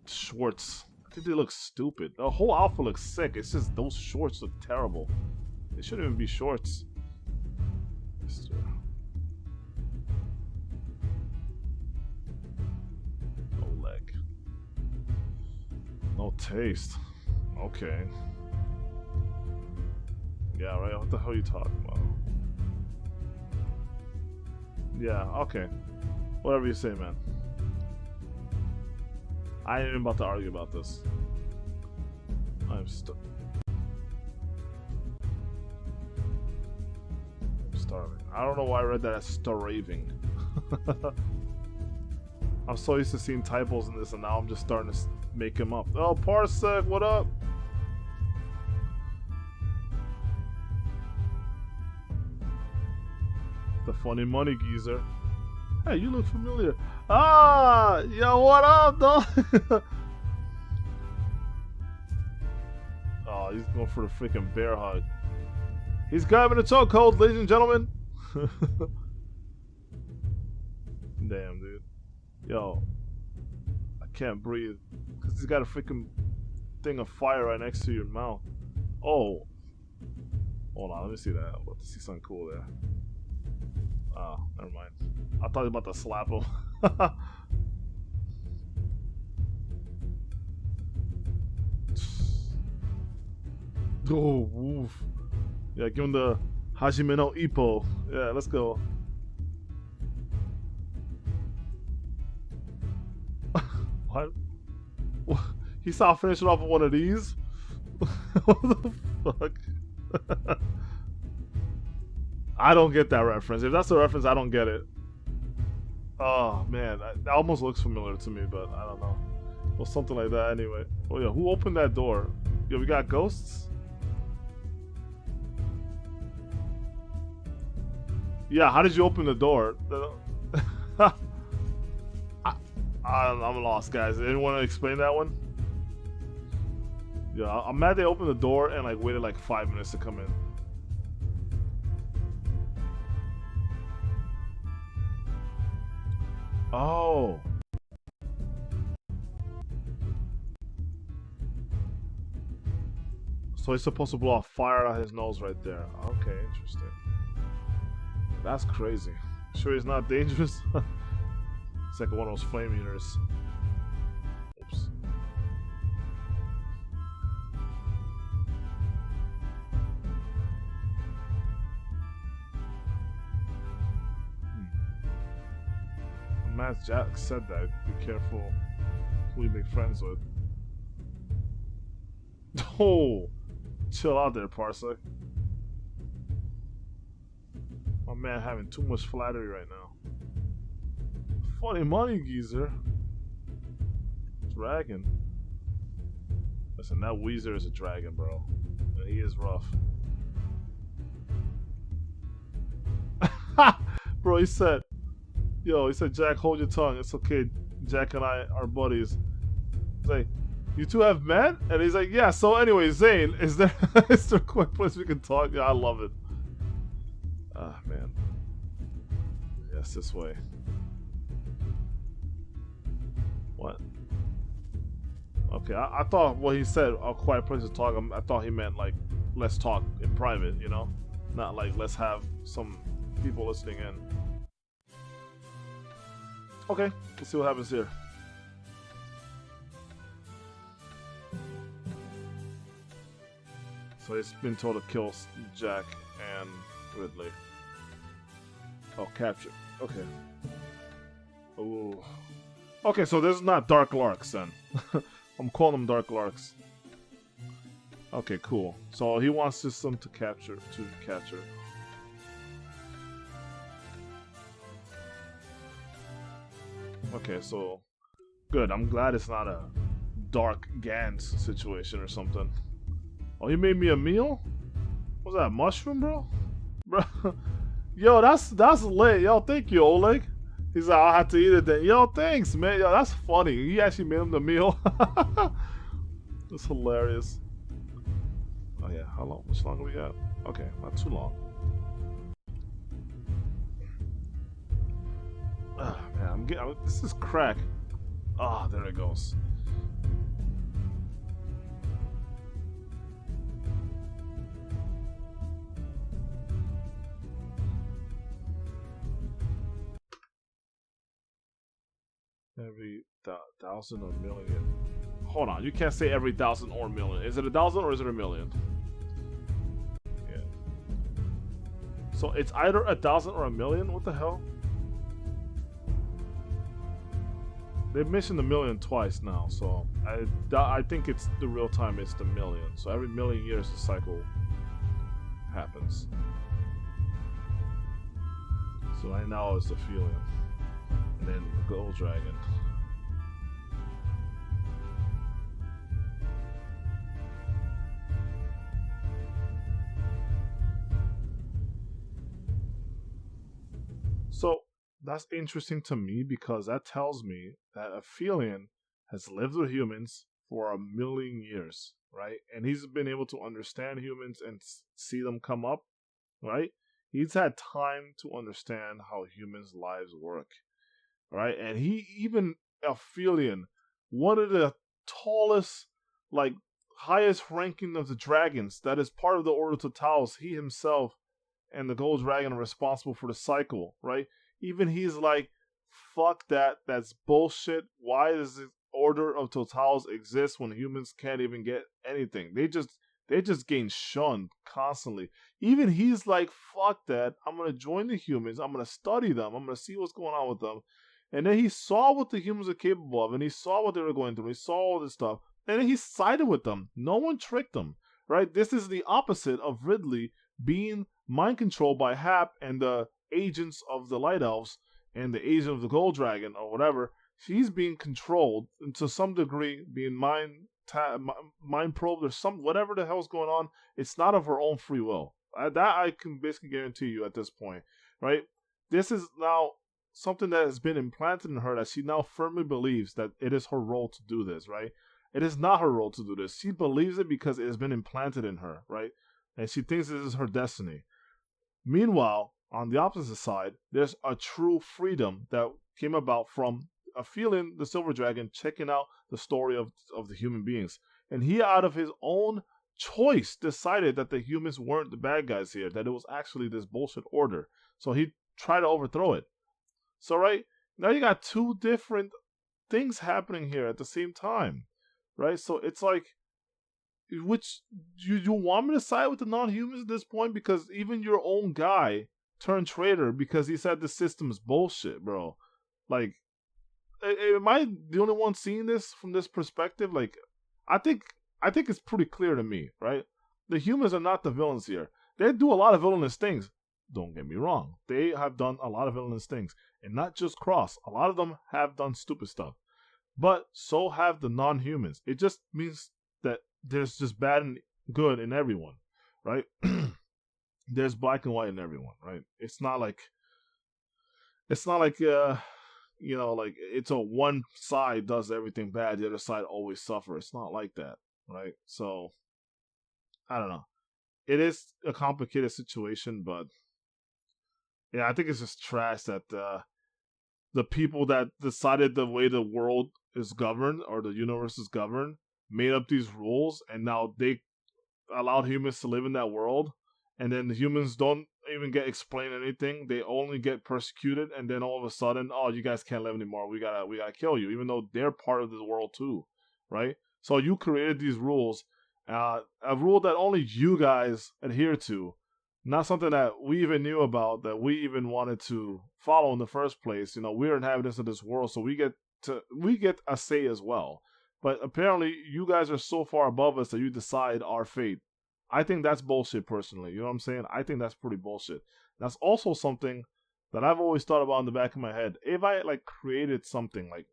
shorts. I think they look stupid. The whole outfit looks sick. It's just those shorts look terrible. They shouldn't even be shorts. No leg. No taste. Okay. Yeah, right. What the hell are you talking about? Yeah, okay. Whatever you say, man. I ain't even about to argue about this. I'm starving. I don't know why I read that as starving. I'm so used to seeing typos in this, and now I'm just starting to make them up. Oh, Parsec, what up? The funny money geezer. Hey, you look familiar. Ah, yo, what up, dog? Oh, he's going for the freaking bear hug. He's grabbing the chokehold, ladies and gentlemen. Damn, dude. Yo, I can't breathe because he's got a freaking thing of fire right next to your mouth. Oh, hold on, let me see that. I want to see something cool there. Oh, never mind. I thought he was about to slap him. Oh, woof. Yeah, give him the Hajime no Ippo. Yeah, let's go. What? He saw finishing off with one of these? What the fuck? I don't get that reference. If that's a reference, I don't get it. Oh, man. That almost looks familiar to me, but I don't know. Well, something like that anyway. Oh, yeah. Who opened that door? Yo, we got ghosts? Yeah, how did you open the door? I'm lost, guys. Anyone want to explain that one? Yeah, I'm mad they opened the door and like waited like 5 minutes to come in. Oh. So he's supposed to blow a fire out his nose right there. Okay, interesting. That's crazy. Sure he's not dangerous? It's like one of those flame eaters. Oops. dumbass Jack said that. Be careful who you make friends with. Oh, chill out there, Parsec. My man having too much flattery right now. Funny money, geezer. Dragon. Listen, that Weezer is a dragon, bro. And he is rough. Bro, he said, Jack, hold your tongue. It's okay. Jack and I are buddies. He's like, you two have met? And he's like, yeah, so anyway, Zane, is there a quick place we can talk? Yeah, I love it. Ah, man. Yes, this way. What? Okay, I thought what he said, a quiet place to talk, I thought he meant like, let's talk in private, you know? Not like, let's have some people listening in. Okay, let's see what happens here. So he's been told to kill Jack and Ridley. Oh, capture. Okay. Ooh. Okay, so this is not Dark Larks then. I'm calling them Dark Larks. Okay, cool. So he wants system to capture. Okay, so good. I'm glad it's not a Dark Gans situation or something. Oh, you made me a meal? What's that, mushroom, bro? Bro, yo, that's lit. Yo, thank you, Oleg. He's like, I'll have to eat it then. Yo, thanks, man. Yo, that's funny. You actually made him the meal. That's hilarious. Oh yeah, how long? Much longer we got? Okay, not too long. Ah, man, this is crack. Ah, there it goes. Every thousand or million. Hold on, you can't say every thousand or million. Is it 1,000 or is it a million? Yeah. So it's either 1,000 or a million? What the hell? They've mentioned the million twice now, so I think it's the real time. It's the million. So every million years the cycle happens. So right now it's the feeling. And then the gold dragon. So that's interesting to me because that tells me that Aphelion has lived with humans for 1,000,000 years, right? And he's been able to understand humans and see them come up, right? He's had time to understand how humans' lives work. Right, and he even Aphelion, one of the tallest, like highest ranking of the dragons, that is part of the Order Totalis. He himself and the Gold Dragon are responsible for the cycle, right? Even he's like, fuck that, that's bullshit. Why does the Order of Totalis exist when humans can't even get anything? They just gain shunned constantly. Even he's like, fuck that. I'm gonna join the humans. I'm gonna study them. I'm gonna see what's going on with them. And then he saw what the humans are capable of, and he saw what they were going through. He saw all this stuff, and then he sided with them. No one tricked them, right? This is the opposite of Ridley being mind controlled by Hap and the agents of the Light Elves and the agent of the Gold Dragon or whatever. She's being controlled, and to some degree, being mind probed or some whatever the hell's going on. It's not of her own free will. That I can basically guarantee you at this point, right? This is now something that has been implanted in her that she now firmly believes that it is her role to do this, right? It is not her role to do this. She believes it because it has been implanted in her, right? And she thinks this is her destiny. Meanwhile, on the opposite side, there's a true freedom that came about from Aphelion, the Silver Dragon, checking out the story of the human beings. And he, out of his own choice, decided that the humans weren't the bad guys here, that it was actually this bullshit order. So he tried to overthrow it. So right now you got two different things happening here at the same time, right? So it's like, which you want me to side with the non-humans at this point? Because even your own guy turned traitor because he said the system's bullshit, bro. Like, am I the only one seeing this from this perspective? Like, I think I think it's pretty clear to me, right? The humans are not the villains here. They do a lot of villainous things. Don't get me wrong. They have done a lot of villainous things, and not just Cross. A lot of them have done stupid stuff, but so have the non-humans. It just means that there's just bad and good in everyone, right? There's black and white in everyone, right? It's not like like it's a one side does everything bad, the other side always suffers. It's not like that, right? So I don't know. It is a complicated situation, but yeah, I think it's just trash that the people that decided the way the world is governed or the universe is governed made up these rules, and now they allowed humans to live in that world, and then the humans don't even get explained anything. They only get persecuted, and then all of a sudden, oh, you guys can't live anymore. We gotta kill you, even though they're part of the world too, right? So you created these rules, a rule that only you guys adhere to, not something that we even knew about, that we even wanted to follow in the first place. We're inhabitants of this world, so we get a say as well. But apparently, you guys are so far above us that you decide our fate. I think that's bullshit, personally. You know what I'm saying? I think that's pretty bullshit. That's also something that I've always thought about in the back of my head. If I like created something, like,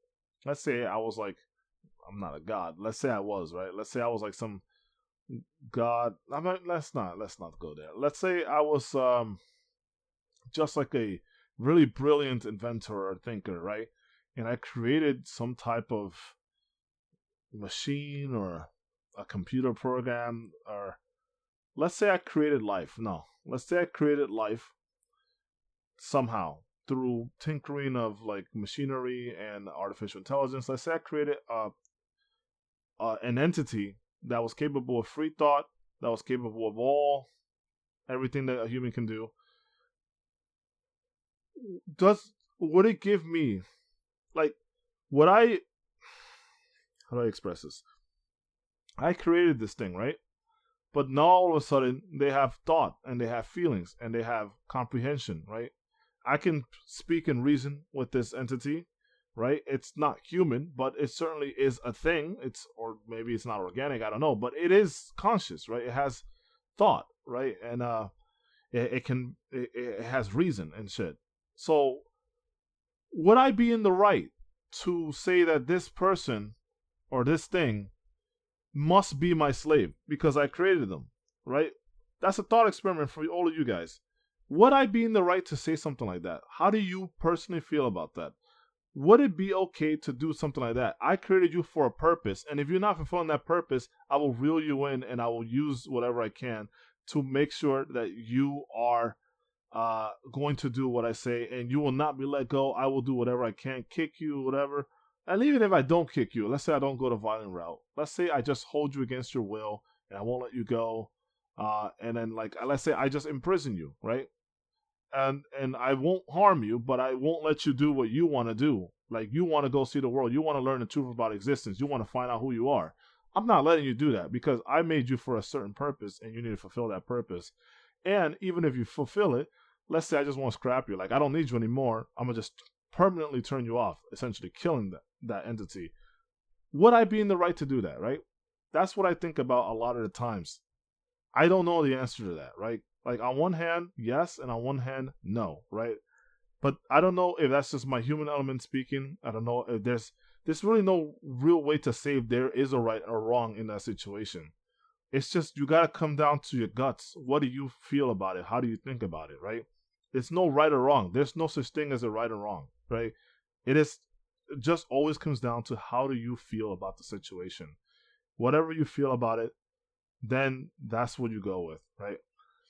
let's say I was like, I'm not a god. Let's say I was, right? Let's say I was like some god. Let's not go there. Let's say I was just like a really brilliant inventor or thinker, right? And I created some type of machine or a computer program, or let's say I created life. No, let's say I created life somehow through tinkering of like machinery and artificial intelligence. Let's say I created an entity that was capable of free thought, that was capable of everything that a human can do. Would it give me, like, would I, how do I express this? I created this thing, right? But now all of a sudden they have thought and they have feelings and they have comprehension, right? I can speak and reason with this entity, right? It's not human, but it certainly is a thing. Or maybe it's not organic, I don't know, but it is conscious, right? It has thought, right? And it has reason and shit. So would I be in the right to say that this person or this thing must be my slave because I created them, right? That's a thought experiment for all of you guys. Would I be in the right to say something like that? How do you personally feel about that? Would it be okay to do something like that? I created you for a purpose, and if you're not fulfilling that purpose, I will reel you in and I will use whatever I can to make sure that you are going to do what I say, and you will not be let go. I will do whatever I can, kick you, whatever. And even if I don't kick you, let's say I don't go the violent route. Let's say I just hold you against your will and I won't let you go. And then, like, let's say I just imprison you, right? And I won't harm you, but I won't let you do what you want to do. Like, you want to go see the world. You want to learn the truth about existence. You want to find out who you are. I'm not letting you do that because I made you for a certain purpose and you need to fulfill that purpose. And even if you fulfill it, let's say I just want to scrap you. Like, I don't need you anymore. I'm going to just permanently turn you off, essentially killing that entity. Would I be in the right to do that, right? That's what I think about a lot of the times. I don't know the answer to that, right? Like, on one hand, yes, and on one hand, no, right? But I don't know if that's just my human element speaking. I don't know if there's really no real way to say if there is a right or wrong in that situation. It's just you gotta come down to your guts. What do you feel about it? How do you think about it, right? There's no right or wrong. There's no such thing as a right or wrong, right? It just always comes down to how do you feel about the situation. Whatever you feel about it, then that's what you go with, right?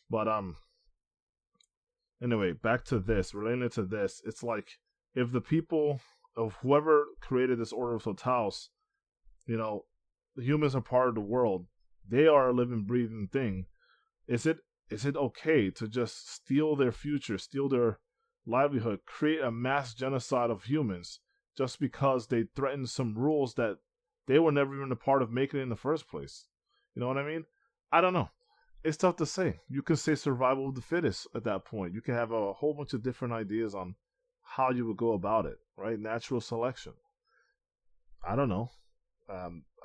But anyway, back to this, related to this, it's like if the people of whoever created this order of Totaus, the humans are part of the world. They are a living, breathing thing. Is it okay to just steal their future, steal their livelihood, create a mass genocide of humans just because they threatened some rules that they were never even a part of making in the first place? You know what I mean? I don't know. It's tough to say. You can say survival of the fittest at that point. You can have a whole bunch of different ideas on how you would go about it, right? Natural selection. I don't know.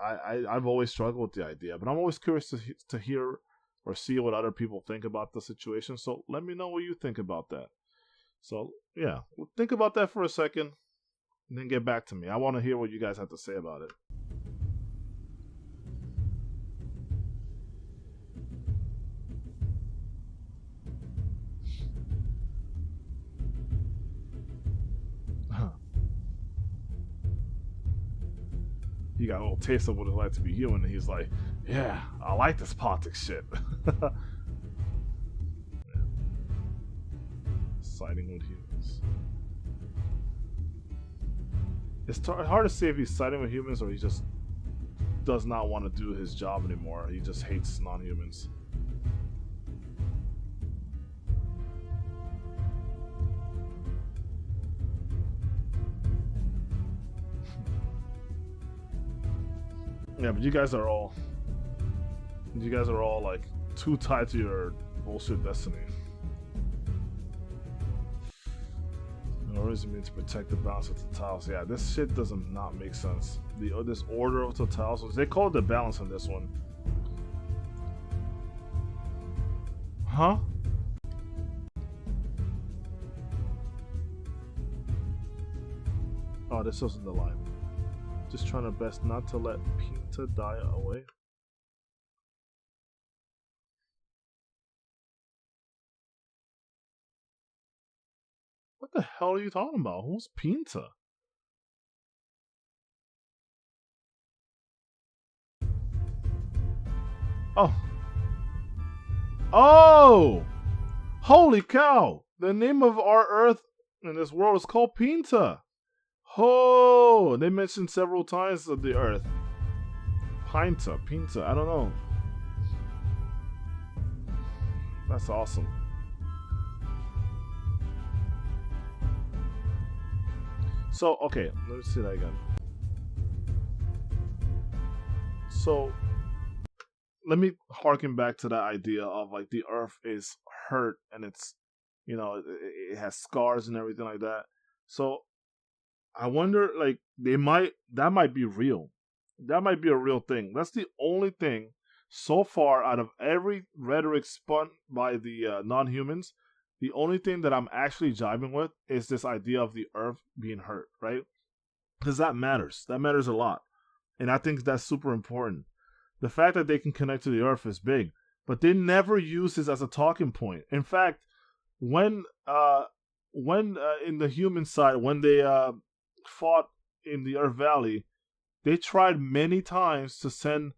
I've always struggled with the idea, but I'm always curious to hear or see what other people think about the situation. So let me know what you think about that. So yeah, think about that for a second, and then get back to me. I want to hear what you guys have to say about it. He got a little taste of what it's like to be human, and he's like, "Yeah, I like this politics shit." Siding with humans. It's hard to say if he's siding with humans or he just does not want to do his job anymore. He just hates non-humans. Yeah, but you guys are all like too tied to your bullshit destiny. Always mean to protect the balance of totals. Yeah, this shit doesn't not make sense. This order of totals, they call it the balance on this one. Huh? Oh, this wasn't the line. Just trying our best not to let Pinta die away. What the hell are you talking about? Who's Pinta? Oh. Oh! Holy cow! The name of our Earth in this world is called Pinta. Oh! They mentioned several times of the Earth. Pinta, I don't know. That's awesome. So, okay, let me see that again. So, let me harken back to that idea of like the Earth is hurt and it's, you know, it has scars and everything like that. So, I wonder, like, that might be real. That might be a real thing. That's the only thing so far out of every rhetoric spun by the non-humans. The only thing that I'm actually jiving with is this idea of the Earth being hurt, right? Because that matters. That matters a lot. And I think that's super important. The fact that they can connect to the Earth is big, but they never use this as a talking point. In fact, when in the human side, when they fought in the Earth Valley, they tried many times to send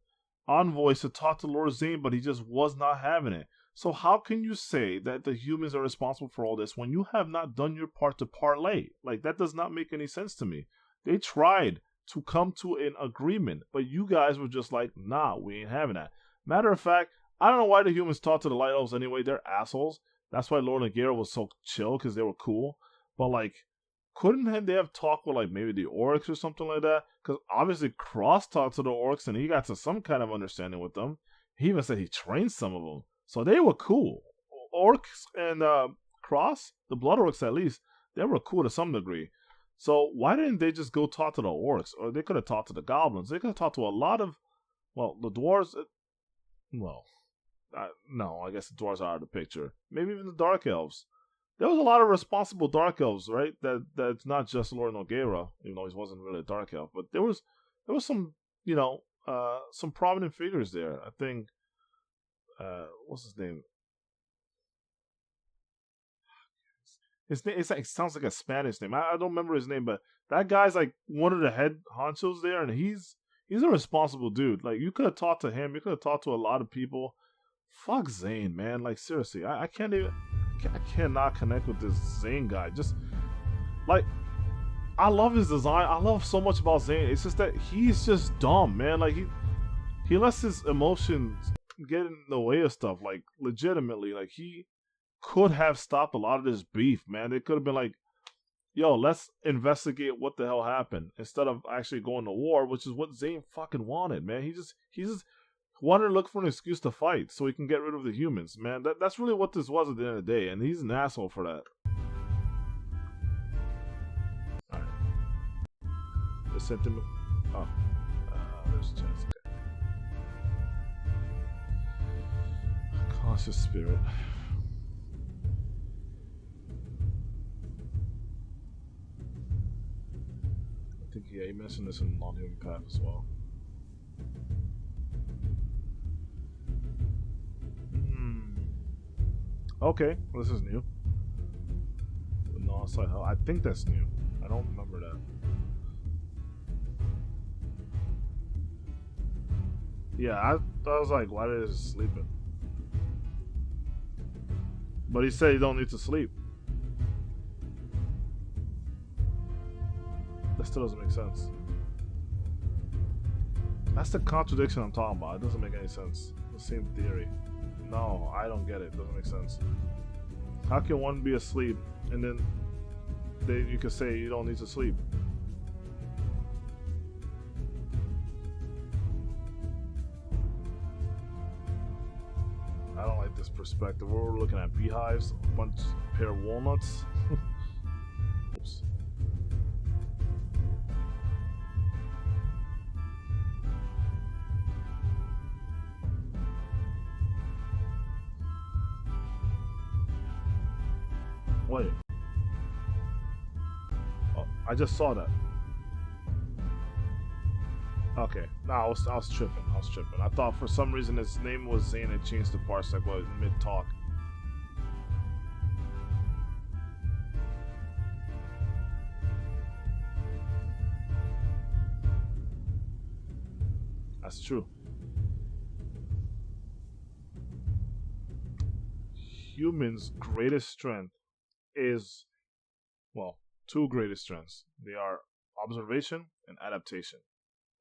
envoys to talk to Lord Zane, but he just was not having it. So how can you say that the humans are responsible for all this when you have not done your part to parlay? Like, that does not make any sense to me. They tried to come to an agreement, but you guys were just like, nah, we ain't having that. Matter of fact, I don't know why the humans talk to the Light Elves anyway. They're assholes. That's why Lord Nagara was so chill, because they were cool. But, like, couldn't they have talked with, like, maybe the orcs or something like that? Because obviously Cross talked to the orcs and he got to some kind of understanding with them. He even said he trained some of them. So they were cool. Orcs and Cross, the Blood Orcs at least, they were cool to some degree. So why didn't they just go talk to the orcs? Or they could have talked to the goblins. They could have talked to a lot of, well, the dwarves. Well, no, I guess the dwarves are out of the picture. Maybe even the dark elves. There was a lot of responsible dark elves, right? That's not just Lord Nogueira, even though he wasn't really a dark elf. But there was some, you know, some prominent figures there. I think, what's his name? His name, it sounds like a Spanish name. I don't remember his name, but that guy's like one of the head honchos there, and he's a responsible dude. Like, you could have talked to him. You could have talked to a lot of people. Fuck Zane, man. Like, seriously, I can't even. I cannot connect with this Zane guy. Just like, I love his design. I love so much about Zane. It's just that he's just dumb, man. Like, he lets his emotions get in the way of stuff. Like, legitimately, like, he could have stopped a lot of this beef, man. They could have been like, yo, let's investigate what the hell happened instead of actually going to war, which is what Zane fucking wanted, man. He just wanted to look for an excuse to fight so he can get rid of the humans, man. That's really what this was at the end of the day, and he's an asshole for that. Alright. The sentiment. Oh, there's a chance. Okay. Conscious spirit. I think he mentioned this in Non-Human Path as well. Okay, well, this is new. No, I think that's new. I don't remember that. Yeah, I was like, why is he sleeping? But he said you don't need to sleep. That still doesn't make sense. That's the contradiction I'm talking about. It doesn't make any sense. The same theory. No, I don't get it. It doesn't make sense. How can one be asleep and then you could say you don't need to sleep? I don't like this perspective. We're looking at beehives, a pair of walnuts. Oops. Wait. Oh, I just saw that. Okay. No, I was tripping. I thought for some reason his name was Zane and changed to Parsec while mid-talk. That's true. Humans' greatest strength is, well, two greatest strengths. They are observation and adaptation.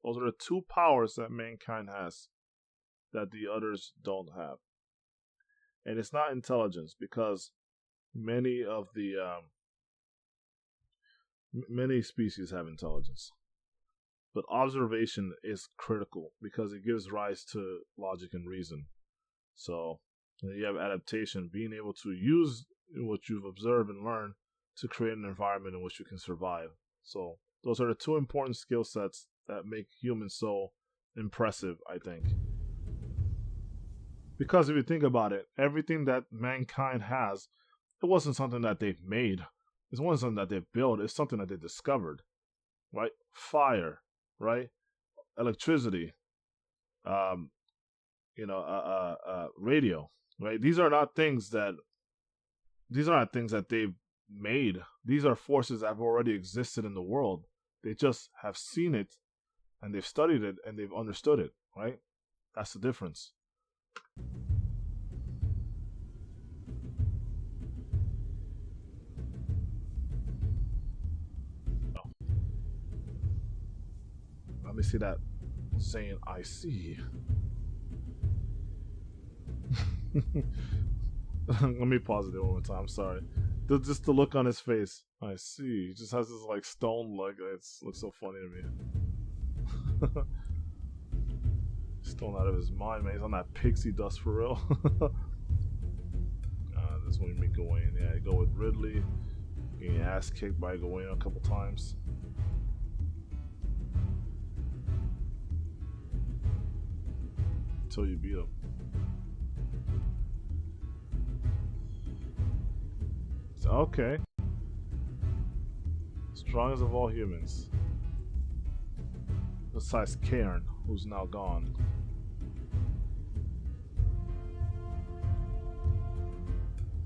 Those are the two powers that mankind has that the others don't have. And it's not intelligence, because many of the many species have intelligence. But observation is critical because it gives rise to logic and reason. So you have adaptation, being able to use what you've observed and learned to create an environment in which you can survive. So those are the two important skill sets that make humans so impressive, I think. Because if you think about it, everything that mankind has, it wasn't something that they've made. It wasn't something that they've built. It's something that they discovered, right? Fire, right? Electricity, radio, right? These are not things that they've made. These are forces that have already existed in the world. They just have seen it, and they've studied it, and they've understood it, right? That's the difference. Oh. Let me see that saying, I see. Let me pause it there one more time. I'm sorry. Just the look on his face. I see. He just has this like stone look. It looks so funny to me. Stone out of his mind, man. He's on that pixie dust for real. This one we Gawain. Yeah, I go with Ridley. Getting ass kicked by Gawain a couple times. Until you beat him. So, okay. Strongest of all humans. Besides Cairn, who's now gone.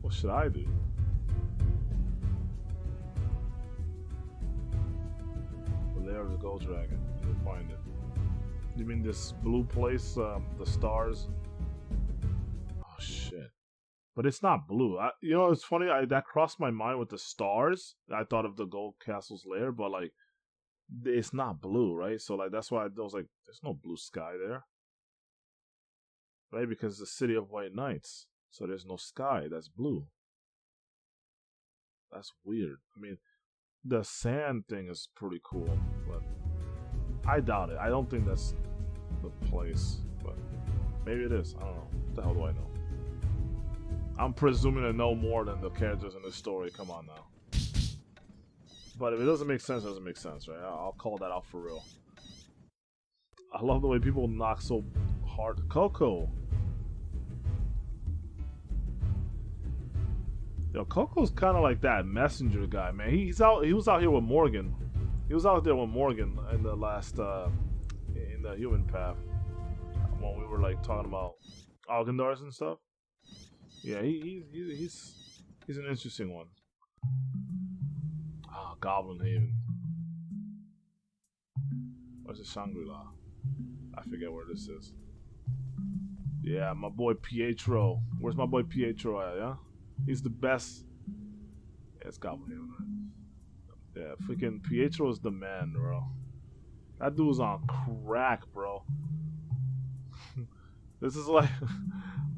What should I do? The lair of the gold dragon. You'll find it. You mean this blue place, the stars? Oh shit! But it's not blue. It's funny. That crossed my mind with the stars. I thought of the gold castle's lair, but like, it's not blue, right? So like, that's why I was like, there's no blue sky there, right? Because it's the city of white knights, so there's no sky that's blue. That's weird. I mean, the sand thing is pretty cool, but I doubt it. I don't think that's the place, but maybe it is. I don't know. What the hell do I know? I'm presuming to know more than the characters in the story. Come on now. But if it doesn't make sense, it doesn't make sense, right? I'll call that out for real. I love the way people knock so hard. Coco. Yo, Coco's kind of like that messenger guy, man. He's out. He was out here with Morgan. He was out there with Morgan in the last in the human path when we were like talking about Algendars and stuff. Yeah, he's an interesting one. Ah, Goblin Haven. Where's the Shangri-La? I forget where this is. Yeah, my boy Pietro. Where's my boy Pietro at, yeah? He's the best. Yeah, it's Goblin Haven, right? Yeah, freaking Pietro is the man, bro. That dude's on crack, bro. This is like,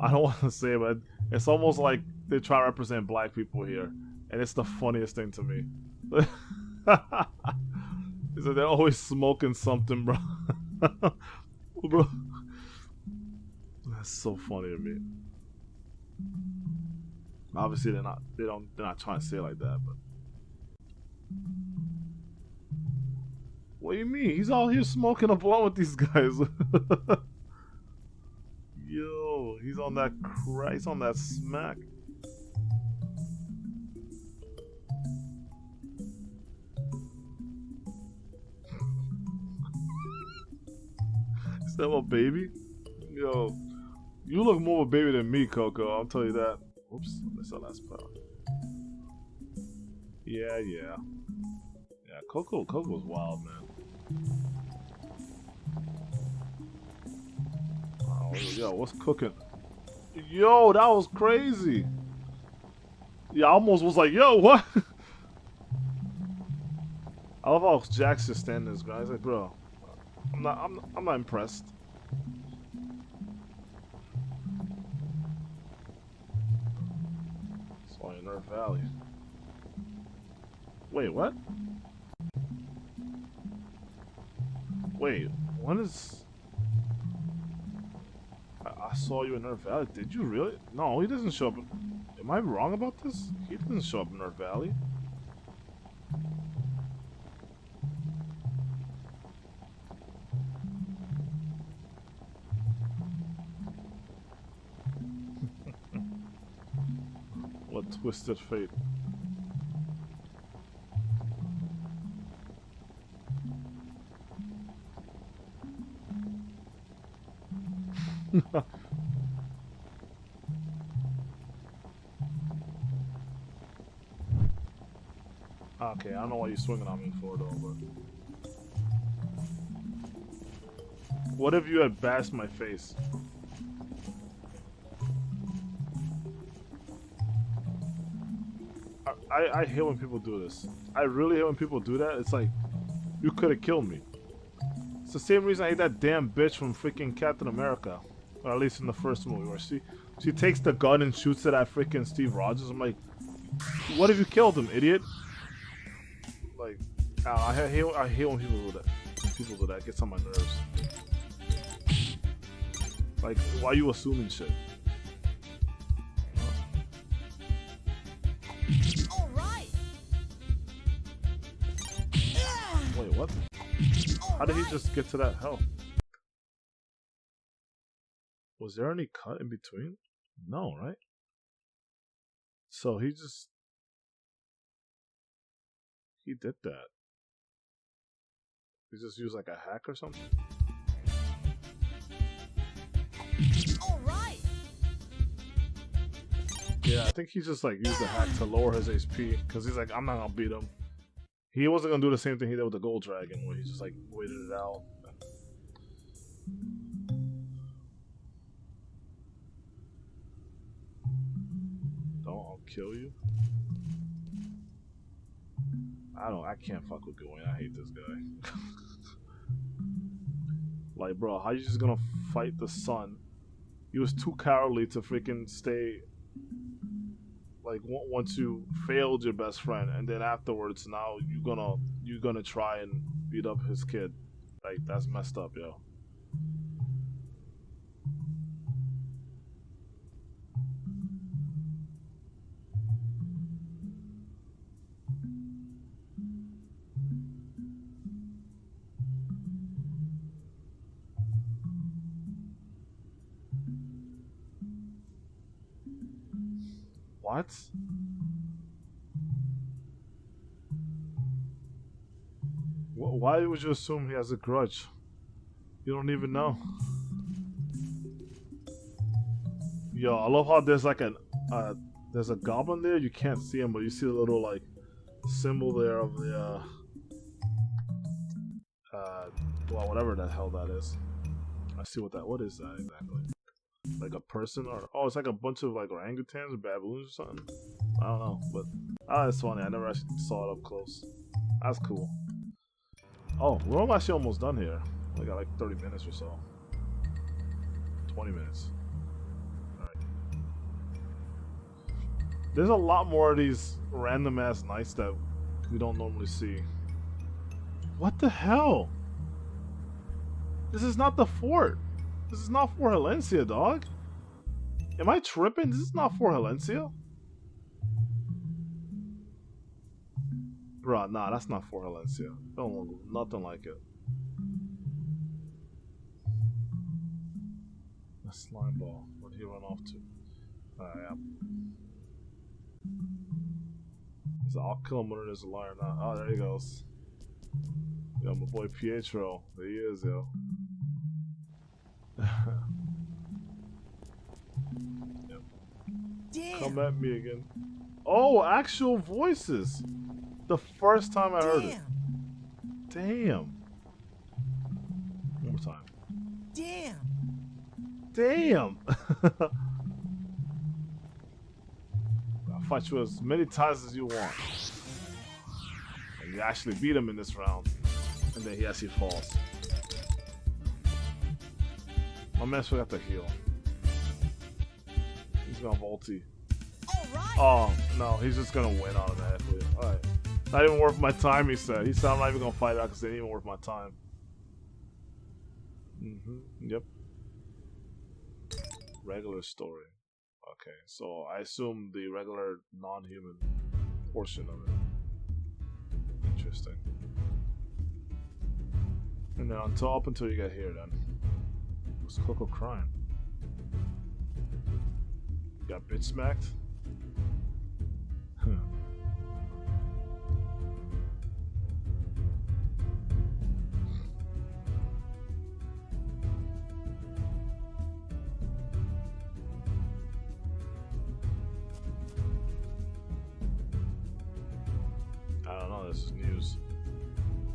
I don't want to say it, but it's almost like they try to represent black people here. And it's the funniest thing to me. Is that they're always smoking something, bro. Bro. That's so funny to me. Obviously they're not trying to say it like that, but what do you mean? He's out here smoking a blunt with these guys. Yo, he's on that crack, he's on that smack. Is that a baby? Yo, you look more of a baby than me, Coco, I'll tell you that. Oops, that's the last part. Yeah. Yeah, Coco's wild, man. Oh, yo, what's cooking? Yo, that was crazy. Yeah, I almost was like, yo, what? I love how Jack's just standing this guy. He's like, bro, I'm not impressed. Saw you in Earth Valley. Wait, what? Wait, when is... I saw you in Earth Valley. Did you really? No, he doesn't show up. Am I wrong about this? He doesn't show up in Earth Valley. What twisted fate. Okay, I don't know why you're swinging on me for, though, but... What if you had bashed my face? I hate when people do this. I really hate when people do that. It's like, you could have killed me. It's the same reason I hate that damn bitch from freaking Captain America. Or at least in the first movie, where she takes the gun and shoots it at freaking Steve Rogers. I'm like, what if you killed him, idiot? Like, I hate when people do that. When people do that, it gets on my nerves. Like, why are you assuming shit? All right. Wait, what? How did he just get to that health? Was there any cut in between? No, right? So he did that. He just used like a hack or something? All right. Yeah, I think he just like used a hack to lower his HP because he's like, I'm not gonna beat him. He wasn't gonna do the same thing he did with the Gold Dragon where he just like waited it out. I'll kill you. I can't fuck with Gawain. I hate this guy. Like, bro, how you just gonna fight the sun? He was too cowardly to freaking stay. Like, once you failed your best friend, and then afterwards, now you're gonna try and beat up his kid. Like, that's messed up, yo. What? Why would you assume he has a grudge? You don't even know. Yo, I love how there's like there's a goblin there. You can't see him, but you see the little like symbol there of the well, whatever the hell that is. I see what is that exactly? Like a person or oh, it's like a bunch of like orangutans or baboons or something. I don't know, but it's funny. I never actually saw it up close. That's cool. Oh, we're actually almost done here. We got like 30 minutes or so. 20 minutes. Alright. There's a lot more of these random ass nights that we don't normally see. What the hell? This is not the fort. This is not Fort Halencia, dog. Am I tripping? This is not Fort Halencia. Bruh, nah, that's not Fort Halencia. Don't look nothing like it. A slime ball. Where'd he run off to? Alright, He's like, I'll kill him when there's a liar now. Oh, there he goes. Yo, my boy Pietro. There he is, yo. Yep. Damn. Come at me again. Oh, actual voices. The first time I heard it. Damn. One more time. Damn. Damn. I'll fight you as many times as you want. And you actually beat him in this round. And then he actually falls. My man still got to heal. He's gonna multi. Alright. Oh, no, he's just gonna win automatically. Alright. Not even worth my time, he said. He said I'm not even gonna fight out because it ain't even worth my time. Yep. Regular story. Okay, so I assume the regular non-human portion of it. Interesting. And then up until you get here, then. What's Coco crying? You got bitch smacked? I don't know, this is news.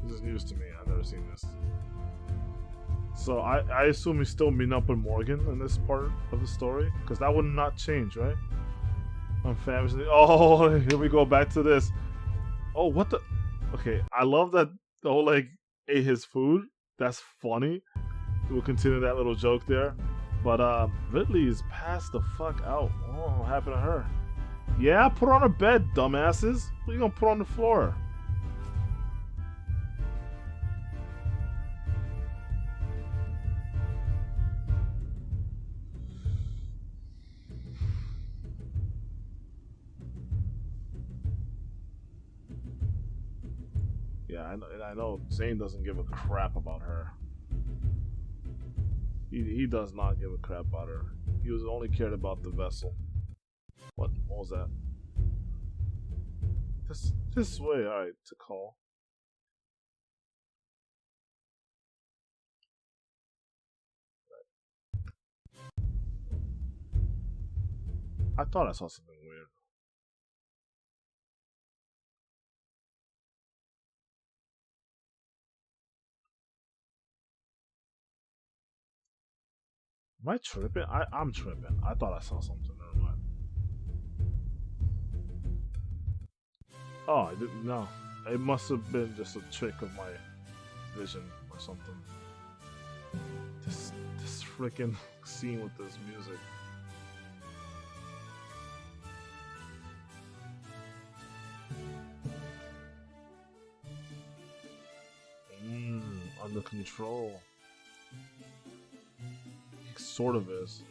This is news to me. I've never seen this. So I assume he's still meeting up with Morgan in this part of the story? Because that would not change, right? On family. Oh, here we go back to this. Oh, what the? Okay, I love that the whole like ate his food. That's funny. We'll continue that little joke there. But Ridley is passed the fuck out. Oh, what happened to her? Yeah, put her on her bed, dumbasses. What are you gonna put on the floor? Yeah, I know Zane doesn't give a crap about her. He does not give a crap about her. He was only cared about the vessel. What was that? This way, alright, to call. I thought I saw something weird. Am I tripping? I'm tripping. I thought I saw something. Never mind. Oh, I didn't know. It must have been just a trick of my vision or something. This freaking scene with this music. Under control. It sort of is.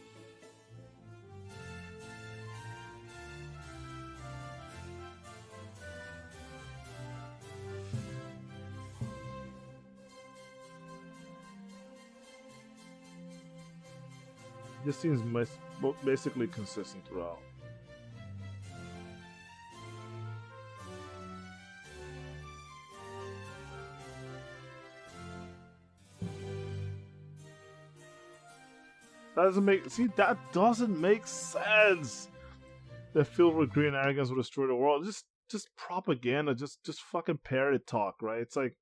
This seems basically consistent throughout. That doesn't make sense. That filled with greed and arrogance will destroy the world. Just propaganda, just fucking parrot talk, right? It's like,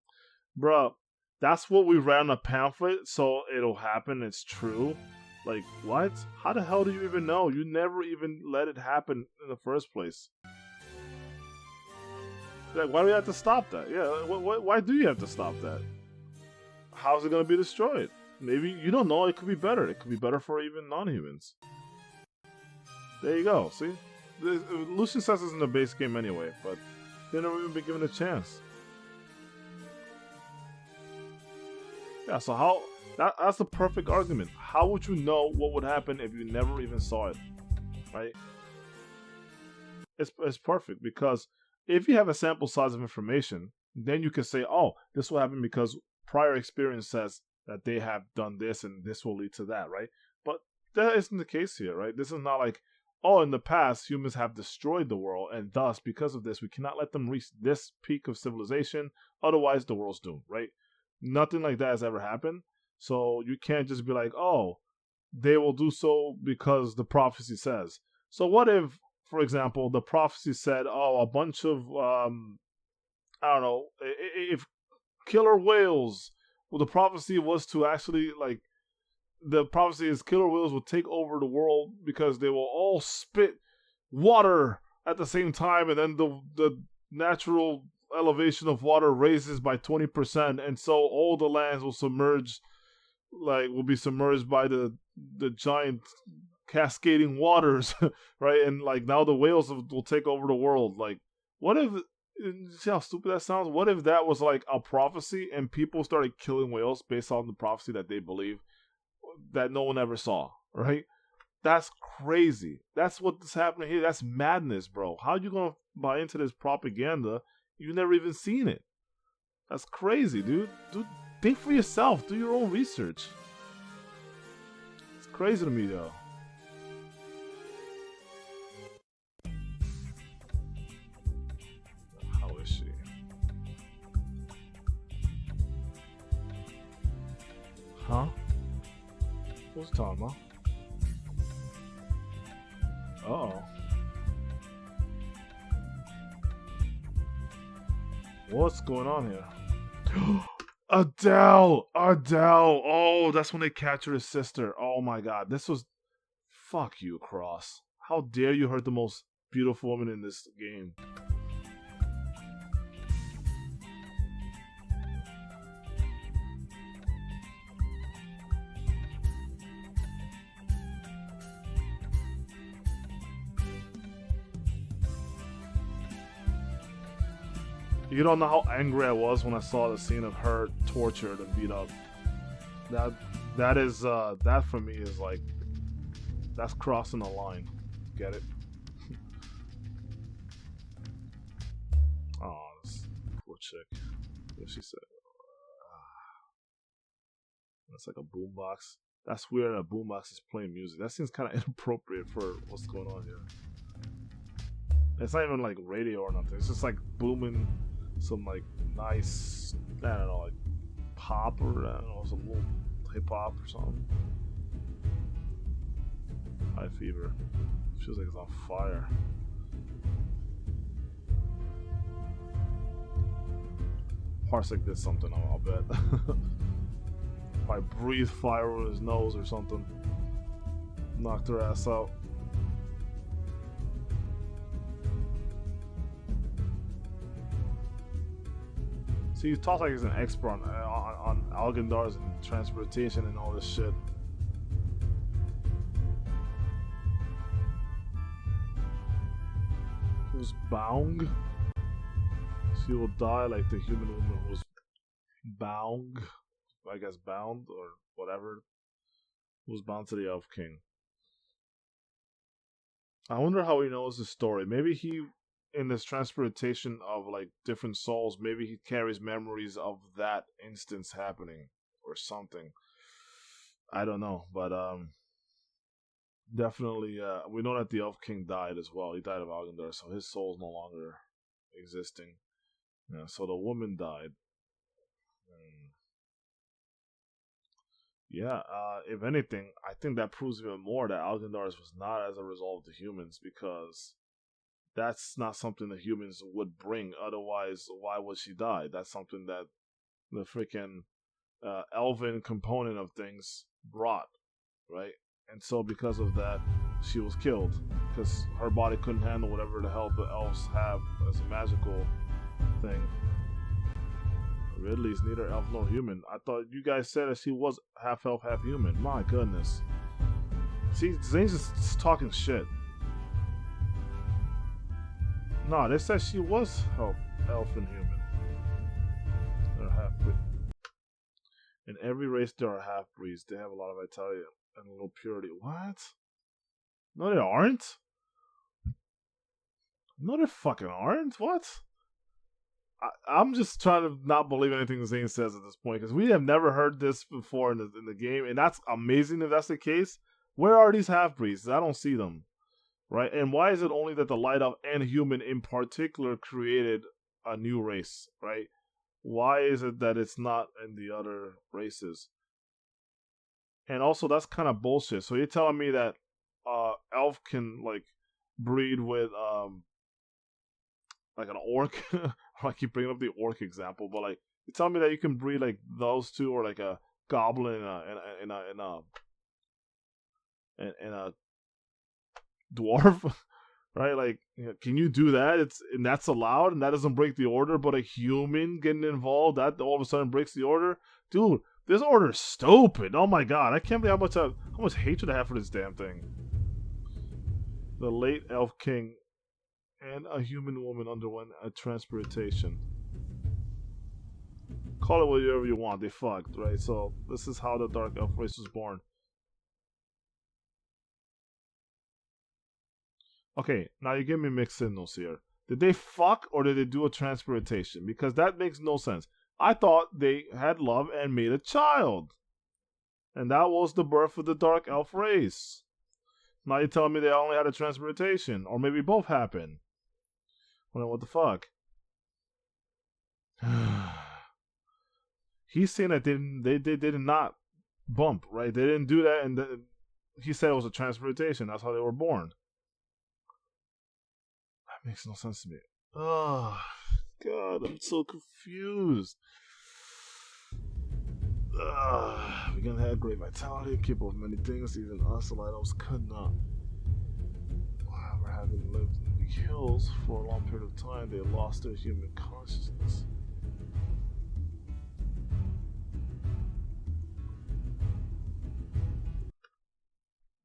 bro, that's what we read on a pamphlet, so it'll happen. It's true. Like, what? How the hell do you even know? You never even let it happen in the first place. Like, why do we have to stop that? Yeah, why do you have to stop that? How's it gonna be destroyed? Maybe you don't know. It could be better. It could be better for even non-humans. There you go. See, Lucian says it's in the base game anyway, but they never even been given a chance. Yeah. So how? That's the perfect argument. How would you know what would happen if you never even saw it? Right? It's perfect because if you have a sample size of information, then you can say, oh, this will happen because prior experience says that they have done this and this will lead to that, right? But that isn't the case here, right? This is not like, oh, in the past, humans have destroyed the world, and thus, because of this, we cannot let them reach this peak of civilization, otherwise the world's doomed, right? Nothing like that has ever happened, so you can't just be like, oh, they will do so because the prophecy says. So what if, for example, the prophecy said, oh, a bunch of, I don't know, if killer whales, well, the prophecy was to actually, like, the prophecy is killer whales will take over the world because they will all spit water at the same time, and then the natural elevation of water raises by 20%, and so all the lands will be submerged by the giant cascading waters, right? And like now the whales will take over the world. Like, what if? See how stupid that sounds? What if that was like a prophecy and people started killing whales based on the prophecy that they believe that no one ever saw, right? That's crazy. That's what's happening here. That's madness, bro. How you gonna buy into this propaganda? You've never even seen it. That's crazy, dude. Dude, think for yourself. Do your own research. It's crazy to me, though. How is she? Huh? What's talking about? Uh-oh. What's going on here? Adele! Oh, that's when they captured his sister. Oh my god. This was... Fuck you, Cross. How dare you hurt the most beautiful woman in this game? You don't know how angry I was when I saw the scene of her tortured and beat up. That for me is like, that's crossing the line. Get it? Oh, this poor chick. What she said? That's like a boombox. That's weird. A boombox is playing music. That seems kind of inappropriate for what's going on here. It's not even like radio or nothing. It's just like booming some like nice, I don't know, like pop or I don't know, some little hip hop or something. High fever. Feels like it's on fire. Parsec did something, I'll bet. Probably breathed fire with his nose or something. Knocked her ass out. See, he talks like he's an expert on Algendars and transportation and all this shit. Who's bound? She will die like the human woman was bound. I guess bound or whatever. Was bound to the Elf King. I wonder how he knows the story. Maybe he, in this transportation of like different souls, maybe he carries memories of that instance happening or something. I don't know, but definitely we know that the Elf King died as well. He died of Algendar, so his soul's no longer existing. Yeah, so the woman died. Yeah, if anything, I think that proves even more that Algendar's was not as a result of the humans because that's not something the humans would bring. Otherwise, why would she die? That's something that the freaking elven component of things brought, right? And so because of that, she was killed because her body couldn't handle whatever the hell the elves have as a magical thing. Ridley's neither elf nor human. I thought you guys said that she was half elf, half human. My goodness. See, Zane's just talking shit. No, they said she was elf and human. They're half breed. In every race, there are half breeds. They have a lot of vitality and a little purity. What? No, they aren't. No, they fucking aren't. What? I'm just trying to not believe anything Zane says at this point because we have never heard this before in the game, and that's amazing if that's the case. Where are these half breeds? I don't see them, right? And why is it only that the Light Elf and human in particular created a new race, right? Why is it that it's not in the other races? And also, that's kind of bullshit. So you're telling me that elf can like breed with like an orc? I keep bringing up the orc example, but like you tell me that you can breed like those two, or like a goblin and a dwarf, right? Like, you know, can you do that? And that's allowed, and that doesn't break the order. But a human getting involved, that all of a sudden breaks the order, dude. This order is stupid. Oh my god, I can't believe how much hatred I have for this damn thing. The late elf king and a human woman underwent a transplantation. Call it whatever you want, they fucked, right? So this is how the dark elf race was born. Okay, now you give me mixed signals here. Did they fuck or did they do a transplantation? Because that makes no sense. I thought they had love and made a child. And that was the birth of the dark elf race. Now you're telling me they only had a transplantation, or maybe both happened. Well, what the fuck? He's saying that they did not bump, right? They didn't do that, and he said it was a transplantation. That's how they were born. That makes no sense to me. Oh, God, I'm so confused. We can have great vitality, capable of many things, even us, the Light Elves could not. However, having lived in the hills for a long period of time, they lost their human consciousness.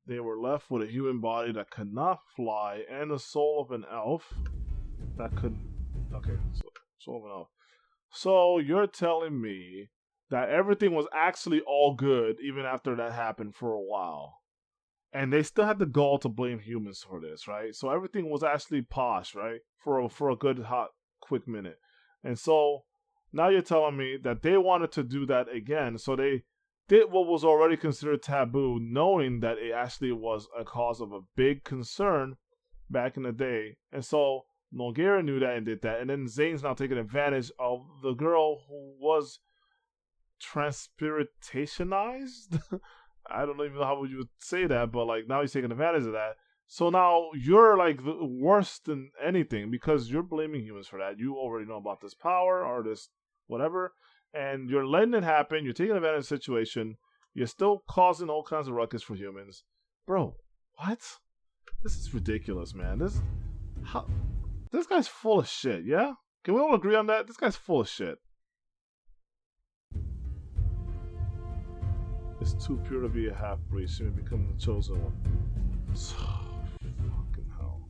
They were left with a human body that could not fly and the soul of an elf that could. Okay, soul of an elf. So you're telling me that everything was actually all good even after that happened for a while. And they still had the gall to blame humans for this, right? So everything was actually posh, right? For a good, hot, quick minute. And so now you're telling me that they wanted to do that again. So they did what was already considered taboo, knowing that it actually was a cause of a big concern back in the day. And so Noguera knew that and did that. And then Zane's now taking advantage of the girl who was transpiritationized. I don't even know how you would say that, but like now he's taking advantage of that. So now you're like worse than anything because you're blaming humans for that. You already know about this power or this whatever, and you're letting it happen. You're taking advantage of the situation. You're still causing all kinds of ruckus for humans, bro. What? This is ridiculous, man. This guy's full of shit. Yeah, can we all agree on that? This guy's full of shit. It's too pure to be a half-breed. She may become the chosen one. So, fucking hell.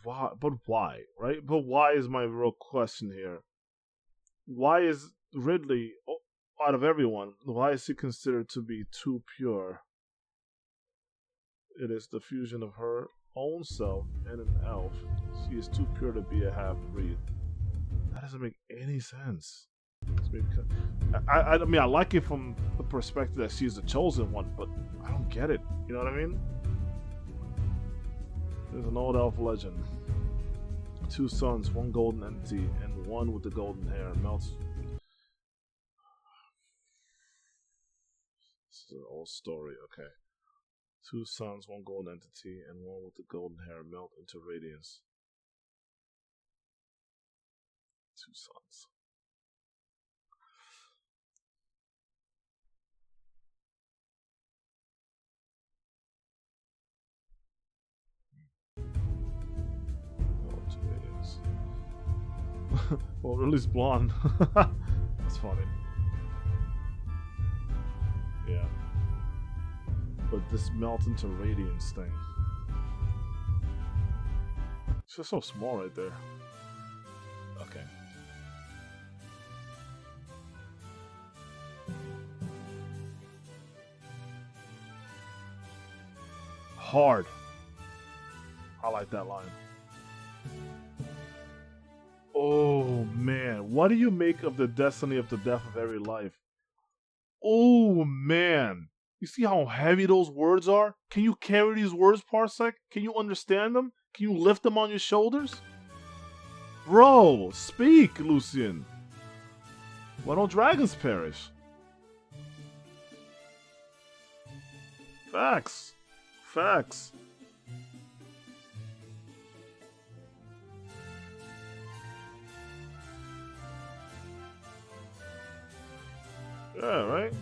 Why? But why? Right? But why is my real question here. Why is Ridley, out of everyone, why is he considered to be too pure? It is the fusion of her own self and an elf. She is too pure to be a half-breed. That doesn't make any sense. I mean, I like it from the perspective that she's the chosen one, but I don't get it. You know what I mean? There's an old elf legend. 2 sons, one golden entity, and one with the golden hair melts. the old story. Okay. Two suns, one golden entity, and one with the golden hair melt into radiance. Two suns. Oh, two radiance. Well, Ridley's blonde. That's funny. Yeah. But this melt into radiance thing. It's just so small right there. Okay. Hard. I like that line. Oh man, what do you make of the destiny of the death of every life? Oh man, you see how heavy those words are? Can you carry these words, Parsec? Can you understand them? Can you lift them on your shoulders? Bro, speak, Lucian. Why don't dragons perish? Facts. Facts. Yeah, right?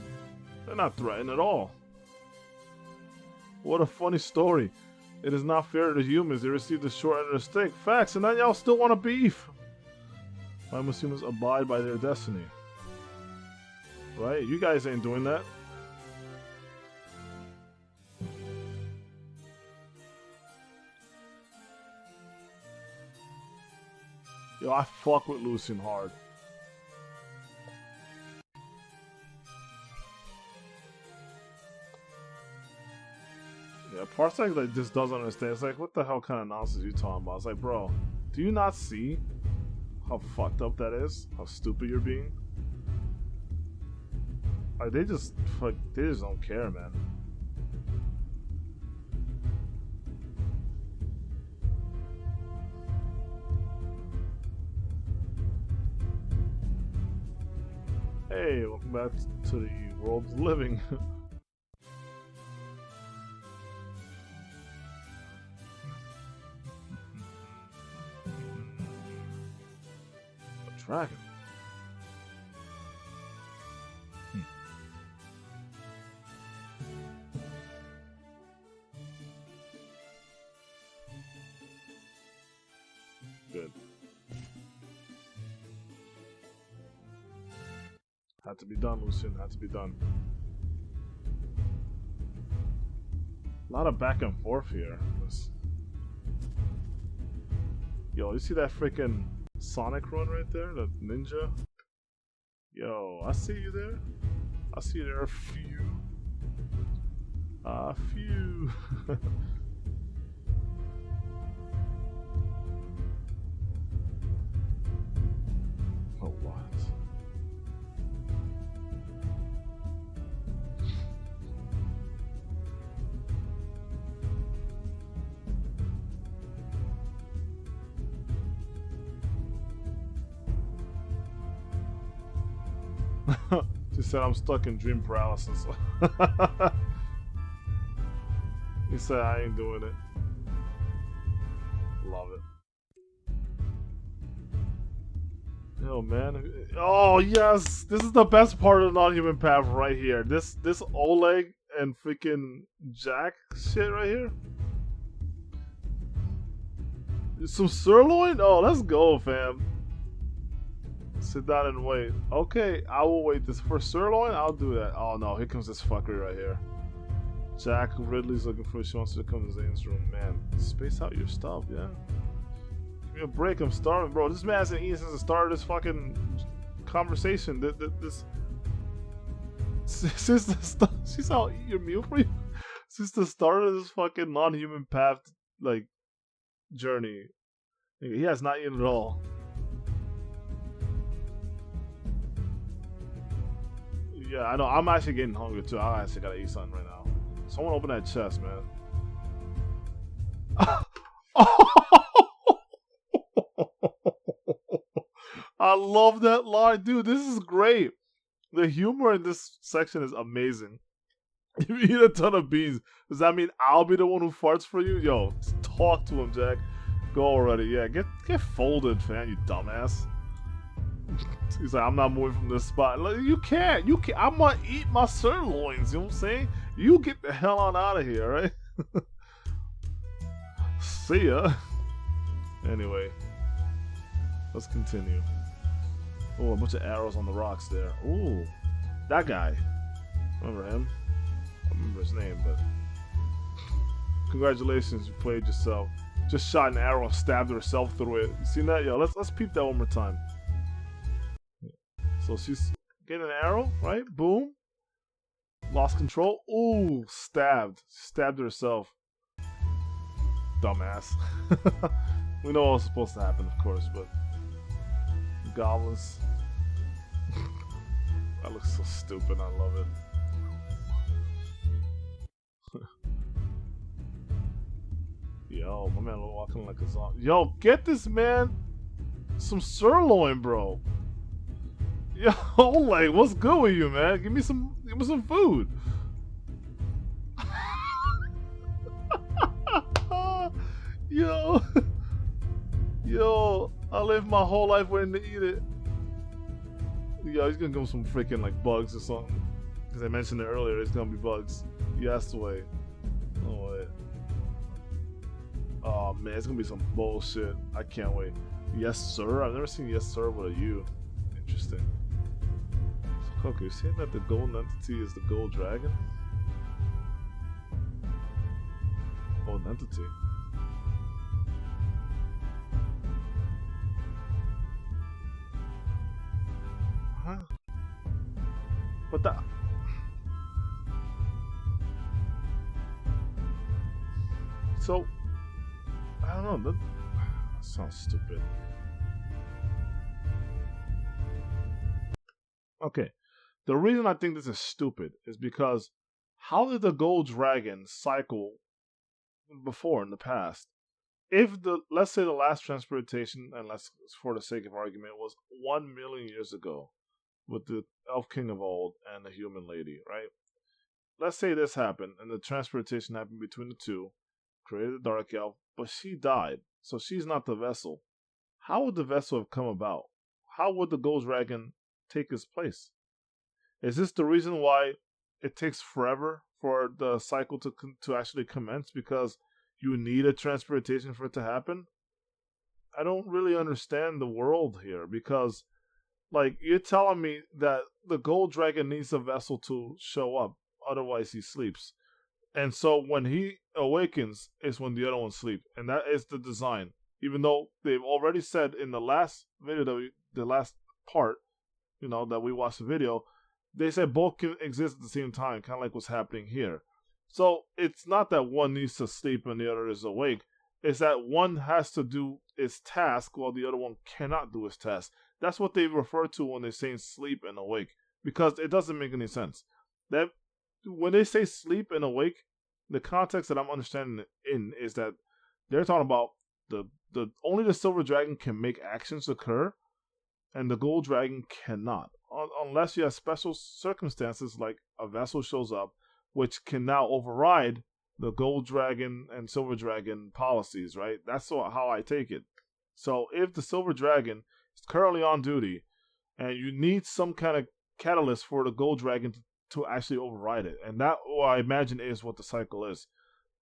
They're not threatened at all. What a funny story. It is not fair to the humans. They received the short end of the stick. Facts, and then y'all still want to beef. Why must humans abide by their destiny? Right? You guys ain't doing that. Yo, I fuck with Lucian hard. Yeah, Parsec like just doesn't understand. It's like, what the hell kind of nonsense are you talking about? It's like, bro, do you not see how fucked up that is? How stupid you're being? Like, they just don't care, man. Hey, welcome back to the world of living. A dragon. Good. Had to be done, Lucian. Had to be done. A lot of back and forth here. Yo, you see that freaking Sonic run right there? The ninja? Yo, I see you there. I see you there. A few. A few. Oh, what? She said I'm stuck in dream paralysis. He said I ain't doing it. Love it. Yo, man. Oh yes, this is the best part of the non-human path right here. This Oleg and freaking Jack shit right here. Some sirloin? Oh, let's go, fam. Sit down and wait. Okay, I will wait. This for sirloin, I'll do that. Oh no, here comes this fucker right here. Jack Ridley's looking for. She wants to come to Zane's room. Man, space out your stuff, yeah. Give me a break. I'm starving, bro. This man hasn't eaten since the start of this fucking conversation. This since the start. She's out eat your meal for you. Since the start of this fucking non-human path like journey, he has not eaten at all. Yeah, I know. I'm actually getting hungry too. I actually gotta eat something right now. Someone open that chest, man. I love that line, dude. This is great. The humor in this section is amazing. If you eat a ton of beans, does that mean I'll be the one who farts for you? Yo, talk to him, Jack. Go already. Yeah, get folded, fam, you dumbass. He's like, I'm not moving from this spot. Like, you can't. You can't. I'm gonna eat my sirloins. You know what I'm saying? You get the hell on out of here, right? See ya. Anyway, let's continue. Oh, a bunch of arrows on the rocks there. Ooh, that guy. Remember him? I don't remember his name, but congratulations, you played yourself. Just shot an arrow and stabbed herself through it. You seen that? Yo, let's peep that one more time. So she's getting an arrow, right? Boom. Lost control. Ooh, stabbed. Stabbed herself. Dumbass. We know what was supposed to happen, of course, but goblins. That looks so stupid. I love it. Yo, my man walking like a zombie. Yo, get this man some sirloin, bro. Yo, like, what's good with you, man? Give me some food. Yo, I lived my whole life waiting to eat it. Yo, he's gonna give him some freaking like bugs or something. Because I mentioned it earlier, it's gonna be bugs. He asked away. Oh wait. Oh man, it's gonna be some bullshit. I can't wait. Yes, sir. I've never seen yes, sir with a U. Interesting. So, Coco, you saying that the golden entity is the gold dragon? Golden entity. Huh? But that. So, I don't know. That sounds stupid. Okay. The reason I think this is stupid is because how did the gold dragon cycle before in the past? If let's say the last transportation, and let's for the sake of argument, was 1 million years ago with the elf king of old and the human lady, right? Let's say this happened and the transportation happened between the two, created a dark elf, but she died, so she's not the vessel. How would the vessel have come about? How would the gold dragon take its place? Is this the reason why it takes forever for the cycle to actually commence? Because you need a transportation for it to happen? I don't really understand the world here because, like, you're telling me that the gold dragon needs a vessel to show up, otherwise he sleeps. And so when he awakens is when the other ones sleep. And that is the design. Even though they've already said in the last video, the last part, that we watched the video, they said both can exist at the same time, kind of like what's happening here. So it's not that one needs to sleep and the other is awake. It's that one has to do its task while the other one cannot do its task. That's what they refer to when they're saying sleep and awake. Because it doesn't make any sense. That when they say sleep and awake, the context that I'm understanding it in is that they're talking about the only the silver dragon can make actions occur, and the gold dragon cannot, unless you have special circumstances like a vessel shows up, which can now override the gold dragon and silver dragon policies. Right? That's how I take it. So if the silver dragon is currently on duty, and you need some kind of catalyst for the gold dragon to actually override it, and that, what I imagine, is what the cycle is.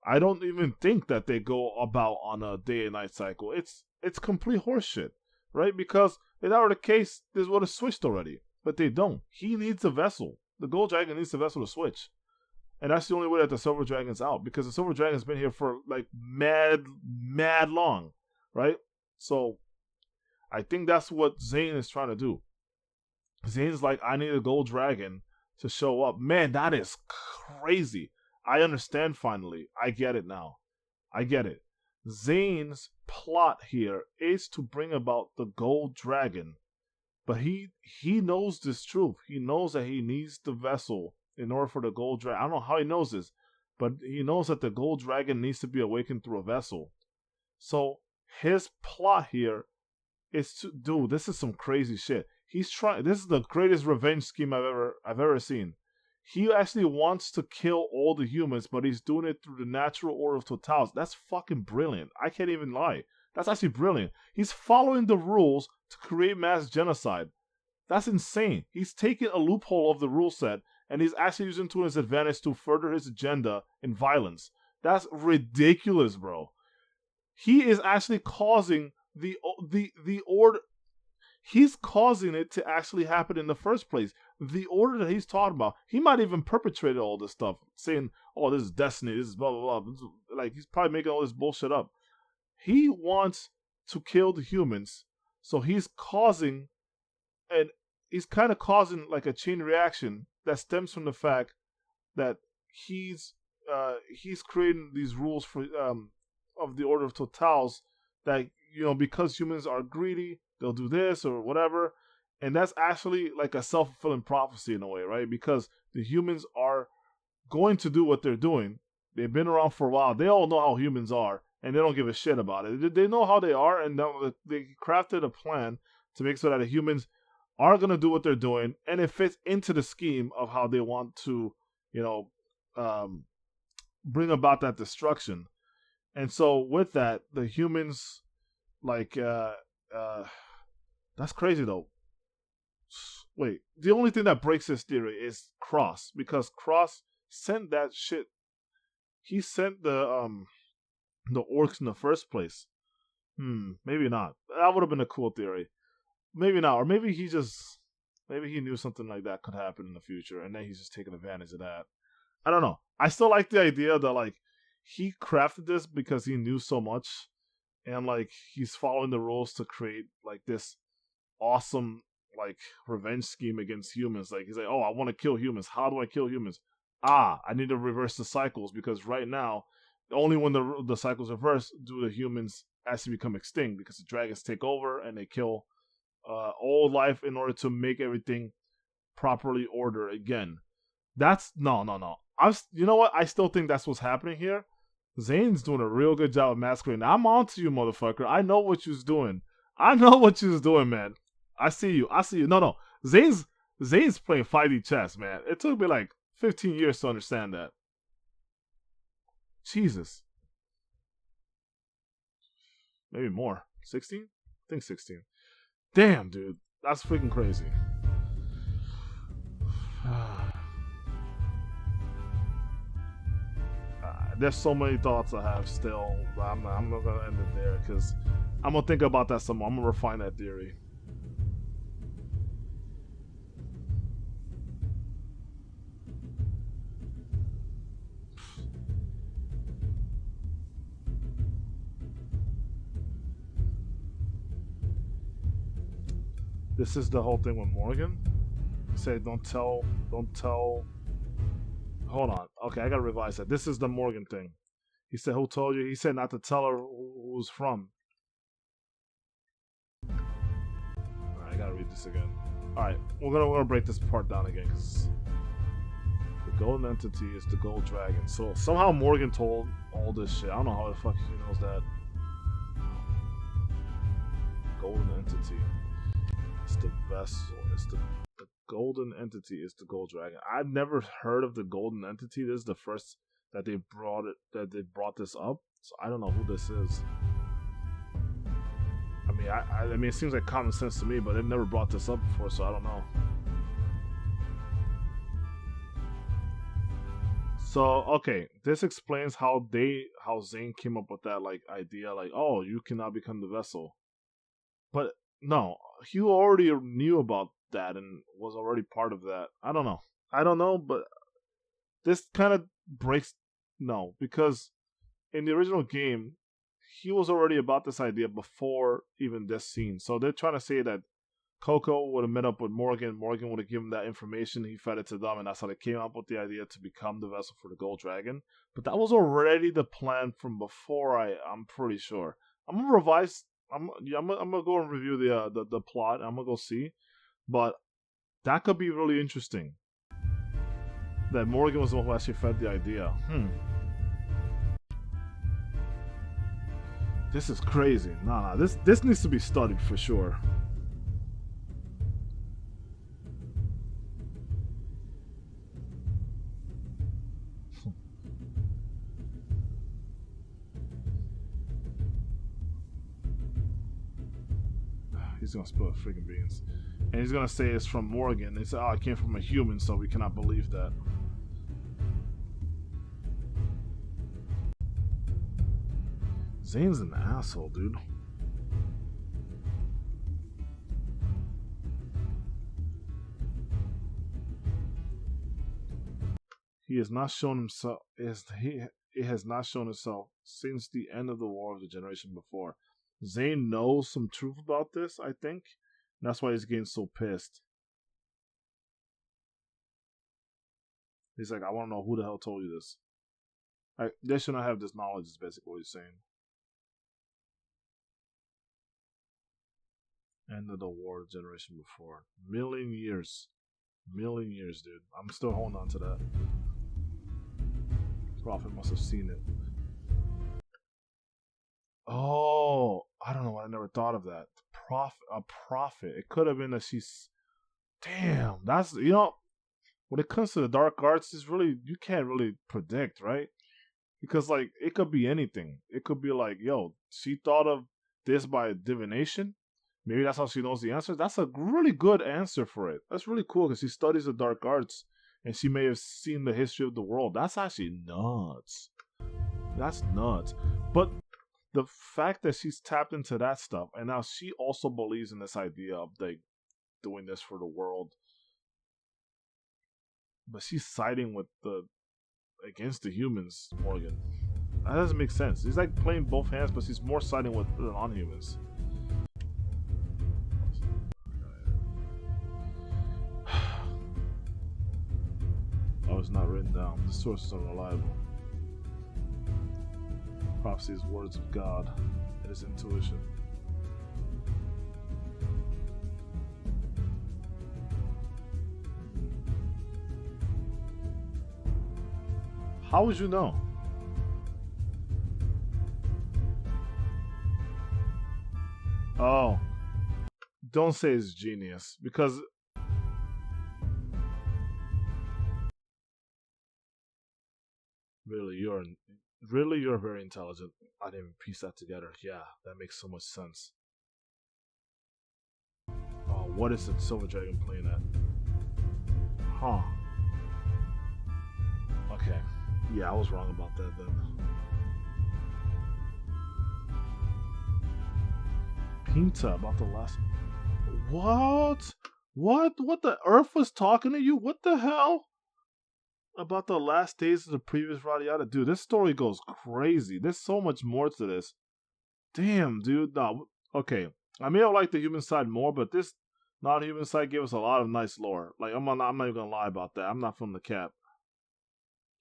I don't even think that they go about on a day and night cycle. It's complete horseshit, right? Because if that were the case, this would have switched already. But they don't. He needs a vessel. The gold dragon needs a vessel to switch. And that's the only way that the silver dragon's out. Because the silver dragon's been here for like mad long, right? So I think that's what Zane is trying to do. Zane's like, I need a gold dragon to show up. Man, that is crazy. I understand finally. I get it now. I get it. Zane's plot here is to bring about the gold dragon. But he knows this truth. He knows that he needs the vessel in order for the gold dragon. I don't know how he knows this, but he knows that the gold dragon needs to be awakened through a vessel. So his plot here is to, this is some crazy shit. He's trying. This is the greatest revenge scheme I've ever seen. he actually wants to kill all the humans, but he's doing it through the natural order of totals. That's fucking brilliant. I can't even lie. That's actually brilliant. He's following the rules to create mass genocide. That's insane. He's taking a loophole of the rule set and he's actually using it to his advantage to further his agenda in violence. That's ridiculous, bro. He is actually causing the order. He's causing it to actually happen in the first place. The order that he's talking about, he might even perpetrate all this stuff, saying, "Oh, this is destiny. This is blah blah blah." Like he's probably making all this bullshit up. He wants to kill the humans, so he's causing, and he's kind of causing like a chain reaction that stems from the fact that he's creating these rules for of the order of totals that, you know, because humans are greedy, they'll do this or whatever. And that's actually like a self-fulfilling prophecy in a way, right? Because the humans are going to do what they're doing. They've been around for a while. They all know how humans are, and they don't give a shit about it. They know how they are, and they crafted a plan to make sure that the humans are going to do what they're doing, and it fits into the scheme of how they want to, you know, bring about that destruction. And so with that, the humans, like, that's crazy though. Wait, the only thing that breaks this theory is Cross, because Cross sent that shit. He sent the orcs in the first place. Maybe not. That would have been a cool theory. Maybe not, or maybe he knew something like that could happen in the future, and then he's just taking advantage of that. I don't know. I still like the idea that like he crafted this because he knew so much, and like he's following the rules to create like this awesome like revenge scheme against humans. Like he's like, oh, I want to kill humans. How do I kill humans? I need to reverse the cycles, because right now, only when the cycles reverse do the humans actually become extinct, because the dragons take over and they kill all life in order to make everything properly ordered again. That's no. You know what? I still think that's what's happening here. Zane's doing a real good job of masquerading. I'm on to you, motherfucker. I know what you's doing. Man. I see you. No. Zane's playing 5D chess, man. It took me like 15 years to understand that. Jesus. Maybe more. 16? I think 16. Damn, dude. That's freaking crazy. There's so many thoughts I have still. I'm not going to end it there, because I'm going to think about that some more. I'm going to refine that theory. This is the whole thing with Morgan. He said, don't tell. Hold on. Okay, I gotta revise that. This is the Morgan thing. He said, who told you? He said not to tell her who's from. Alright, I gotta read this again. Alright, we're gonna break this part down again, because the golden entity is the gold dragon. So somehow Morgan told all this shit. I don't know how the fuck she knows that. Golden entity. It's the vessel. It's the golden entity is the gold dragon. I've never heard of the golden entity. This is the first that they brought this up. So I don't know who this is. I mean, I mean, it seems like common sense to me, but they've never brought this up before, so I don't know. So okay, this explains how Zane came up with that like idea, like, oh, you cannot become the vessel. But no, he already knew about that and was already part of that. I don't know, but this kind of breaks. No, because in the original game, he was already about this idea before even this scene. So they're trying to say that Coco would have met up with Morgan. Morgan would have given that information. He fed it to them, and that's how they came up with the idea to become the vessel for the Gold Dragon. But that was already the plan from before. I'm pretty sure. I'm gonna revise. I'm gonna go and review the plot. I'm gonna go see, but that could be really interesting. That Morgan was the one who actually fed the idea. This is crazy. Nah. This needs to be studied for sure. He's gonna spill freaking beans. And he's gonna say it's from Morgan. They say, oh, it came from a human, so we cannot believe that. Zane's an asshole, dude. He has not shown himself. It has not shown itself since the end of the war of the generation before. Zane knows some truth about this, I think. And that's why he's getting so pissed. He's like, I want to know who the hell told you this. They should not have this knowledge, is basically what he's saying. End of the war of the generation before. Million years. Million years, dude. I'm still holding on to that. Prophet must have seen it. Oh, I don't know. I never thought of that. A prophet. It could have been that she's. Damn, that's when it comes to the dark arts, it's really you can't really predict, right? Because like it could be anything. It could be like, yo, she thought of this by divination. Maybe that's how she knows the answer. That's a really good answer for it. That's really cool because she studies the dark arts and she may have seen the history of the world. That's actually nuts. That's nuts. But the fact that she's tapped into that stuff and now she also believes in this idea of like doing this for the world, but she's siding with against the humans, Morgan. That doesn't make sense. He's like playing both hands, but she's more siding with the non-humans. Oh, it's not written down. The sources are reliable. Prophecy is words of God. It is intuition. How would you know? Oh. Don't say it's genius, because really you're very intelligent. I didn't even piece that together. Yeah, that makes so much sense. Oh, what is the Silver Dragon playing at? Huh. Okay. Yeah, I was wrong about that then. Pinta about the last. What? What the Earth was talking to you? What the hell? About the last days of the previous Radiata? Dude, this story goes crazy. There's so much more to this. Damn, dude. No, okay. I may have liked the human side more, but this non-human side gave us a lot of nice lore. Like, I'm not even gonna lie about that. I'm not from the cap.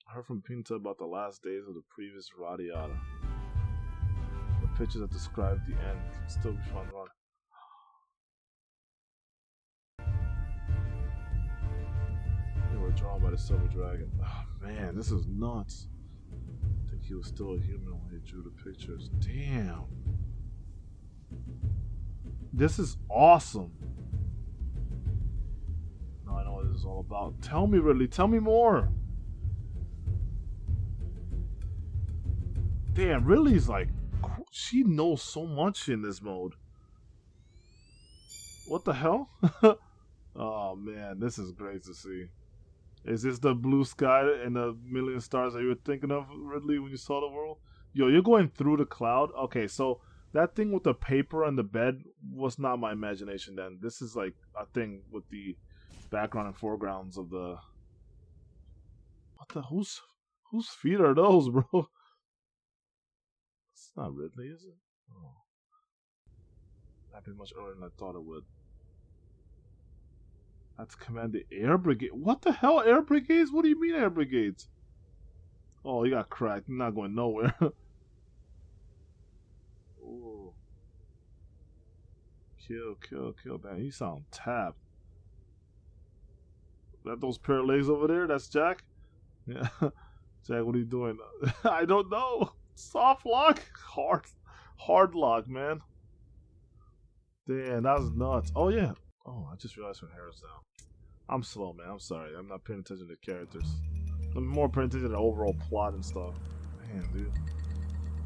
I heard from Pinta about the last days of the previous Radiata. The pictures that describe the end can still be found on. They were drawn by the Silver Dragon. Oh, man, this is nuts. I think he was still a human when he drew the pictures. Damn. This is awesome. Now I know what this is all about. Tell me, Ridley. Tell me more. Damn, Ridley's like, she knows so much in this mode. What the hell? Oh man, this is great to see. Is this the blue sky and the million stars that you were thinking of, Ridley, when you saw the world? Yo, you're going through the cloud? Okay, so that thing with the paper on the bed was not my imagination then. This is like a thing with the background and foregrounds of the... What the... Whose feet are those, bro? It's not Ridley, is it? Oh. Happened much earlier than I thought it would. I have to command the air brigade. What the hell, air brigades? What do you mean air brigades? Oh, you got cracked. You're not going nowhere. Ooh. Kill. Man, you sound tapped. That those pair of legs over there? That's Jack? Yeah. Jack, what are you doing? I don't know. Soft lock? Hard lock, man. Damn, that was nuts. Oh, yeah. Oh, I just realized her hair is down. I'm slow, man. I'm sorry. I'm not paying attention to characters. I'm more paying attention to the overall plot and stuff. Man, dude.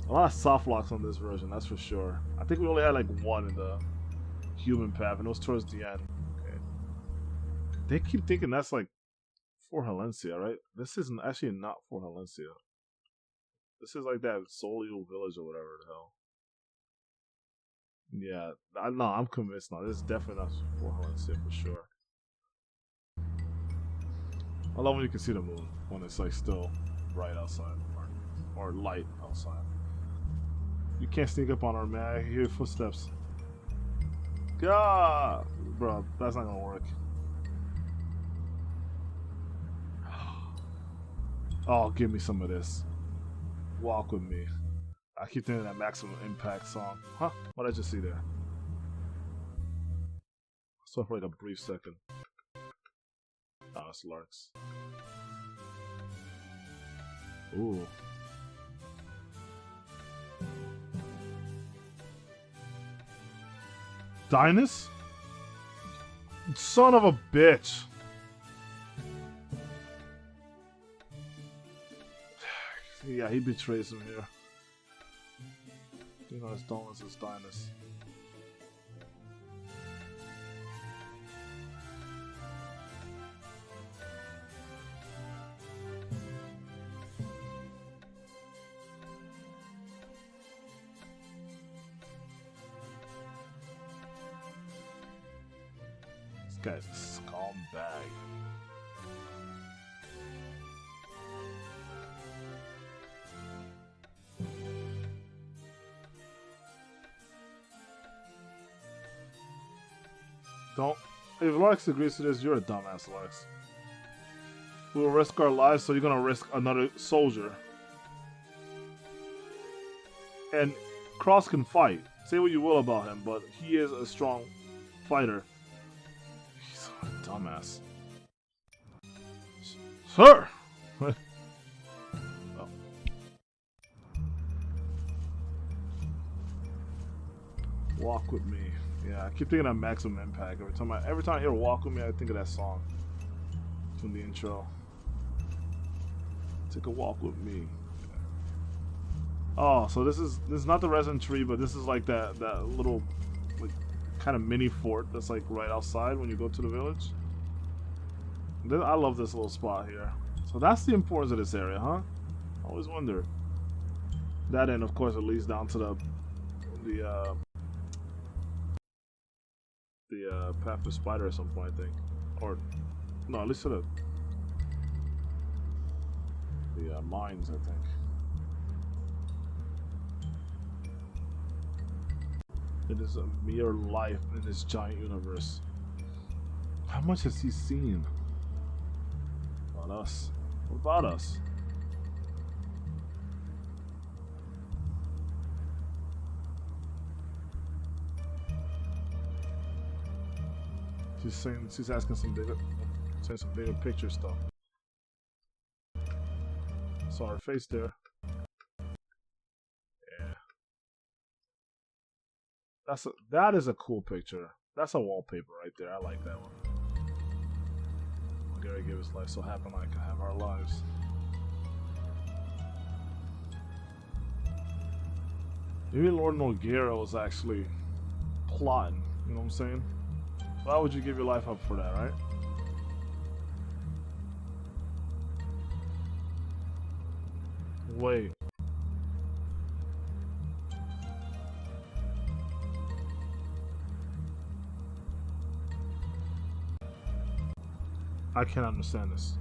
A lot of soft locks on this version, that's for sure. I think we only had like one in the human path, and it was towards the end. Okay. They keep thinking that's like for Halencia, right? This is actually not for Halencia. This is like that Solio village or whatever the hell. Yeah, no, I'm convinced now. This is definitely not for Halencia for sure. I love when you can see the moon when it's like still bright outside or light outside. You can't sneak up on her, man. I hear footsteps. God, bro, that's not gonna work. Oh, give me some of this. Walk with me. I keep thinking that Maximum Impact song. Huh? What did I just see there? I saw for like a brief second. Oh, it's Larks. Ooh. Dinus? Son of a bitch. Yeah, he betrays him here. You know, his Dominus is Dinus. This guy's a scumbag. Don't. If Larks agrees to this, you're a dumbass, Larks. We'll risk our lives, so you're gonna risk another soldier. And Cross can fight. Say what you will about him, but he is a strong fighter. He's a dumbass. Sir! Oh. Walk with me. Yeah, I keep thinking of Maximum Impact every time I hear "Walk with Me," I think of that song from the intro. Take a walk with me. Oh, so this is not the resin tree, but this is like that little like kind of mini fort that's like right outside when you go to the village. I love this little spot here. So that's the importance of this area, huh? I always wonder. That end, of course, it leads down to the path of Spider at some point, I think. Or, no, at least to the mines, I think. It is a mere life in this giant universe. How much has he seen? About us. What about us? She's asking some bigger picture stuff. Saw her face there. Yeah. That is a cool picture. That's a wallpaper right there. I like that one. Gary gave his life so happen I can have our lives. Maybe Lord Noguera was actually plotting, you know what I'm saying? Why would you give your life up for that, right? Wait. I can't understand this.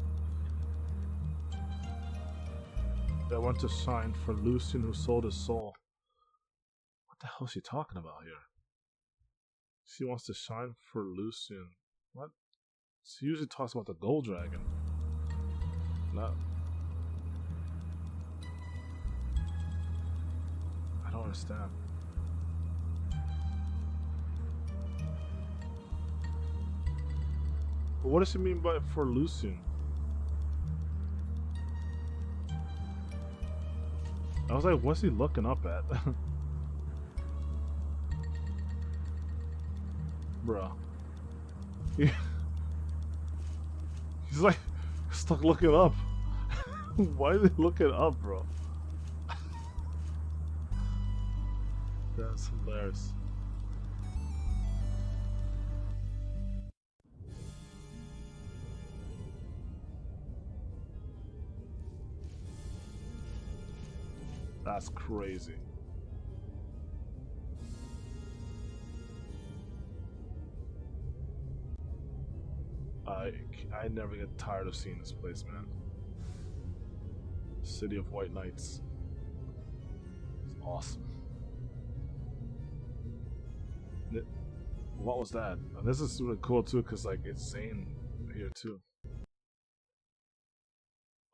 They want to shine for Lucian who sold his soul. What the hell is she talking about here? She wants to shine for Lucian. What? She usually talks about the gold dragon. No. I don't understand. But what does she mean by for Lucian? I was like, what's he looking up at? Bro. He's like stuck looking up. Why is he looking up, bro? That's hilarious. That's crazy. I never get tired of seeing this place, man. City of White Knights. It's awesome. What was that? And this is really cool too, cause like it's Zane here too.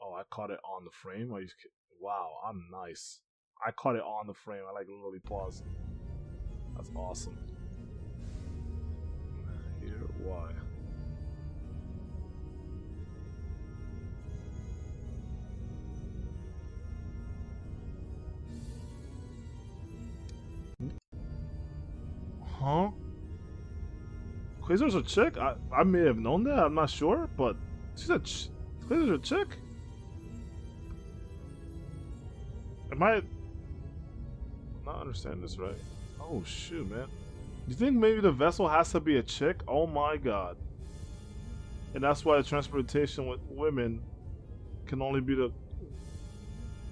Oh, I caught it on the frame. Wow, I'm nice. I caught it on the frame. I like literally paused. That's awesome. Here, why? Huh? Quasar's a chick? I may have known that, I'm not sure, but she's a Quasar's a chick? Am I not understanding this right? Oh shoot, man. You think maybe the vessel has to be a chick? Oh my god. And that's why the transportation with women can only be the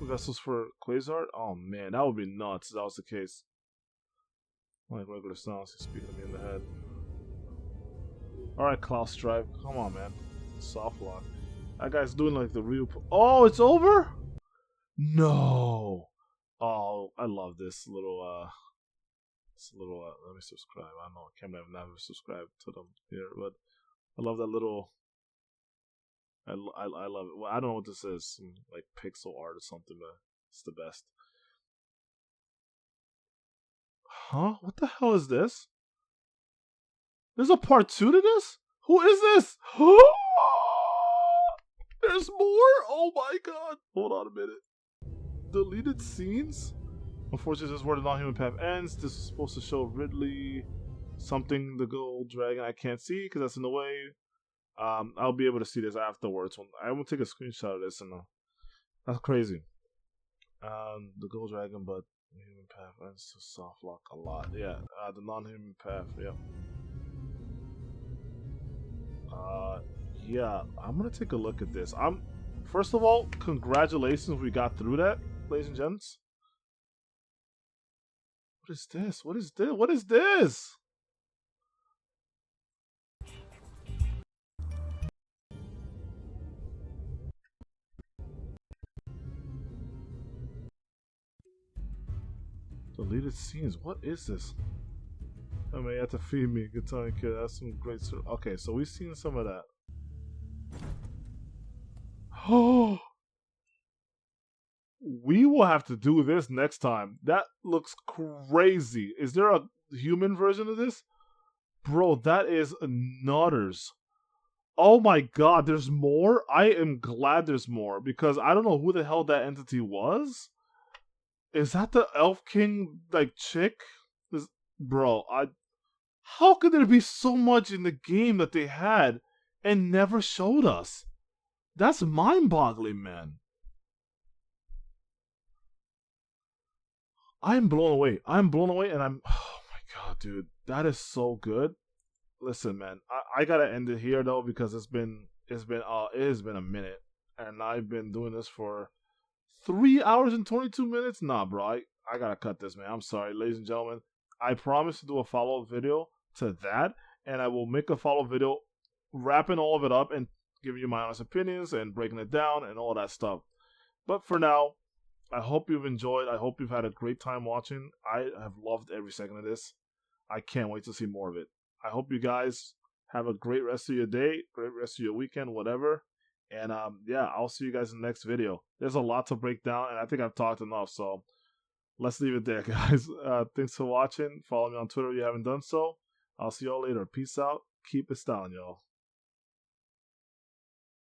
vessels for Quasar? Oh man, that would be nuts if that was the case. Like regular sounds, he's speaking to me in the head. Alright, Klaus Stripe. Come on, man. Soft lock. That guy's doing like the real. Oh, it's over? No. Oh, I love this little. Let me subscribe. I don't know. I can't believe I've never subscribed to them here, but I love that little. I love it. Well, I don't know what this is. Some, like pixel art or something, but it's the best. Huh? What the hell is this? There's a part 2 to this? Who is this? There's more? Oh my god. Hold on a minute. Deleted scenes? Unfortunately, this is where the non-human path ends. This is supposed to show Ridley something, the gold dragon. I can't see because that's in the way. I'll be able to see this afterwards. I will take a screenshot of this and that's crazy. The gold dragon, but the human path ends to soft lock a lot. Yeah, the non-human path. Yeah. Yeah, I'm gonna take a look at this. First of all, congratulations, we got through that, ladies and gents. What is this? What is this? What is this? Deleted scenes. What is this? I mean, you have to feed me. Good time, kid. That's some great. Okay, so we've seen some of that. Oh, we will have to do this next time. That looks crazy. Is there a human version of this? Bro, that is nutters. Oh my god, there's more? I am glad there's more because I don't know who the hell that entity was. Is that the Elf King, like, chick? Bro, how could there be so much in the game that they had and never showed us? That's mind-boggling, man. I'm blown away. I'm blown away, and oh my god, dude, that is so good. Listen, man, I gotta end it here though because it has been a minute, and I've been doing this for 3 hours and 22 minutes. Nah, bro, I gotta cut this, man. I'm sorry, ladies and gentlemen. I promise to do a follow-up video to that, and I will make a follow-up video wrapping all of it up and giving you my honest opinions and breaking it down and all that stuff. But for now, I hope you've enjoyed. I hope you've had a great time watching. I have loved every second of this. I can't wait to see more of it. I hope you guys have a great rest of your day, great rest of your weekend, whatever. And yeah, I'll see you guys in the next video. There's a lot to break down, and I think I've talked enough, so let's leave it there, guys. Thanks for watching. Follow me on Twitter if you haven't done so. I'll see y'all later. Peace out. Keep it styling, y'all.